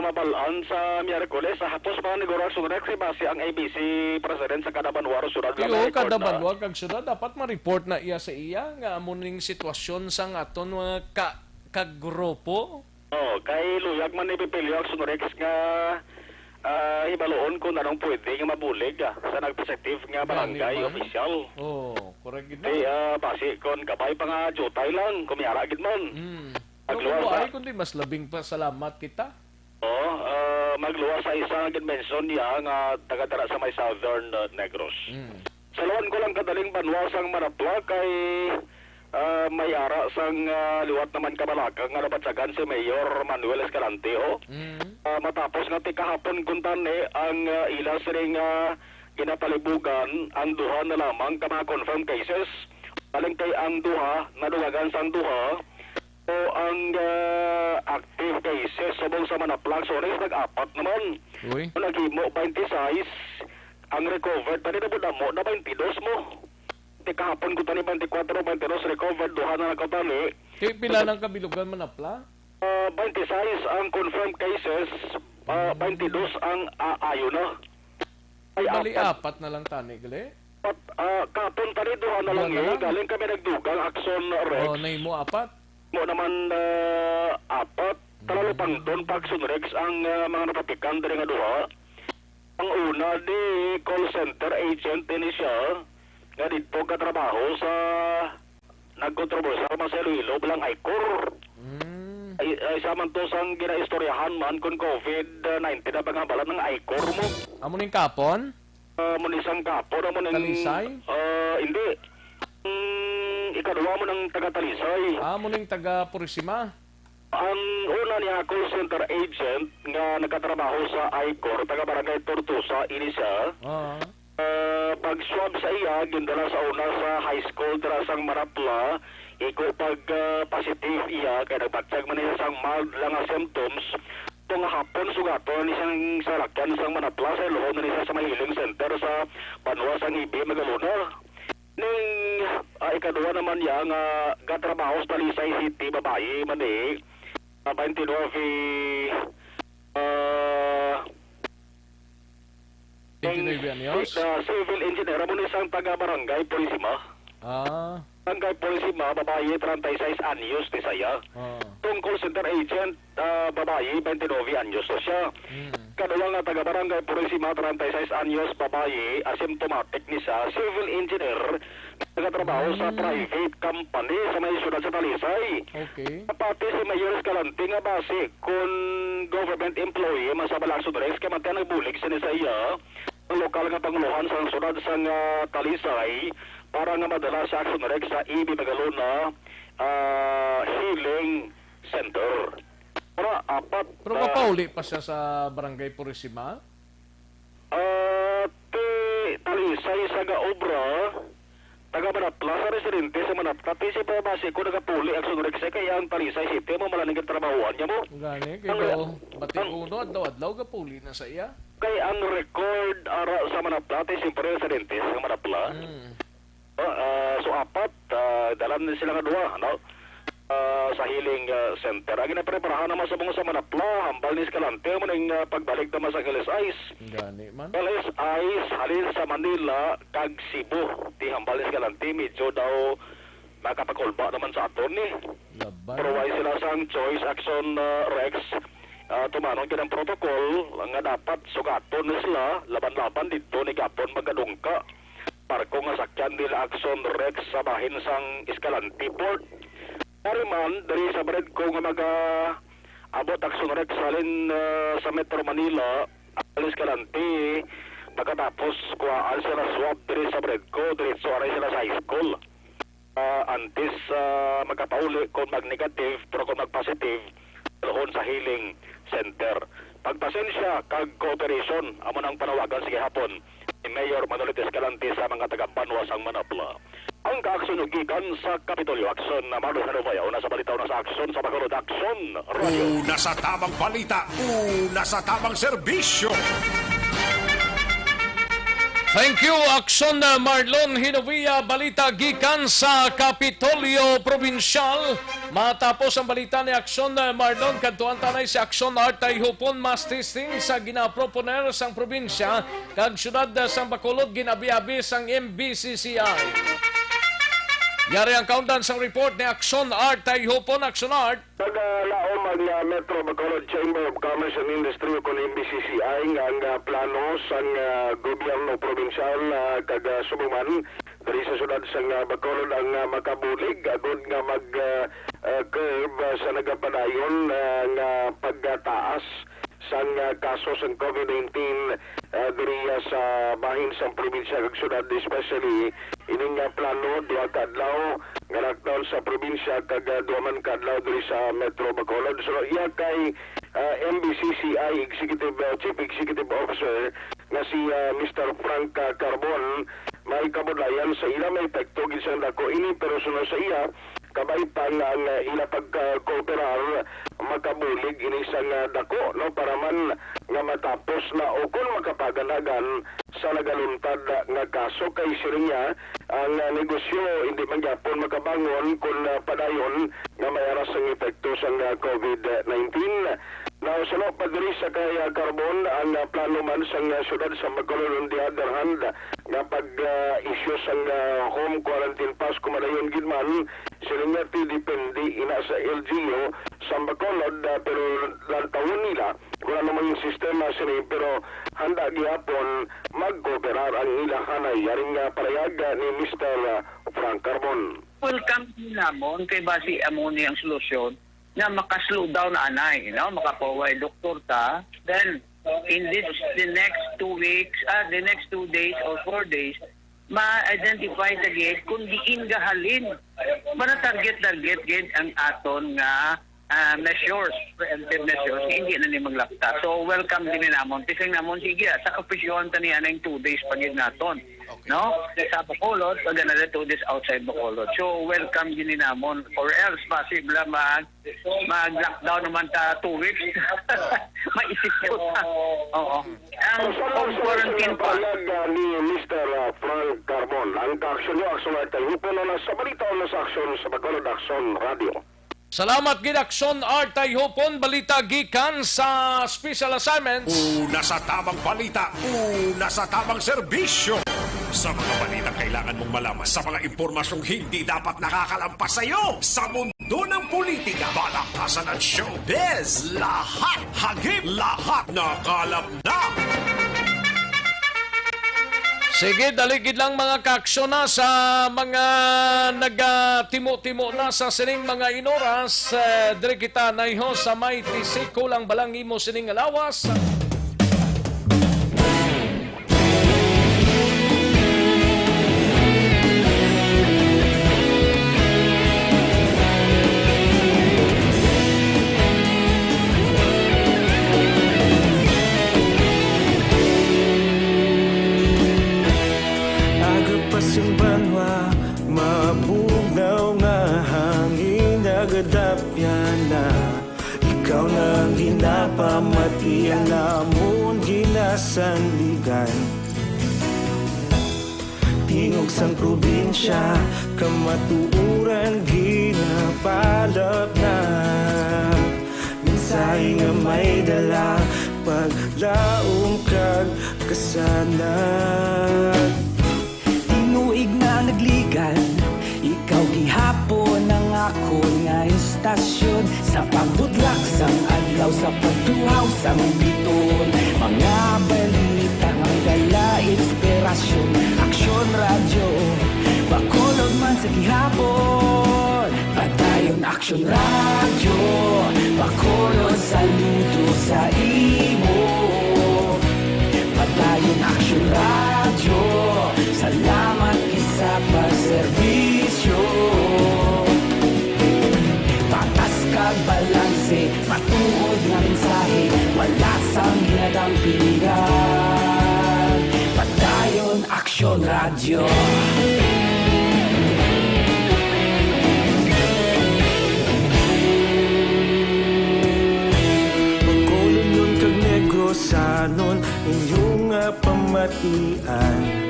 S: Mabalaan sa Miyerkules sa hapos pa ni Action Rex base ang ABC President sa kada banwaro sunod lang.
D: Iyo, kada banwa kag sunod dapat ma-report na iya sa iya nga amuning sitwasyon sa aton mga kagrupo.
S: Kay luyag man ni Pipilio Action Rex nga ibaloon kung anong pwede nga mabulig sa nag-positive nga barangay official.
D: Correct gid.
S: Base kon kabay pa nga jutay lang kumiyara gid man.
D: Magluwa kundi mas labing pa salamat kita.
S: Magluwa sa isang mention niya nga taga-dara sa may Southern Negros. Salawan ko lang kadaling banwa sang Manapla kay may ara sang liwat naman kabalakang nga nabatsagan si Mayor Manuel Escalante. Matapos nga kahapon kuntane ang ilas ring ginapalibugan ang duha na lamang ka mga confirmed cases. Baling kay ang duha nadugagan sang duha O ang active cases sa buong sa Manaplag, sorry, nag-apat naman.
D: Uy.
S: Naghimo 26, ang recovered, tani na mo na 22 mo. Di kahapon ko tani 24, 22 recovered, duha na nakatali.
D: Pila ng kabilugan Manapla?
S: 26 ang confirmed cases, 22 ang ayo na.
D: Bali, apat na lang tani, gali?
S: Kahapon tani duha na lang galing kami nagdugang Action Rex.
D: Nahimo apat?
S: Mo naman apat, talalo pang doon pa Action Rex ang mga napapikan dari nga duha. Ang una di call center agent din siya nga dito katrabaho sa nagkontribusar sa Iloilo bilang ICOR. Ay saman to sang ginaistoryahan man kung COVID-19 na pangabalan ng ICOR mo.
D: Amo ning kapon?
S: Munisang kapon, amo ning
D: Talisay?
S: Hindi. Ikaduha mo ng taga-Talisay.
D: Amo ning taga-Purisima?
S: Ang una niya call center agent nga nagkatrabaho sa ICOR, taga-Barangay Tortosa, ini siya. Pag-swab sa iya, gindala sa una sa high school, dara sang Manapla, iko pag-positive iya, kaya nagpatsag man niya sang mild lang nga symptoms. Itong hapon, sugato ni siyang sarakyan sang Manapla, sa iluhon na niya sa Mahiling Center sa Banwa sang Ibi, Magaluna. Ning ikaduha naman niya nga gatrabaho sa Talisay City, babae, mani, 29
D: anyos?
S: Civil engineer, mo isang taga-barangay Purisima. Barangay Purisima, babae, 36 anyos ni saya. Itong call center agent, babae, 29 anyos na siya. Kadulang nga taga-barangay Purisima, 36 anyos, babae, asymptomatic ni siya. Civil engineer, nagatrabaho sa private company sa may syudad sa Talisay.
D: Okay.
S: Pati si Mayor Escalante nga base kung government employee masabalang sudres kaya matyan nagbulig sa iya ang lokal nga panguluhan sa syudad sa Talisay para nga madala sa Action Rex sa Ibi Magaluna Healing Center. Para apat.
D: Pero mapauli pa siya sa Barangay Purisima?
S: Talisay sa Gaobra, taga Manapla sa residente sa Manapla, si pa base ko nagapuli Action Rex kaya ang Talisay City mo malaning trabahoan niya mo.
D: Gani, kaya batik uno, adlaw gapuli na sa iya.
S: Kaya ang record sa Manapla, siyempre residente sa Manapla. So apat, dalan na sila nga duwa, no? Sa Healing Center. Ang ginapreparahan naman sa mga sa Manapla, hambal ni Escalante mo ng pagbalik naman sa LS Ice.
D: Gani man.
S: LS Ice, halin sa Manila, kag Cebu. Di hambal ni Escalante, medyo daw makapakulba naman sa aton ni. Pero why sila sang Choice Action Rex, tumanong kinang protocol, nga dapat sugaton sila, laban-laban dito ni Gapon magadungka. Parko nga sakyan nila Action Rex sa bahin sang Escalante Port. Pariman, dari sa bread ko nga abot Action Rex salin sa Metro Manila, alis Escalante, pagkatapos kuhaan sila swab dari sa bread ko, diretso aray sila sa high school. Antes magkapauli kung mag-negative, pero kung mag-positive, doon sa Healing Center. Pagpasensya, kag cooperation, amo nang panawagan sige hapon ni Mayor Manolito Escalante sa mga taga-Banwa sang Manapla. Ang kaaksyon gikan sa Kapitolyo Action na Marlos Hanubayaw na sa balitaw na sa aksyon sa Bacolod Action Radio.
G: Una sa tamang balita, una sa tamang serbisyo.
D: Thank you, Action Marlon Hinovia, balita gikan sa Kapitolyo Provincial. Matapos ang balita ni Action Marlon, kadtuan tanay si Action Artay Hupon mas testing sa ginaproponer sang probinsya kag syudad sang Bacolod ginabi-abi sang MBCCI. Yari ang countdown sa report ni Action Art tayo po na Action Art.
S: Naglaom ang Metro Bacolod Chamber of Commerce and Industry o kung MBCCI ang plano sa gobyerno provincial kag Subuman dari sa syudad sa Bacolod ang makabulig agod nga mag-curve sa nagapadayon nga pagtaas sang kaso sa COVID-19 diri sa bahin sa probinsya kag syudad, especially ining plano duha ka adlaw nga lockdown sa probinsya kag duha man ka adlaw diri sa Metro Bacolod. So iya kay MBCCI Chief Executive Officer nga si Mr. Frank Carbon may kabudlayan sa ila may epekto gid sa dako ini pero sunod sa iya kabay pa nga ang ila pagkooperar makabulig inisang dako no para man nga matapos na o kung makapaganagan sa nagaluntad nga kaso kay sirinya ang negosyo hindi man gyapon makabangon kung padayon nga may aras ang epekto sa COVID-19. Now, sa padiri sa kay Carbon, ang plano man sa syudad sa Bacolod on the other hand, nga pag-issue sa home quarantine pass kumadayon gidman, sila nga depende ina sa LGU sa Bacolod, pero lantawon nila, wala naman yung sistema sila, pero handa gihapon mag-cooperar ang ilang hanay. Yaring parayag ni Mr. Frank Carbon.
U: Welcome namon kay basi amoni ang solusyon na maka-slow down na anay, makapaway doktor ta. Then, in the next 2 weeks, the next 2 days or 4 days, ma-identify tagay kung diin gahalin. Mana-target ang aton nga measures, preemptive measures, hindi na ni maglakta. So, welcome din namon. Tising namon, sige, sa kapisyon ta niya ng 2 days pagid naton. No? Sa Bacolod, pag another 2 days outside Bacolod. So, welcome din namon. Or else, possible mag-lockdown naman ta 2 weeks. Maisip ko na. Oo. Ang quarantine pa.
S: Ni Mr. Frank Carbon, ang aksyon niyo, aksyon ay tayo po na sa balita o sa aksyon sa Bacolod Aksyon Radio.
D: Salamat Gidakson Artay Hopon, balita gikan sa special assignments.
G: Una sa tamang balita, una sa tamang serbisyo. Sa mga balita kailangan mong malaman sa mga impormasyong hindi dapat nakakalampas sa iyo. Sa mundo ng politika, balakasan at showbiz, lahat hagip, lahat nakalap na.
D: Sige, daligid lang mga kaaksyon na sa mga nagtimo-timo na sa sining mga inoras. Dire kita na iho sa may tisiko lang balang imo sining alawas.
R: Simbanwa, mabugnaw nga hangin nagadapyan na ikaw na ginapamatian namon ginasandigan. Tingog sang probinsya, kamatuuran ginapalap na minsay nga may dala paglaong kag kasanag.
V: Tinuig na nagligan, ikaw gihapon ang ako nga istasyon. Sa pagbudlak sang adlaw, sa pagtuhaw sang biton, mga balita nga dala inspirasyon. Aksyon radyo, Bacolod man sa gihapon. Padayon Aksyon radyo, Bacolod saludo sa imo. Padayon Aksyon radyo, salamat isa pa serbisyo. Patas kag balanse, matuod nga mensahe, wala sang ginadampingan. Padayon Aksyon radyo.
R: Bacolod nun kag Negrosanon, inyong pamatian.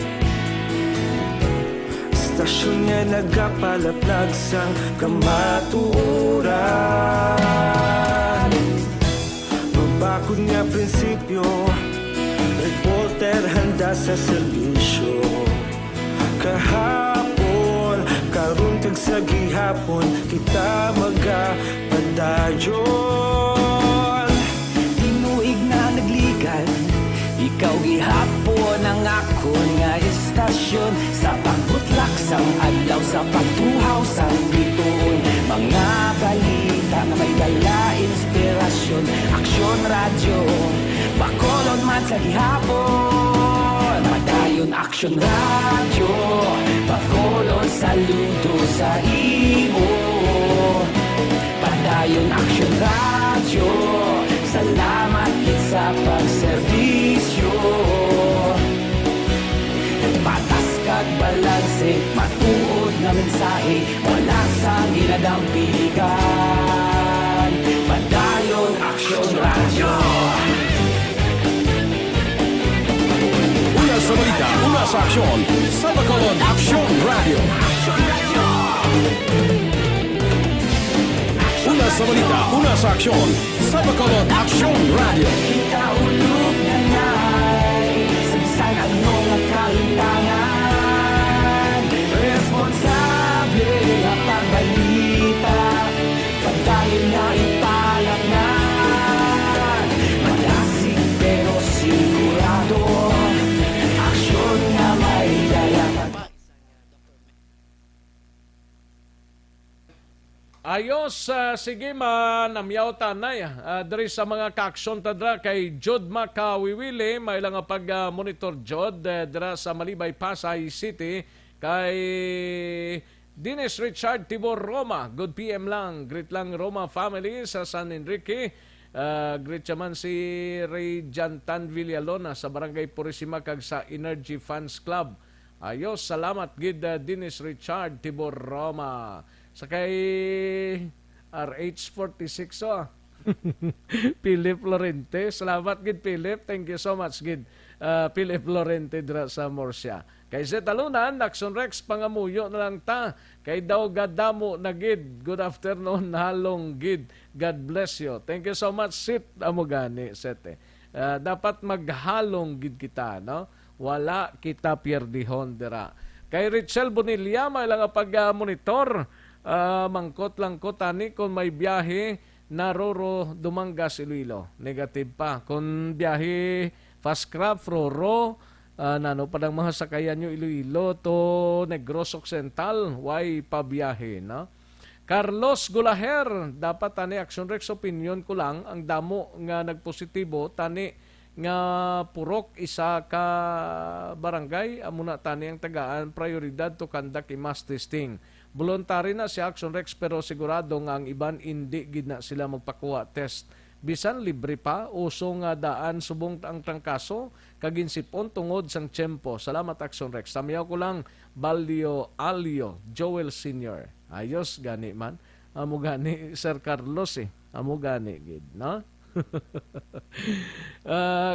R: Stasyon nga nagapalaplag sang kamaturan. Mabakod nga prinsipyo, reporter handa sa serbisyo. Kahapon, karon kag sa gihapon, kita magapadayon.
V: Tinuig na nagligan, ikaw gihapon ang ako nga istasyon. Sa pagbutlak sang adlaw, sa pagtuhaw sang biton, mga balita na may dala inspirasyon. Aksyon radyo, Bacolod man sa gihapon. Padayon Aksyon radyo, Bacolod saludo sa imo. Padayon Aksyon radyo, salamat sa pagserbisyo. Patas kag balanse, matuod nga mensahe, wala sang nadampikan. Padayon Aksyon Radyo.
G: Una sa balita, una sa aksyon, sa Bacolod Aksyon Radio. Una sa balita, una sa aksyon, sa Bacolod Aksyon Radio.
V: Ikaulog na nga'y Sansan at mga kalintangan. Responsable na pagbalita, pagdayon na ipalak na. Malasig pero sigurado, aksyon na may dalaman.
D: Ayos, sige man, namyaw tanay. Dari sa mga kaaksyon tadra kay Jod Makawiwili, may lang pag-monitor Jod, dira sa Malibay, Pasay City, kay Dennis Richard Tibor Roma. Good PM lang. Greet lang Roma family sa San Enrique. Greet man si Ray Jantan Villalona sa Barangay Purisima kag sa Energy Fans Club. Ayos, salamat gid Dennis Richard Tibor Roma. Sa kay RH46 Philip Lorente. Salamat gid Philip. Thank you so much gid Philip Lorente dira sa Murcia. Kay sa talunan, Action Rex pangamuyo na lang ta. Kay daw gadamo na gid. Good afternoon, halong gid. God bless you. Thank you so much, Sit Amugani, Sete. Dapat maghalong gid kita, no? Wala kita pierdihon dira. Kay Richel Bonilla, may lang pag-monitor. Mangkot lang ko tani kung may biyahe na Roro Dumangas Iloilo. Negative pa. Kung biyahe fast craft Roro, nano padang mga sakayan nyo Iloilo to Negros Occidental, why pabiyahe, no? Carlos Gulaher, dapat tani Action Rex opinion ko lang, ang damo nga nagpositibo, tani nga purok isa ka barangay, amuna tani ang tagaan, prioridad to conduct mass testing. Voluntary na si Action Rex pero sigurado nga ang iban hindi gid na sila magpakuha test. Bisan libre pa, uso nga daan subong ang trangkaso, kaginsipon tungod sang tiyempo. Salamat Action Rex. Tamiyaw ko lang, Balio Alio, Joel Sr. Ayos, gani man. Amo gani, Sir Carlos Amo gani, gid, no?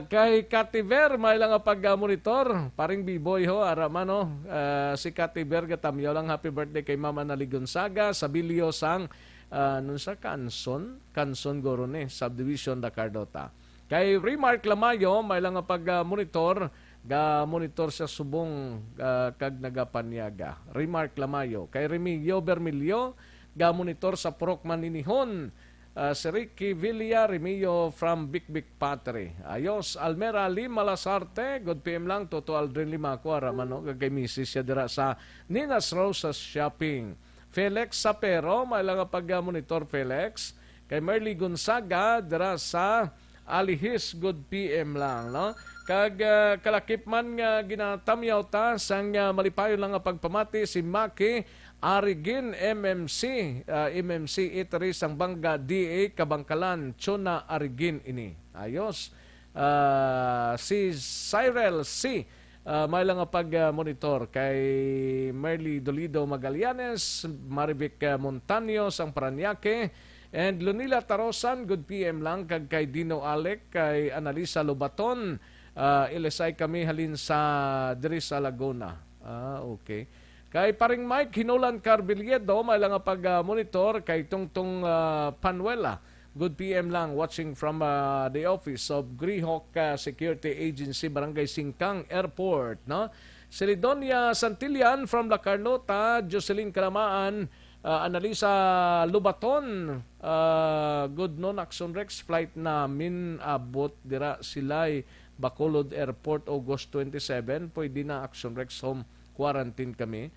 D: Kay Kativer, may lang pag-monitor. Paring B-boy ho, aramano. Si Kativer, gatamyaw lang happy birthday kay Mama Nali Gonzaga, sa Bilyo sang nun sa Canson Gorone, Subdivision da Cardota. Kay Remark Lamayo, may lang pag-monitor, ga-monitor sa subong kag nagapanyaga. Remark Lamayo. Kay Remigio Bermilio, ga-monitor sa Purok Maninihon. Si Ricky Villa Remillo from Big Patri. Ayos, Almera Lim Malasarte, good PM lang, Toto Aldrin Limaco, aramano, kagay misis siya dira sa Ninas Rosas Shopping. Felix Sapero, may lang pag-monitor Felix. Kay Merly Gonzaga, dira sa Alihis, good PM lang, no? Kag kalakip man nga ginatamyaw ta, sang malipayo lang pagpamati si Maki Arigin MMC Eatery sang Bangga DA Kabangkalan Chona Arigin ini. Ayos. Si Cyril C. May lang pag-monitor kay Merly Dolido Magallanes, Marivic Montaño sang Paranaque, and Lunila Tarosan, good PM lang, kag kay Dino Alec, kay Analisa Lobaton, ilisay kami halin sa diri sa Laguna. Okay. Kay paring Mike Hinulan Carbiliedo, may lang pag-monitor kay Tungtung Panuela. Good PM lang, watching from the office of Greyhawk Security Agency, Barangay Singkang Airport. No? Celidonia Santillan from La Carlota, Jocelyn Kalamaan, Analisa Lubaton, good non Action Rex flight namin abot dira silay Bacolod Airport August 27. Pwede na Action Rex home quarantine kami.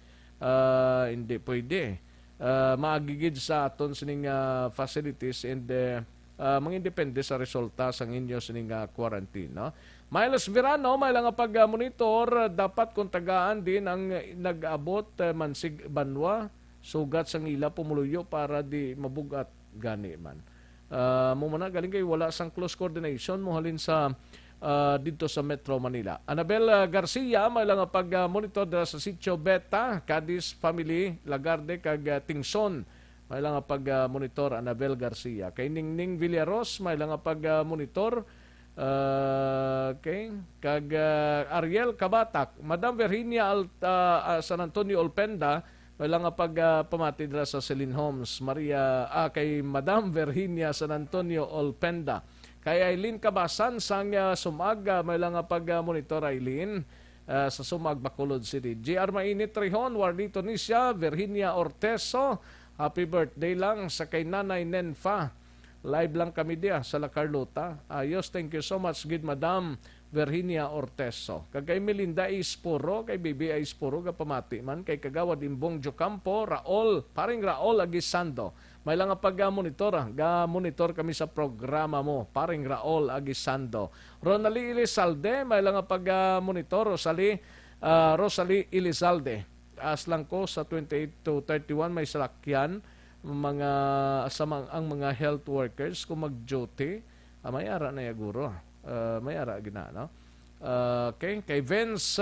D: Hindi pwede. Maagigid sa aton sining facilities and mga independe sa resulta sang inyo sining quarantine. No? Miles Verano, may lang pag-monitor, dapat kung tagaan din ang nag-abot Mansig Banwa, sugat sang ila pumuluyo para di mabugat gani man. Mumuna galing kay wala sang close coordination mo halin sa dito sa Metro Manila. Anabel Garcia, may lang pag-monitor sa Sitio Beta, Cadiz Family, Lagarde, kag Tingson, may lang pag-monitor Anabel Garcia. Kay Ningning Villaros, may lang pag-monitor okay. Kag Ariel Kabatak, Madam Virginia San Antonio Olpenda, may lang pag-pamati dira sa Celine Homes, kay Madam Virginia San Antonio Olpenda. Kay Aileen Kabasan sang Sumaga, may lang pag-monitor Aileen sa Sumag, Bacolod City. JR Mainit Trihon, Warlito Nisya, Virginia Orteso, happy birthday lang sa kay Nanay Nenfa. Live lang kami dia sa La Carlota. Ayos, thank you so much, good Madam Virginia Orteso. Kay Melinda Ispuro, kay Bibi Ispuro, kapamati man, kay Kagawad Imbong Jocampo, paring Raol Agisando. May lang pag-monitor, ga-monitor kami sa programa mo, paring Raol Agisando. Ronali Ilizalde, may lang pag-monitor, Rosalie Ilizalde. As lang ko sa 28 to 31 may salakyan ang mga health workers kung mag-duty, may ara na yaguro. May ara gina, no? Okay, kay Vince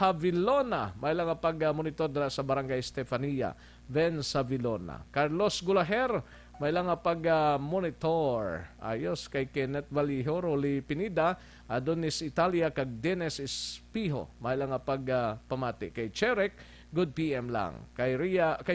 D: Havilona, may lang pag-monitor sa Barangay Estefania, Vince Havilona. Carlos Gulaher, may lang pag-monitor. Ayos, kay Kenneth Valijo, Rolly Pinida, Adonis Italia, kag Dennis Espijo, may lang pag-pamati. Kay Cherek, good PM lang. Kay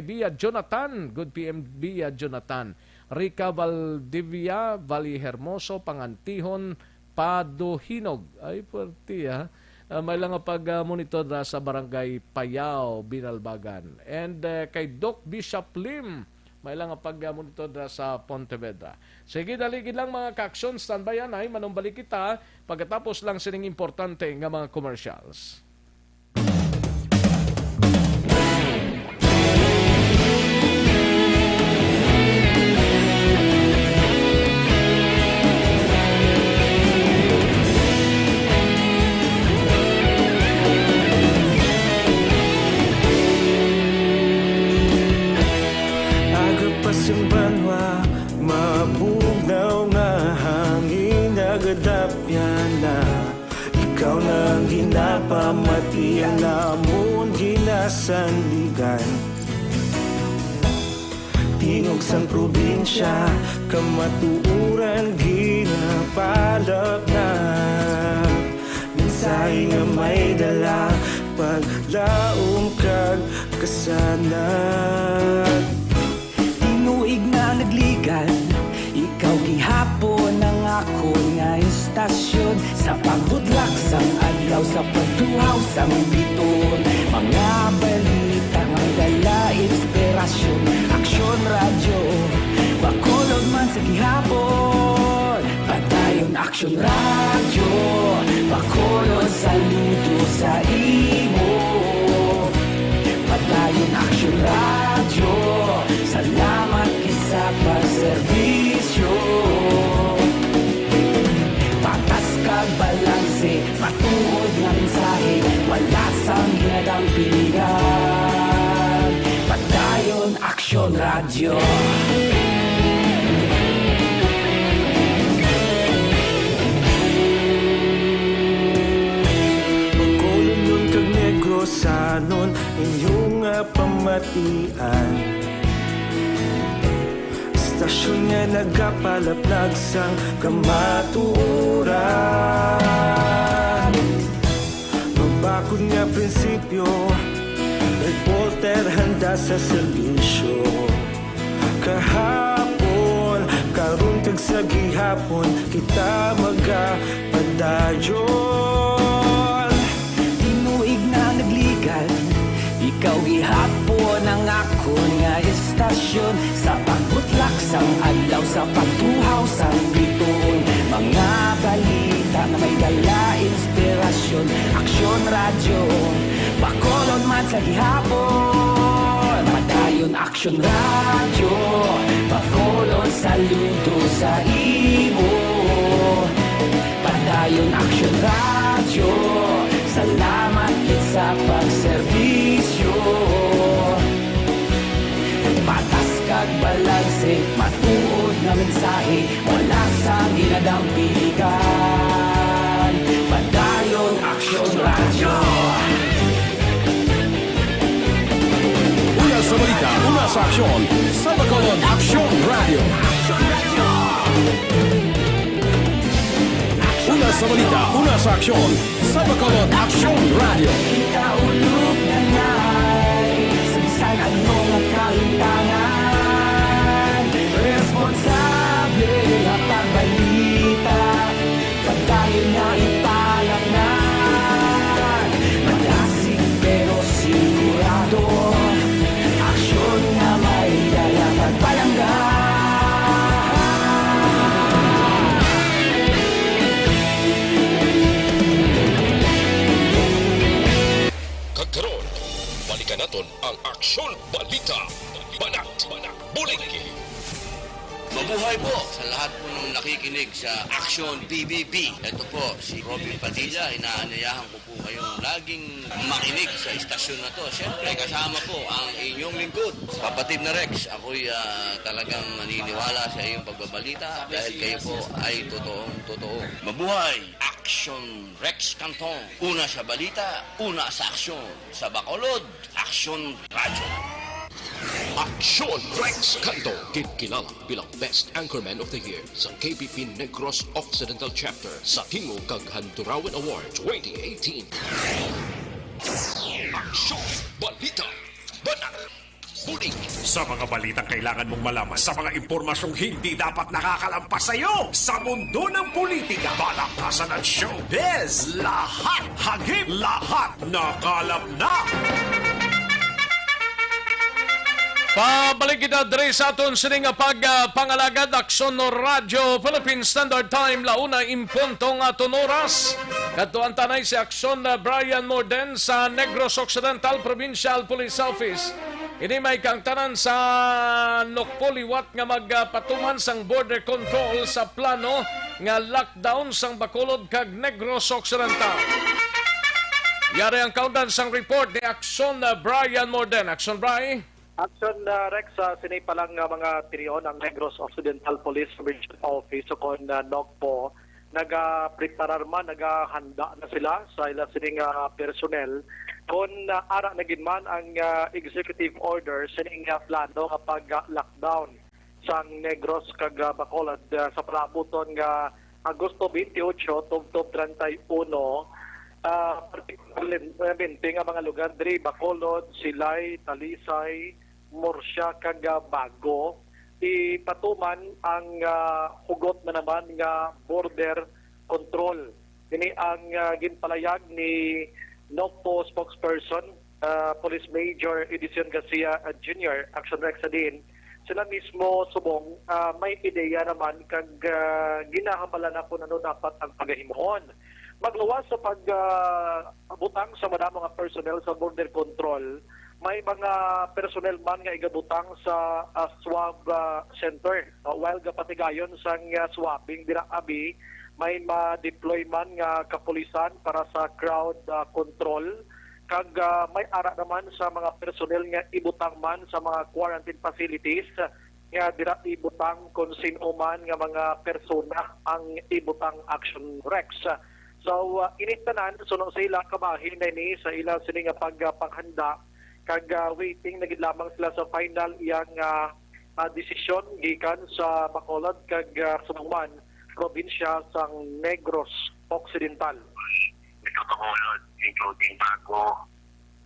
D: Bia Jonathan, good PM Bia Jonathan. Rica Valdivia, Vali Hermoso, Pangantihon, Paduhinog. Ay, puwerti ha. May lang pag-monitor sa Barangay Payao, Binalbagan. And kay Doc Bishop Lim, may lang pag-monitor sa Pontevedra. Sige, daligid lang mga kaksyon. Standby yan ay manumbalik kita pagkatapos lang sining importante nga mga commercials.
R: Pasimbanwa, mabugnaw nga hangin nagadapyan na. Ikaw nang ginapamatian namon ginasandigan. Tingog sang probinsya, kamatuuran ginapalap na. Minsay nga may dala, paglaom kag kasanat.
V: Tinuig na nagligan, ikaw gihapon ang ako nga istasyon. Sa paghudlak sang adlaw, sa pagtuhaw sang biton. Mga balita nga dala inspirasyon. Aksyon radyo, Bacolod man sa gihapon. Padayon Aksyon radyo, Bacolod saludo sa imo. Padayon Aksyon radyo, salamat kisa pagserbisyo. Patas kag balanse, matuod nga mensahe, wala sang ginadang pilihan. Padayon Aksyon radyo.
R: Bacolod nun kag Negrosanon, inyong pamatian. Stasyon nga nagapalaplag sang kamaturan. Magbakod nga prinsipyo, reporter handa sa serbisyo. Kahapon, karon kag sa gihapon, kita magapadayon.
V: Tinuig na nagligan, ikaw gihapon ang ako nga istasyon. Sa pagbutlak sang adlaw, sa pagtuhaw sang biton. Mga balita na may dala inspirasyon. Aksyon radyo, Bacolod man sa gihapon. Padayon Aksyon radyo, Bacolod saludo sa imo. Padayon Aksyon radyo, salamat kit sa pagserbisyo. Patas kag balanse, matuod nga mensahe, wala sang ginadang pilihan. Padayon Aksyon radyo.
G: sa balita, una sa aksyon, sa Bacolod Action Radio. Una sa balita, una sa aksyon, sa Bacolod Action Radio.
V: Ikaulog na nga'y sa anong kalintangan. Responsable na pagbalita, pagdahil na ipalangan. Malasig pero sigurado, aksyon na may dalang pagpalanggan.
C: Kagkaroon, balikan naton ang Aksyon Balita. Banat, bulig.
H: Mabuhay po sa lahat po ng nakikinig sa Action PBB. Ito po si Robin Padilla. Inaanyayahan ko po kayong laging makinig sa istasyon na to. Siyempre, kasama po ang inyong lingkod. Kapatid na Rex, ako'y talagang maniniwala sa iyong pagbabalita dahil kayo po ay totoong-totoo. Mabuhay! Action Rex Canton. Una sa balita, una sa aksyon. Sa Bacolod, Action Radio.
C: Aksyon Rex Canto, kilala bilang Best Anchorman of the Year sa KBP Negros Occidental Chapter sa Tingog kag Handurawan Award 2018. Aksyon Balita. Banat. Bulig.
G: Sa mga balitang kailangan mong malaman, sa mga impormasyong hindi dapat nakakalampas sa iyo, sa mundo ng politika, balakasan at showbiz, lahat, hagip, lahat, nakalap na!
D: Pabalik kita diri sa aton sining pagpangalagad Aksyon no Radio Philippine Standard Time launa impuntong aton oras. Kadtuan tanay si Aksyon Brian Morden sa Negros Occidental Provincial Police Office. Ini may kang tanan sa Nokpoliwat nga magpatuman sang border control sa plano nga lockdown sang Bacolod kag Negros Occidental. Yari ang countdown sang report ni Aksyon Brian Morden. Aksyon Brian.
A: Action Rex, sinay pa lang mga tirion ang Negros Occidental Police Provincial Office o kon NOCPO, nag-preparar man, naghanda na sila sa ila sining personnel kung ara na man ang executive order sining plano kapag lockdown sa Negros kag Bacolod sa palabuton nga Agosto 28 tubtob 31 particularly nga mga lugar diri Bacolod, Silay, Talisay, Murcia kag Bago ipatuman ang hugot na naman nga border control. Ini ang ginpalayag ni NOCPO spokesperson Police Major Edison Garcia Jr. Action Rex din. Sila mismo subong may ideya naman kag ginahambalan na kung ano dapat ang pagahimuon. Magluwas sa pagbutang sa mga personnel sa border control, may mga personnel man nga igabutang sa swab center. While gapatigayon sang swabbing dinaabi, may ma-deploy man nga kapulisan para sa crowd control. Kag may ara naman sa mga personnel nga ibutang man sa mga quarantine facilities nga dira ibutang kung sino man nga mga persona ang ibutang Action Rex. So, initanan, sunod sa ila kabahin na ni sa ila sining pagpanghanda kag waiting na gid lamang sila sa final iyang desisyon gikan sa Bacolod kag Sumangman, probinsya sang Negros Occidental.
B: Ito Bacolod, including Bago,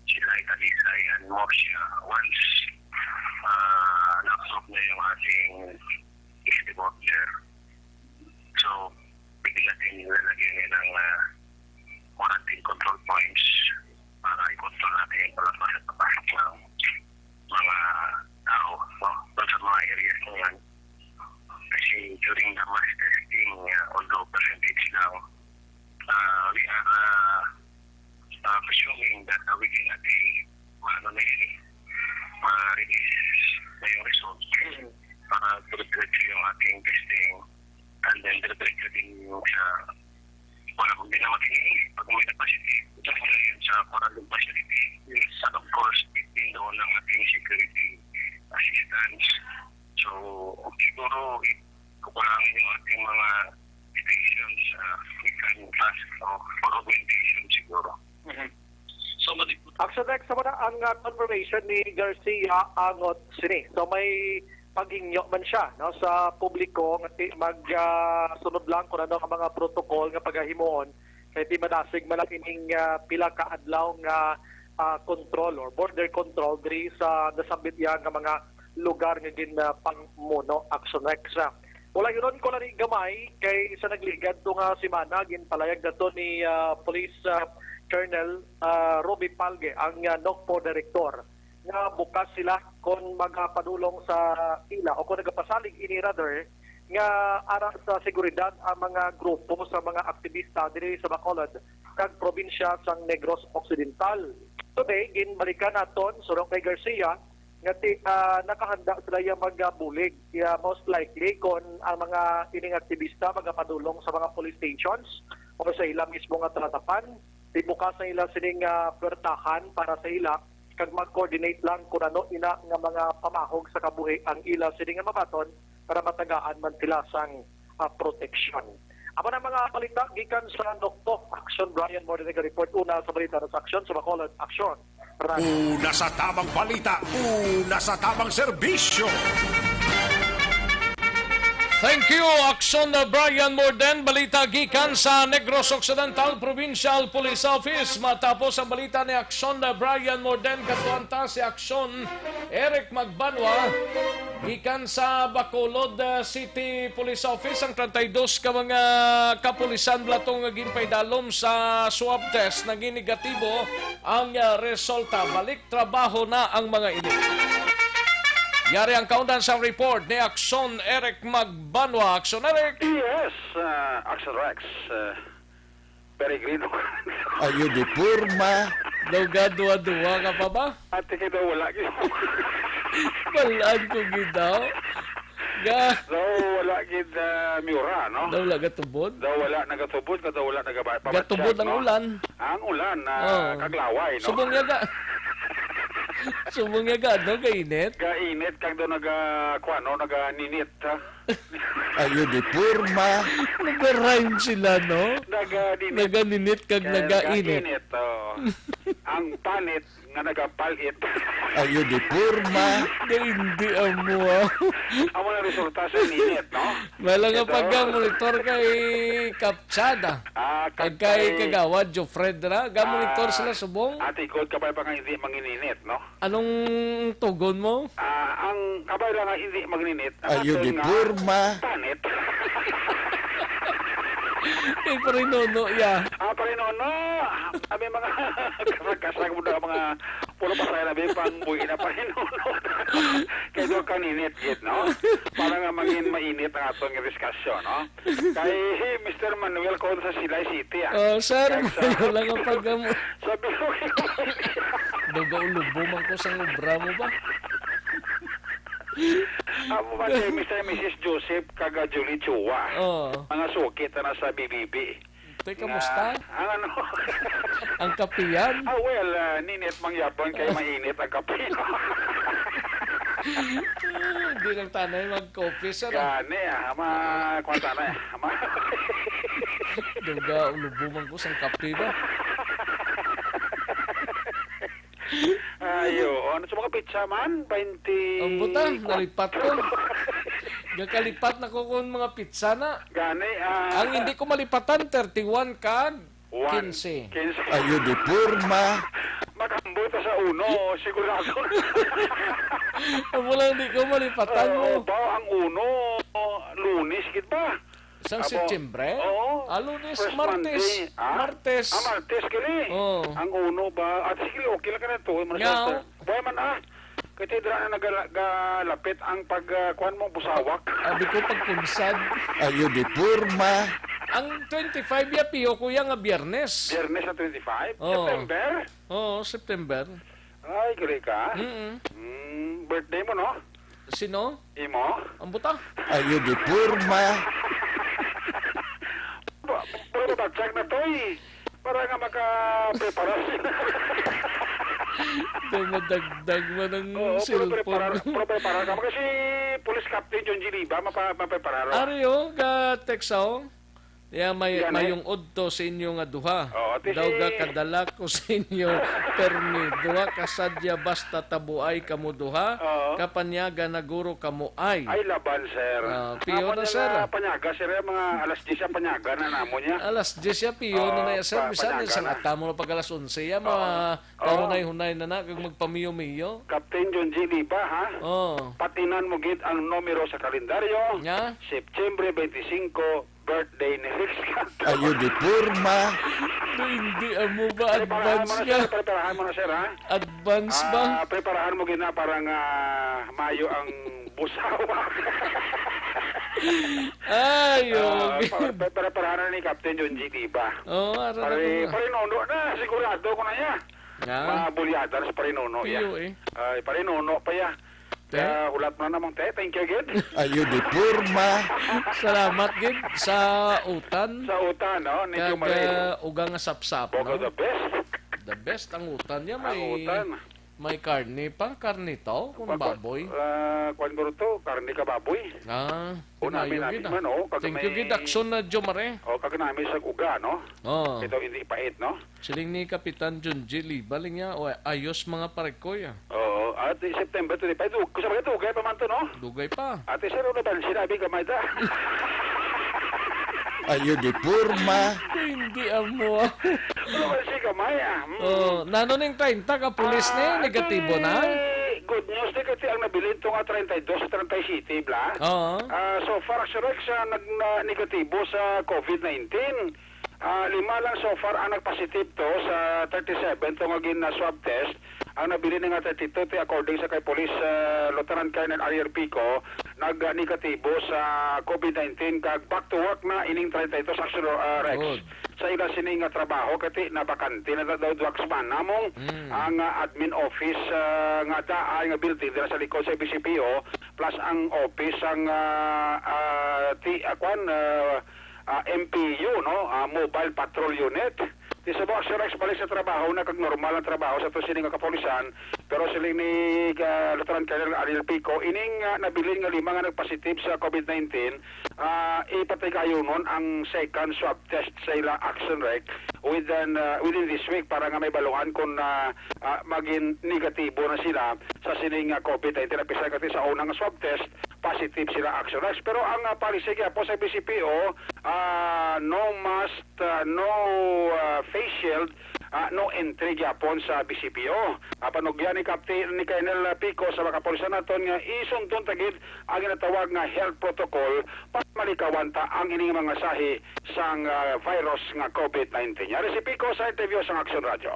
B: Silay, Talisay, and Murcia. Once na-absorb na yung ating executive order, so bigla din nilagyan ng quarantine control points para i-control natin yung palabas at papasok ng mga tao doon sa mga areas na yan. Kasi during the mass testing, although percentage lang, we are assuming that within a day, ma-release na yung results para dire-diretso yung ating testing and then dire-diretso din yung sa wala kong dinamating pag may capacity. Sa quarantine facility, and of course, din doon ng ating security assistance. So, siguro, kukulangin yung ating mga stations, we can ask for augmentation siguro.
A: Action Rex, sa ang confirmation ni Garcia Angot sini. So may paghingyo man siya no, sa publiko nga magsunod lang kung ano ang mga protocol nga paghimuon kay di madasig man ining pila ka adlaw nga control or border control diri sa nasabit nga mga lugar nga pangmuno. Action Rex. Wala yun ko lang gamay kay sa nagligad to nga simana ginpalayag dato ni Police Colonel Roby Palge ang NOCPO Director nga bukas sila kung magpadulong sa ila o kung nagapasalig ini rather nga aral sa seguridad ang mga grupo sa mga aktivista diri sa Bacolod kag probinsya sang Negros Occidental. Today ginbalikan naton surong kay Garcia nga nakahanda sila yung magbulig. Most likely kung ang mga ining aktivista magpadulong sa mga police stations o sa ilang mismo nga talatapan, bukas na ilang sining pertahan para sa ila kag mag-coordinate lang kung ano ina nga mga pamahog sa kabuhi ang ila sining nga mabaton para matagaan man sila sang protection. Amo na mga balita gikan sa NOCPO Action. Brian Mordeneга report una sa balita sa Action sa Bacolod. Action.
G: Una sa tamang balita, una sa tamang serbisyo.
D: Thank you, Action Brian Morden. Balita gikan sa Negros Occidental Provincial Police Office. Matapos ang balita ni Action Brian Morden, katuanta si Action Eric Magbanwa. Gikan sa Bacolod City Police Office, ang 32 ka mga kapulisan blatong ginpay dalom sa swab test naging negatibo ang resulta. Balik trabaho na ang mga ini. Yari ang kaundan sa report ni Action Eric Magbanwa. Action Eric.
S: Yes, Action Rex. Peregrino.
E: Ayo di purma.
D: Daw gadwa-dwa ka pa ba?
S: Ate kayo daw wala kayo.
D: Balaan ko gidaw.
S: Daw wala gid miura, no?
D: Daw wala gatubod?
S: Daw wala nagatubod, daw wala nagababatsyag.
D: Gatubod ang ulan.
S: Ang ulan, kaglaway, no?
D: Subong yaga. Subong yaga, no? Kainit?
S: Kainit, kag daw naganinit, ha?
E: Ayo di purma.
D: Nag-rhyme sila, no? Naganinit kag nagainit.
S: Nagainit, ang panit nga nagapalit.
E: Ayo di purma.
D: Hindi amo.
S: Amo na resulta sa init, no?
D: Wala nga pag-monitor kay Kapsada. Kag kay Kagawad, Jofred na. Ga-monitor sila subong.
S: Ate ikot kabay pa nga hindi mangininit, no?
D: Anong tugon mo?
S: Ang kabay lang nga hindi mangininit.
E: Ayo di purma.
S: Panit.
D: Eh, parinono, ya.
S: Parinono. Abi mga kasag mo na mga puro pasaya na pang buhay na parinono. Kaya doon kaninit yun, no? Para nga maging mainit ang atong diskusyon, no? Kay Mr. Manuel ko sa Silay City,
D: sir, wala nga pag-amo.
S: Sabi ko kayo.
D: Duga-ulubo man ko sa obra mo ba?
S: Amo ba si Mr. and Mrs. Joseph kaga Julie Chua? Mga sukit na sa BBB.
D: Teka, kamusta?
S: Ang ano?
D: Ang kapiyan?
S: Well, ninit mangyapon kay mainit ang kape.
D: Hindi lang tanay mag-coffee, sir.
S: Gani, kwanta na.
D: Duga, ulubo man ko sa kape ba?
S: Ayun. Sa mga pizza man, 20...
D: Ang buta, nalipat ko. Gakalipat na ko kung mga pizza na.
S: Gani,
D: ang hindi ko malipatan, 31 ka, 15.
E: Ayo di purma.
S: Magambuta sa uno, sigurado.
D: Wala hindi ko malipatan mo.
S: Ang uno, Lunes, git ba?
D: Isang Setyembre?
S: Oo.
D: Lunes, Martes. Martes.
S: Martes kini. Ang uno ba? At sige, okay lang ka na ito. Buhay man Kasi dira na nagalapit ang pagkuhan mo busawak.
D: Abi ko pagpunsad.
E: Ayo di purma.
D: Ang 25 ya piyo kuya nga Biyernes.
S: Biyernes na 25? September?
D: Oo, September.
S: Ay, gali ka? Birthday mo, no?
D: Sino?
S: Imo?
D: Ang buta.
E: Ayo di purma.
S: Puro batsak na to para nga makaprepara sila.
D: Madagdag mo ng cellphone.
S: Puro prepara ka. Kasi Police Captain John Giliba, maprepara ro.
D: Ariyo, ka-text ako. mayong udto sa inyo nga duha.
F: ati
D: Daw ga kadala ko sa inyo permi duha kasadya basta tabuay kamo duha kapanyaga na guro kamo ay.
F: Ay laban sir.
D: Piyo na sir.
F: Panyaga sir mga alas 10 ang panyaga na namo niya.
D: Alas 10 ya piyo na sir bisan isang atamo na pag alas 11 ya kahunay-hunay na kag magpamiyo-miyo.
F: Captain John G. Lipa ha? Patinan mo gid ang numero sa kalendaryo. September 25 birthday ni Rex Canto.
E: Ayo di purma.
D: Hindi mo ba advance nga?
F: Preparahan mo na sir ha?
D: Advance ba?
F: Preparahan mo gina parang Mayo ang busawa.
D: Ayo.
F: Preparahan na ni Captain John G. Diba? Parinono na. Sigurado ko na niya. Mga bulyada sa parinono.
D: Piyo
F: parinono pa ya. Ulat mo na namang te. Thank you, Gid.
E: Ayo di purma.
D: Salamat, Gid. Sa utan.
F: Sa utan, no?
D: Kaga ugang sapsap, no?
F: The best.
D: The best ang utan niya. May karne pa. Karne to? Kung baboy.
F: Kuan ko to. Karne ka baboy.
D: Unayo, Gid. Thank you, Gid. Aksyon na Jomare.
F: Kag namin sa uga, no? Ito hindi pait, no?
D: Siling ni Kapitan Junji Libaling niya. Ayos mga parekoy,
F: At September 25, kusama ka dugay pa man to, no?
D: Dugay pa.
F: Ate sir, ano ba sinabi kamay ta?
E: Ayo di purma.
D: Hindi amo.
F: Ano ba si kamay
D: nano ning 30 ka pulis ni negatibo na?
F: Good news di kasi ang nabilin to nga 32 sa 37 bla. So far sa negatibo sa COVID-19. 5 lang so far ang nagpositive to sa 37 to nga swab test. Ang nabili nga 32 according sa kay Police Lieutenant Colonel Ariel Pico nag-negatibo sa COVID-19 kag back to work na ining 32 sa Rex. Sa ila sining trabaho kati nabakante na daw duaksman namong ang admin office nga daay nga building dira sa likod sa BCPO plus ang office ang MPU no Mobile Patrol Unit. Di sa box Rex balik sa trabaho na kag normal ang trabaho sa to sining kapolisan pero siling ni Lieutenant Colonel Ariel Pico ining nabilin nga 5 nga nagpositive sa COVID-19 ipatay kayo nun ang second swab test sa ila Action Rec within this week para nga may balungan kung maging negatibo na sila sa sining COVID-19 na pisay kati sa unang swab test positive sila Action Rec pero ang policy kaya po sa BCPO no mask no face shield no entry gyapon sa BCPO. Panugyan ni Captain ni Colonel Pico sa mga kapulisan naton nga isundon tagid ang ginatawag nga health protocol para malikawan ta ang ining mga sahi sang virus nga COVID-19. Yari si Pico sa interview sa Action Radio.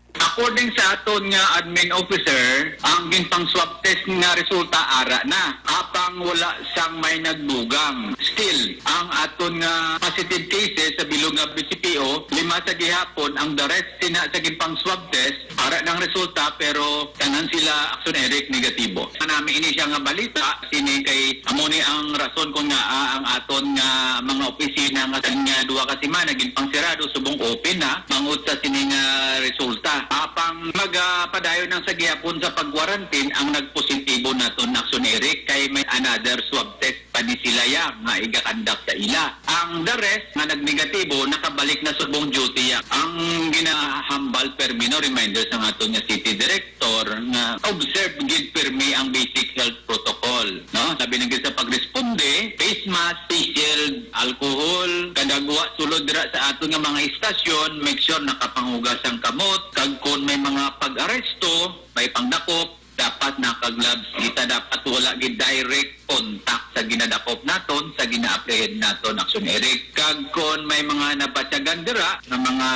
U: According sa aton nga admin officer, ang ginpang swab test nga resulta ara na. Apang wala sang may nagdugang. Still, ang aton nga positive cases sa bilog nga BCPO, 5 sa gihapon, ang the rest sina sa ginpang swab test, ara ng resulta pero tanan sila Action Eric negatibo. Namin ini siya nga balita, sini kay amoni ang rason kung nga ang aton nga mga opisina nga kanya 2 ka semana ginpang sirado subong open na, mangud sa sini nga resulta. Apang magpadayon ng sagyapon sa pag-quarantine ang nagpositibo naton Action Eric kay may another swab test pa ni sila nga igakandak sa ila. Ang the rest nga nagnegatibo nakabalik na subong duty ya. Ang ginahambal permino reminder sa aton nga city director nga observe gid permi ang basic health protocol, no? Sabi nang sa pagresponde, face mask, face shield, alcohol, kadagwa sulod dira sa aton nga mga istasyon, make sure nakapangugas ang kamot, kag kung may mga pag-aresto, may pangdakop, dapat naka-gloves. Kita dapat wala gid direct contact sa ginadakop naton, sa gina-apprehend naton Action Eric. Kag kung may mga nabatyagan dira na mga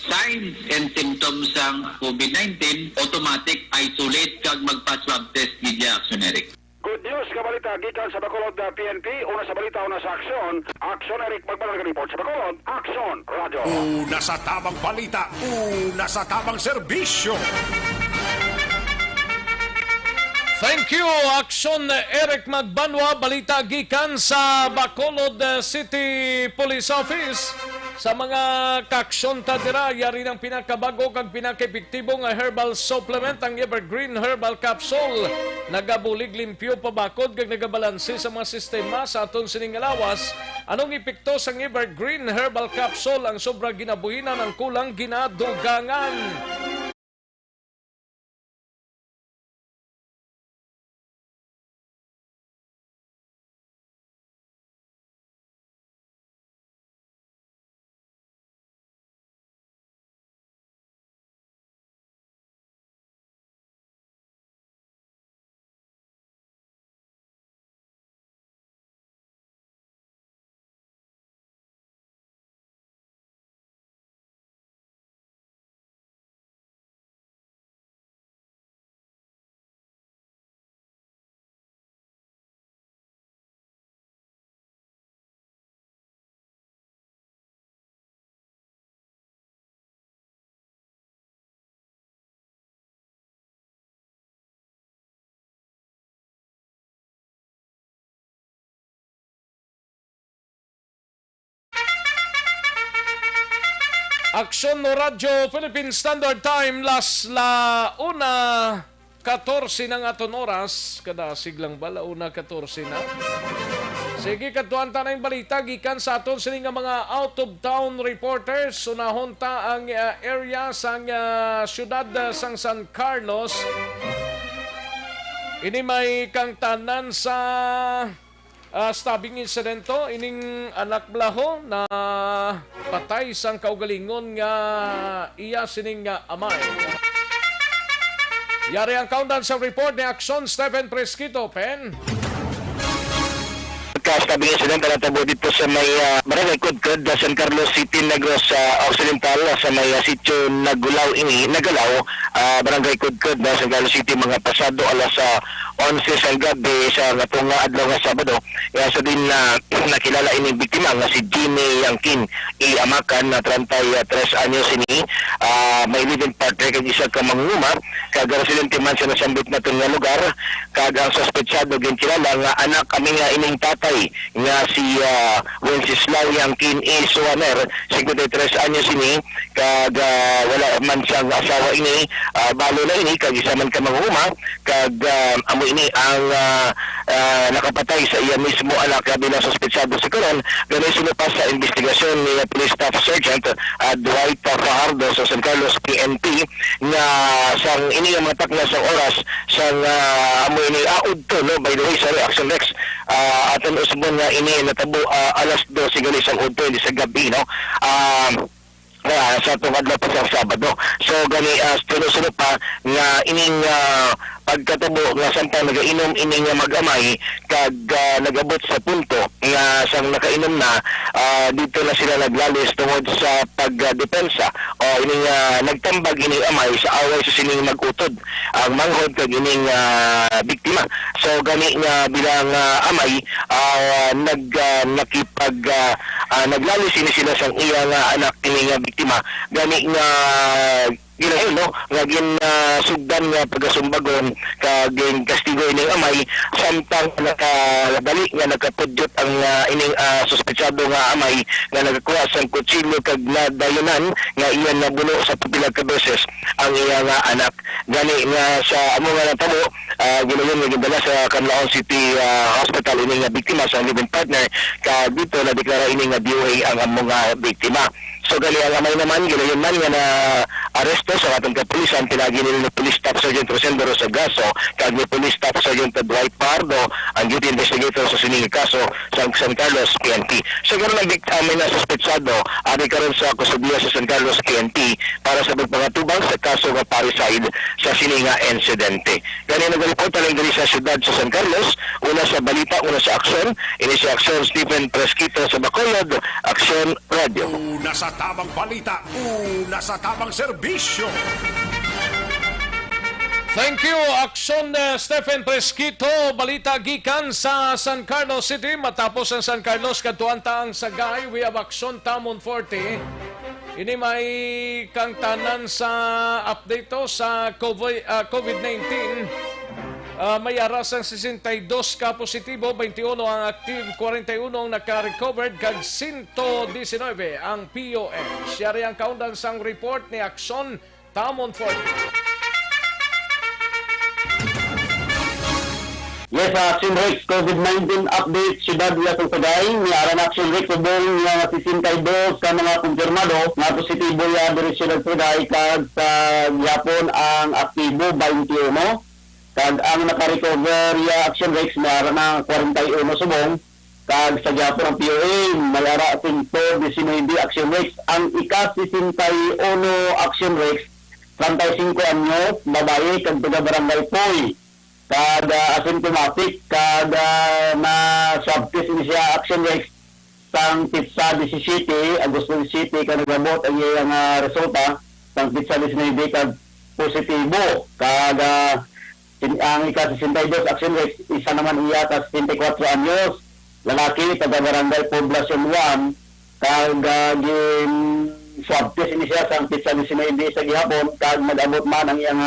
U: signs and symptoms ng COVID-19, automatic isolate kag magpa-swab test gid Action Eric.
F: Good news, kabalita, gikan sa Bacolod PNP, una sa balita, una sa aksyon. Action Eric, magbalang report sa Bacolod, Action Radio.
G: Una sa tamang balita, una sa tamang serbisyo.
D: Thank you, Action Eric Magbanwa. Balita gikan sa Bacolod City Police Office. Sa mga kaksyon tadira, yari ng pinakabago kag pinaka-epektibo nga herbal supplement ang Evergreen Herbal Capsule. Nagabulig limpyo pabakod kag nagabalanse sa mga sistema sa aton sining alawas. Anong epekto sa Evergreen Herbal Capsule? Ang sobra ginabuhinan ang kulang ginadugangan. Aksyon no Radyo Philippine Standard Time las la 1:14 ng aton oras kada siglang bala 1:14 na. Sige katuanta na yung balita gikan sa aton sining nga mga out of town reporters. Unahon ta ang area sang syudad sang San Carlos. Ini may kang tanan sa stabing insidento ining anak blaho na patay sang kaugalingon nga iya sining nga amay. Yari ang countdown sa report ni Aksyon Stephen Presquito. Pen.
S: Stabing incident na natabo dito sa may Barangay Kudkod, San Carlos City, Negros Occidental, sa may sitio Nagulaw Barangay Kudkod, San Carlos City, mga pasado alas 11 sa gabi sa natong adlaw nga Sabado. Sa din nakilala ining biktima nga si Jimmy Yangkin Amakan na 33 anyos ini, may living partner kag isa ka manguma kag residente man sa nasambit naton nga lugar kag ang suspetsado ginkilala nga anak kami nga ining tatay nga si Wenceslao Yangkin Suaner, 53 anyos ini kag wala man siyang asawa ini, balo na ini kag isa man ka manguma kag amo ini ang nakapatay sa iya mismo anak bilang suspetsado sa karon. Ganun sinupas sa investigasyon ni Police Staff Sergeant Dwight Fajardo sa San Carlos PNP nga sang ini ang matak na sa oras sang amo ini aud to no, by the way sa Reaction Rex aton usbon nga ini natabo alas 12 gali sang udto sa gabi no. Sa itong adlaw pa sa Sabado. So gani sunod pa nga ining pagkatabo nga samtang nagainom ining mag-amay kag nagabot sa punto nga sang nakainom na dito na sila naglalis tungod sa pagdepensa o ining nagtambag ining amay sa away sa sining mag-utod ang manghod kag ining biktima. So gani nga bilang amay naglalis ini sila sang iya nga anak ining biktima gani nga ginayon no nga sugdan nga pagasumbagon kag kastigo ining amay samtang nakadali nga nakapudyot ang ining suspetsado nga amay nga nagakuha sang kutsilyo kag nadayonan nga iyan nabuno sa pipila ka beses ang iya nga anak. Gani nga sa amo nga natabo ginayon nga gidala sa Canlaon City Hospital ining nga biktima sa living partner kag dito na deklara ining nga DOA ang amo nga biktima. So gali ang amay naman ginayon man nga na aresto sa atong kapulisan pinagi ni Police Staff Sergeant Rosendo Rosagaso kag ni Police Staff Sergeant Dwight Pardo ang duty investigator sa sining kaso sa San Carlos PNP. So karon may na suspetsado ari karon sa kusudiya sa San Carlos PNP para sa pagpangatubang sa kaso nga parricide sa sining insidente. Gani nagalipot lang diri sa syudad sa San Carlos, una sa balita, una sa aksyon, ini si Aksyon Stephen Presquito sa Bacolod, Aksyon Radio.
G: Una sa tamang balita, una sa tamang serbisyo.
D: Thank you, Aksyon Stephen Presquito. Balita gikan sa San Carlos City. Matapos ang San Carlos, katuanta ang Sagay. We have Aksyon Tamon 40. Ini may kang tanan sa update to sa COVID-19. May aras ang 62 ka positibo, 21 ang active, 41 ang naka-recovered, kag 119 ang POH. Yari ang kaundan sang report ni Aksyon Tamon 40.
I: Yes, Action Rex, COVID-19 update, Siyudad Yatong Sagay. Niaran Action Rex, subong nga 62 ka mga kumpirmado nga positibo ya diri Siyudad Sagay, kag sa Yapon ang aktibo 21. Kag ang naka-recover ya Action Rex, niaran na 41 subong. Kag sa Yapon ang POA, mayara 119 Action Rex. Ang ika-61 Action Rex, 35 anyos, babae, kag taga-barangay Poy. Kada asymptomatic, kada na swab test ini siya Action Rex sang pizza 17, Agosto 17, ka nagabot ang iyang resulta, sang pizza 19, kag positibo. Kada ang ika-62 Action Rex, isa naman iya ka 64 anyos, lalaki, taga-barangay Poblacion 1, kag gin swab test ini siya sang pizza 19 sa gihapon, kag nag-abot man ang iyang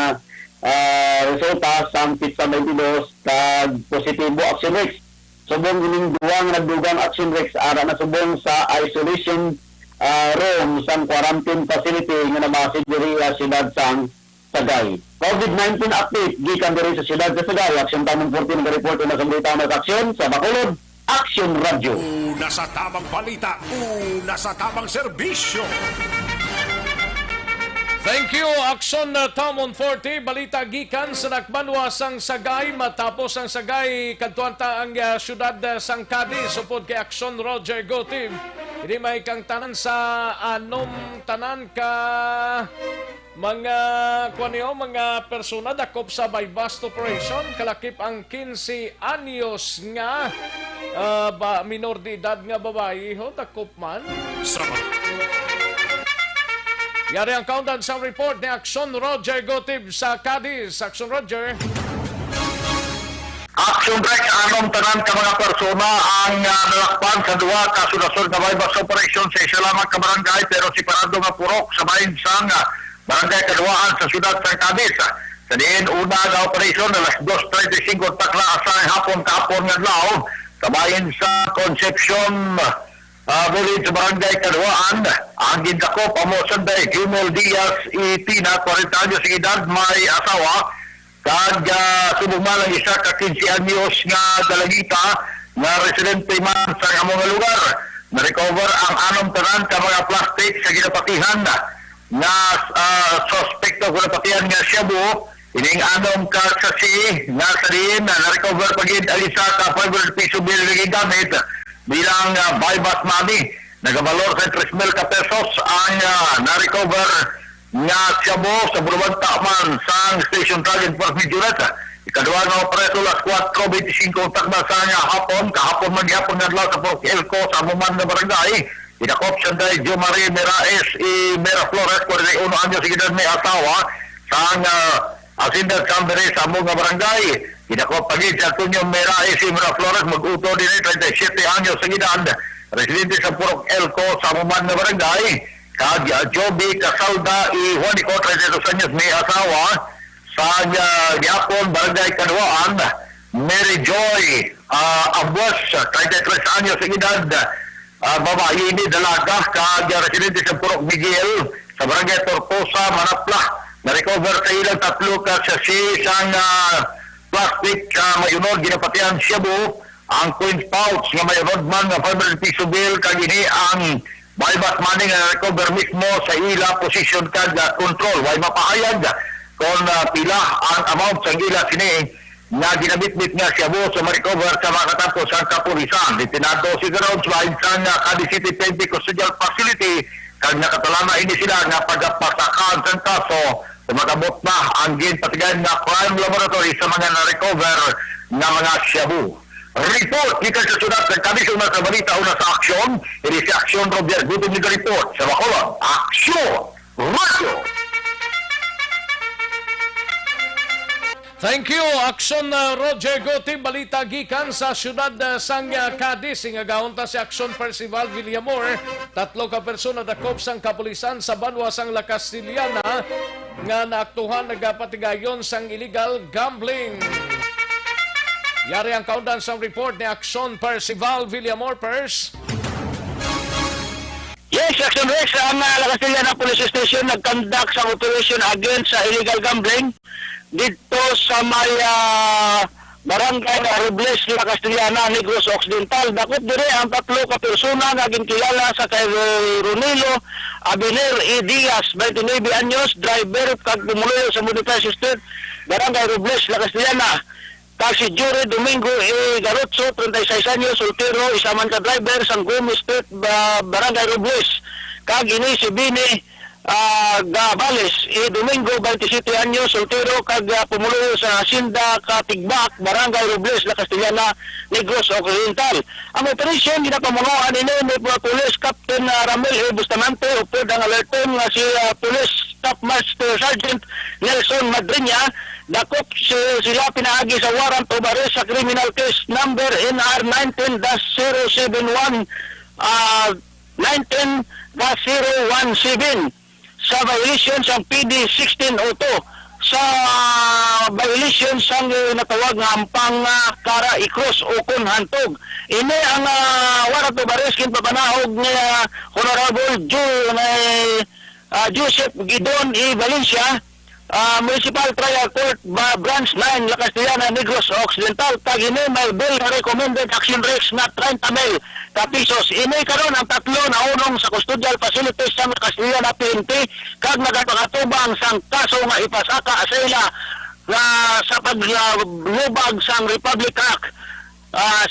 I: resulta sang pizza 22 kag positibo Action Rex. Subong ining duwang nagdugang Action Rex ara na subong sa isolation room sang quarantine facility nga nabase diri sa siyudad sang Sagay. COVID-19 update gikan diri sa siyudad sa Sagay. Action Tamon 14 nag-report na sa balita ng Aksyon sa Bacolod, Action Radio.
G: Una sa tamang balita, una sa tamang serbisyo.
D: Thank you, Aksyon Tamon 40. Balita gikan sa Nakbanwa sang Sagay. Matapos ang Sagay, kadtuanta ang siyudad sang Cadiz. Supod kay Aksyon Roger Gotim. Hindi may kang tanan sa anom tanan ka mga mga persona dakop sa bypass operation. Kalakip ang 15 anyos nga minor de edad nga babae. Dakop man. Yari ang countdown sa report ni Aksyon Roger Gotib sa Cadiz. Aksyon Roger.
S: Action Rex, anong tanan ka mga persona ang nalakpan sa duwa ka sunod-sunod na bypass operation sa isa lamang ka barangay pero separado nga purok sa bahin sang barangay kaduaan sa siyudad sa Cadiz. Sa diin una na operasyon alas 2:35 takla sa hapon kahapon nga adlaw sa bahin sa Concepcion Village sa barangay Kaduaan. Ang gindako pamosan day Jumel Diaz Itina, 40 anyos ng edad, may asawa. Kag subong man ang isa ka 15 anyos nga dalagita nga residente man sa among lugar. Na-recover ang anong tanan ka mga plastic sa ginapatihan nga suspekto ginapatihan nga Shabu. Ining anong ka sasi nga sa diin na-recover pagid alisa ka 500 piso bill na gigamit bilang bypass money. Nagabalor sa 3,000 ka pesos ang na-recover nga Shabu sa Bulawanta man sa Station Target for Midjuret. Ikaduha nga opereso las 4:25 takna sa hapon, kahapon magyapon nga adlaw sa Port Elco sa Amuman na barangay. Idakop siya dahil Jo Marie Meraes y Mera Flores, 41 anyos ng edad may asawa sa Asindad Cambere sa Among barangay. Idakop pagid si Antonio Meraes y Mera Flores, mag-uto din ay 37 anyos ng edad, residente sa Port Elco sa Amuman na barangay. Kag Joby Casalda y Juanico, 32 anyos may asawa sa Yapon, Barangay Kaduaan. Mary Joy Abuas, 33 anyos ng edad, babae ni dalaga. Kag residente sa Purok Miguel sa Barangay Tortosa, Manapla. Na-recover sa ilang tatlo ka sa isang plastic mayunod ginapatihan Shabu. Ang Queen's Pouch nga may rodman nga 500 piso bill. Kag ini ang bypass money nga recover mismo sa ila position card control. Way mapahayag kung pila ang amount sa ila sini nga ginabitbit nga siya mo sa ma-recover sa mga katapos ang kapulisan. Litinado si Garods lain sa Cadiz City Penty Custodial Facility kag nakatalana ini sila nga pagpasakan sa kaso kumakabot na ang ginpatigan nga crime laboratory sa mga na-recover nga mga Shabu. Report gikan sa sunod ng Cadiz una sa balita una sa aksyon. Ini si Aksyon Roger Gutom nito report sa Bacolod, Aksyon Radio.
D: Thank you, Aksyon Roger Goti. Balita gikan sa syudad sang Cadiz. Ingagahon ta si Aksyon Percival Villamor. 3 ka persona dakop sang kapulisan sa banwa sang La Castillana nga naaktuhan nagapatigayon sang illegal gambling. Yari ang kaundan sa report ni Action Percival Villamor Pers.
I: Yes, Action Rex, ang Lacastillana Police Station nag-conduct sa operation against sa illegal gambling dito sa may barangay na Robles, Lacastillana, Negros Occidental. Dakot dire ang 3 ka persona nga ginkilala sa kay Ronilo Abiner E. Diaz, 29 anyos, driver kag pumuloy sa Bonifacio Street, barangay Robles, Lacastillana. Kag si Jury Domingo E. Garotso, 36 anyos, soltero, isa man ka driver sa Gomez Street, barangay Robles. Kag ini si Bini Gabales E. Domingo, 27 anyos, soltero, kag pumuloy sa Hacienda Katigbak, barangay Robles, Lacastillana, Negros Occidental. Ang operasyon ginapamunguan ini ni Police Captain Ramel E. Bustamante, upod ang alerton nga si Police Staff Master Sergeant Nelson Madriña. Dakop sila pinaagi sa warrant of arrest sa criminal case number NR 19-071 19-017 sa violation sa PD 1602 sa violation sa natawag nga ampang kara i-cross o kun hantog. Ini ang warrant of arrest kin papanahog ni Honorable Joseph Gidon E. Valencia, Municipal Trial Court Branch 9, Lacastillana, Negros Occidental. Tag ini may bill na recommended action rates na 30 mil ka pesos. Ini karon ang 3 na unong sa custodial facilities sa Lacastillana PNP kag nagapakatubang sang kaso nga ipasaka sa ila nga sa paglubag sang Republic Act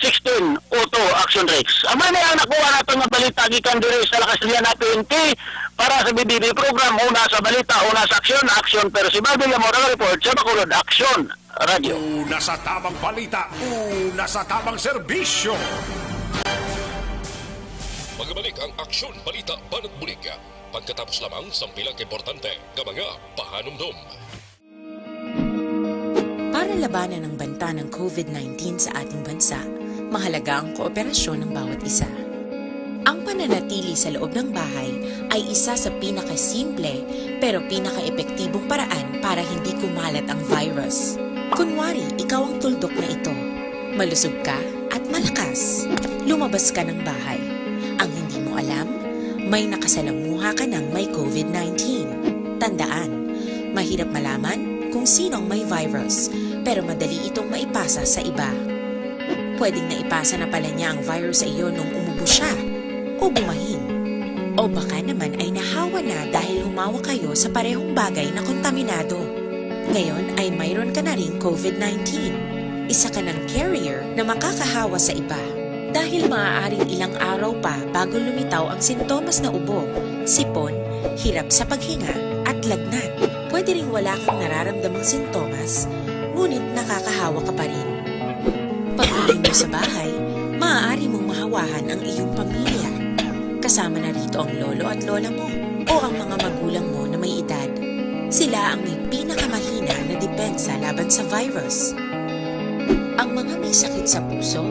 I: 16 Auto Action Rates. Amay na ang nakuha nato nga balita gikan diri sa Lacastillana PNP para sa BBB program. Una sa balita, una sa aksyon, Action Percival Villamor report sa Bacolod Action Radio.
G: Una sa tamang balita, una sa tamang serbisyo.
C: Magbalik ang Aksyon Balita Banat Bulig. Pagkatapos lamang sa pilang importante ng mga pahanumdum.
J: Para labanan ang banta ng COVID-19 sa ating bansa, mahalaga ang kooperasyon ng bawat isa. Ang pananatili sa loob ng bahay ay isa sa pinakasimple pero pinaka-epektibong paraan para hindi kumalat ang virus. Kunwari, ikaw ang tuldok na ito. Malusog ka at malakas. Lumabas ka ng bahay. Ang hindi mo alam, may nakasalamuha ka ng may COVID-19. Tandaan, mahirap malaman kung sinong may virus, pero madali itong maipasa sa iba. Pwedeng naipasa na pala niya ang virus sa iyo nung umubo siya, o bumahin. O baka naman ay nahawa na dahil humawa kayo sa parehong bagay na kontaminado. Ngayon ay mayroon ka na ring COVID-19. Isa ka ng carrier na makakahawa sa iba. Dahil maaaring ilang araw pa bago lumitaw ang sintomas na ubo, sipon, hirap sa paghinga at lagnat. Pwede ring wala kang nararamdamang sintomas, ngunit nakakahawa ka pa rin. Pag-uwi mo sa bahay, maaari mong mahawahan ang iyong pamilya. Kasama na rito ang lolo at lola mo o ang mga magulang mo na may edad. Sila ang may pinakamahina na depensa laban sa virus. Ang mga may sakit sa puso,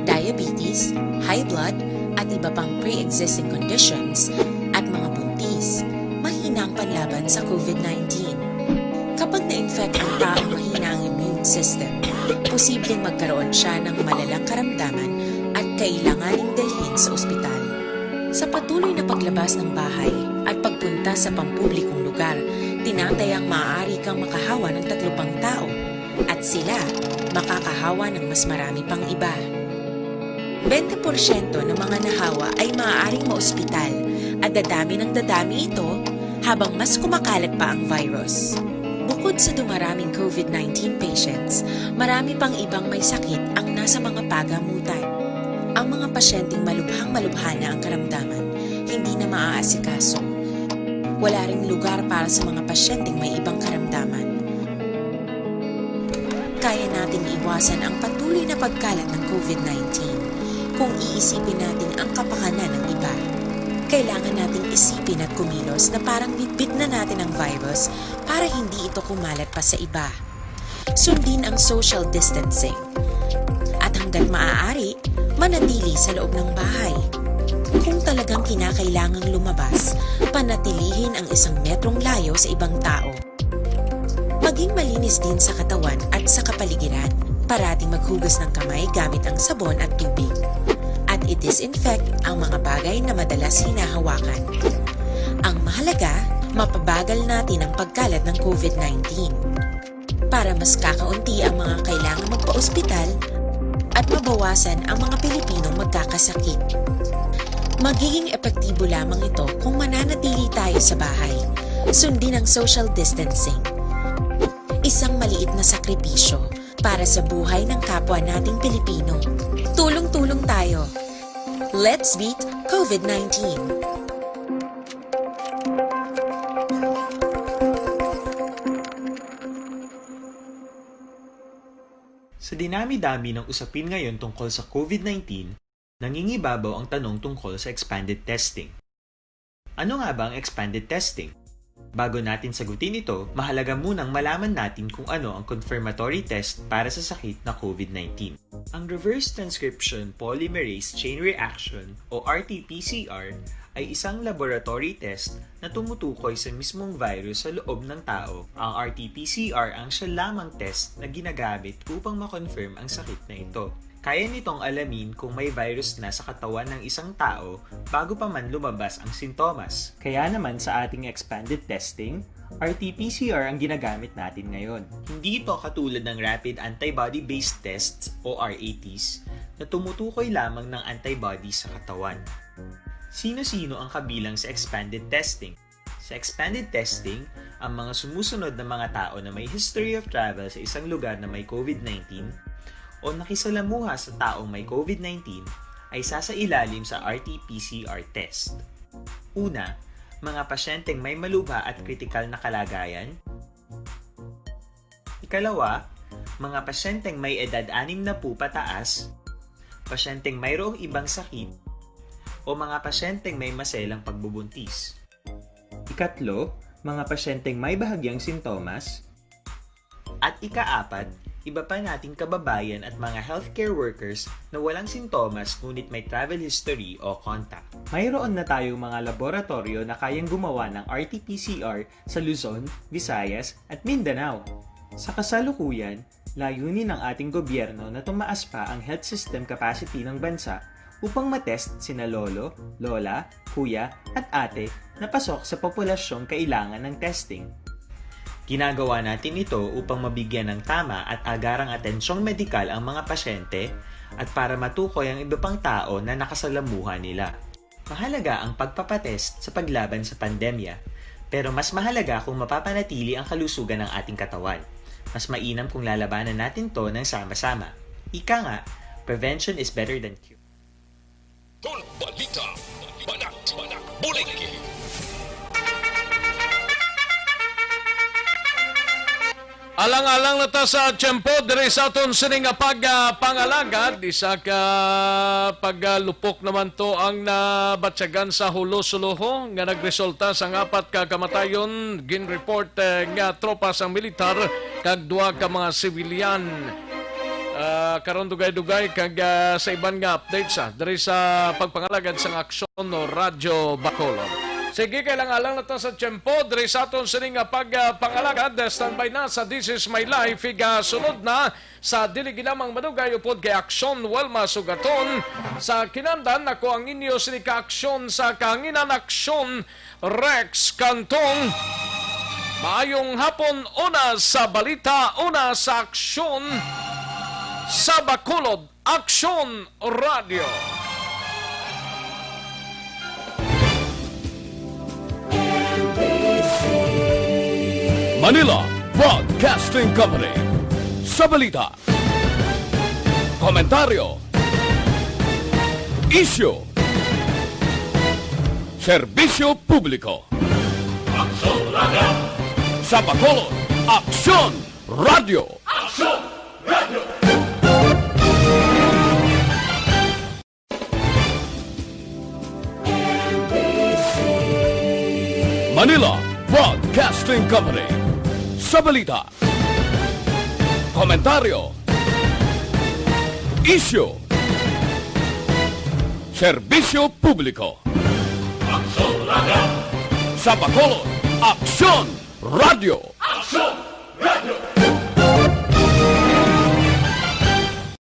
J: diabetes, high blood, at iba pang pre-existing conditions at mga buntis, mahina ang panlaban sa COVID-19. Kapag na-infect ang taong mahina ang immune system, posibleng magkaroon siya ng malalang karamdaman at kailanganing dalhin sa ospital. Sa patuloy na paglabas ng bahay at pagpunta sa pampublikong lugar, tinatayang maaari kang makahawa ng 3 pang tao at sila makakahawa ng mas marami pang iba. 20% ng mga nahawa ay maaaring maospital at dadami ng dadami ito habang mas kumakalat pa ang virus. Bukod sa dumaraming COVID-19 patients, marami pang ibang may sakit ang nasa mga pagamutan. Ang mga pasyenteng malubhang-malubha na ang karamdaman, hindi na maaasikaso. Wala ring lugar para sa mga pasyenteng may ibang karamdaman. Kaya nating iwasan ang patuloy na pagkalat ng COVID-19 kung iisipin natin ang kapakanan ng iba. Kailangan nating isipin at kumilos na parang bitbit na natin ang virus para hindi ito kumalat pa sa iba. Sundin ang social distancing. At hanggat maaari, manatili sa loob ng bahay. Kung talagang kinakailangang lumabas, panatilihin ang 1 metrong layo sa ibang tao. Maging malinis din sa katawan at sa kapaligiran Parating maghugas ng kamay gamit ang sabon at tubig. At i-disinfect ang mga bagay na madalas hinahawakan. Ang mahalaga, mapabagal natin ang pagkalat ng COVID-19 para mas kakaunti ang mga kailangang magpa-ospital at mabawasan ang mga Pilipinong magkakasakit. Magiging epektibo lamang ito kung mananatili tayo sa bahay, sundin ang social distancing. Isang maliit na sakripisyo para sa buhay ng kapwa nating Pilipino. Tulong-tulong tayo. Let's beat COVID-19.
L: Sa dinami-dami ng usapin ngayon tungkol sa COVID-19, nangingibabaw ang tanong tungkol sa expanded testing. Ano nga ba ang expanded testing? Bago natin sagutin ito, mahalaga munang malaman natin kung ano ang confirmatory test para sa sakit na COVID-19. Ang reverse transcription polymerase chain reaction o RT-PCR ay isang laboratory test na tumutukoy sa mismong virus sa loob ng tao. Ang RT-PCR ang siya lamang test na ginagamit upang makonfirm ang sakit na ito. Kaya nitong alamin kung may virus na sa katawan ng isang tao bago pa man lumabas ang sintomas. Kaya naman sa ating expanded testing, RT-PCR ang ginagamit natin ngayon. Hindi ito katulad ng rapid antibody-based tests o RATs na tumutukoy lamang ng antibodies sa katawan. Sino-sino ang kabilang sa expanded testing? Sa expanded testing, ang mga sumusunod na mga tao na may history of travel sa isang lugar na may COVID-19 o nakisalamuha sa taong may COVID-19 ay sasailalim sa RT-PCR test. Una, mga pasyenteng may malubha at kritikal na kalagayan. Ikalawa, mga pasyenteng may edad 60 pataas, pasyenteng mayroong ibang sakit, o mga pasyenteng may maselang pagbubuntis. Ikatlo, mga pasyenteng may bahagyang sintomas. At ikaapat, iba pa nating kababayan at mga healthcare workers na walang sintomas ngunit may travel history o contact. Mayroon na tayong mga laboratorio na kayang gumawa ng RT-PCR sa Luzon, Visayas at Mindanao. Sa kasalukuyan, layunin ng ating gobyerno na tumaas pa ang health system capacity ng bansa upang matest sina lolo, lola, kuya at ate na pasok sa populasyong kailangan ng testing. Ginagawa natin ito upang mabigyan ng tama at agarang atensyong medikal ang mga pasyente at para matukoy ang iba pang tao na nakasalamuha nila. Mahalaga ang pagpapatest sa paglaban sa pandemya, pero mas mahalaga kung mapapanatili ang kalusugan ng ating katawan. Mas mainam kung lalabanan natin to ng sama-sama. Ika nga, prevention is better than cure.
G: Balita, banak, bulik.
D: Alang-alang na ta sa tiyempo, diri sa aton sining pag-pangalagad, isa ka paglupok naman to ang nabatsagan sa Hulo-Suluho nga nagresulta sa 4 ka kamatayon, gin-report nga tropa sang militar kag 2 ka mga sibilyan. Karon dugay-dugay kag sa iban nga updates diri sa pagpangalagad sang aksyon no Radyo Bacolod. Sige, kailang-alang na ta sa tiyempo, diri sa aton sining pagpangalagad, standby na sa This Is My Life, sunod na sa dili ginamang madugay upod kay Aksyon Welma Sugaton. Sa kinandan, ako ang inyo sining ka-aksyon sa Kahanginan Aksyon Rex Cantong. Maayong hapon, una sa balita, una sa aksyon sa Bacolod, Aksyon Radio.
G: Manila Broadcasting Company. Sa balita, komentaryo, isyu, serbisyo publiko. Aksyon Radio. Sa Bacolod, Aksyon Radio. Aksyon Radio. Manila Broadcasting Company. Sa balita, komentaryo, isyu, serbisyo publiko. Aksyon Radio. Sa Bacolod, Aksyon Radio. Aksyon Radio.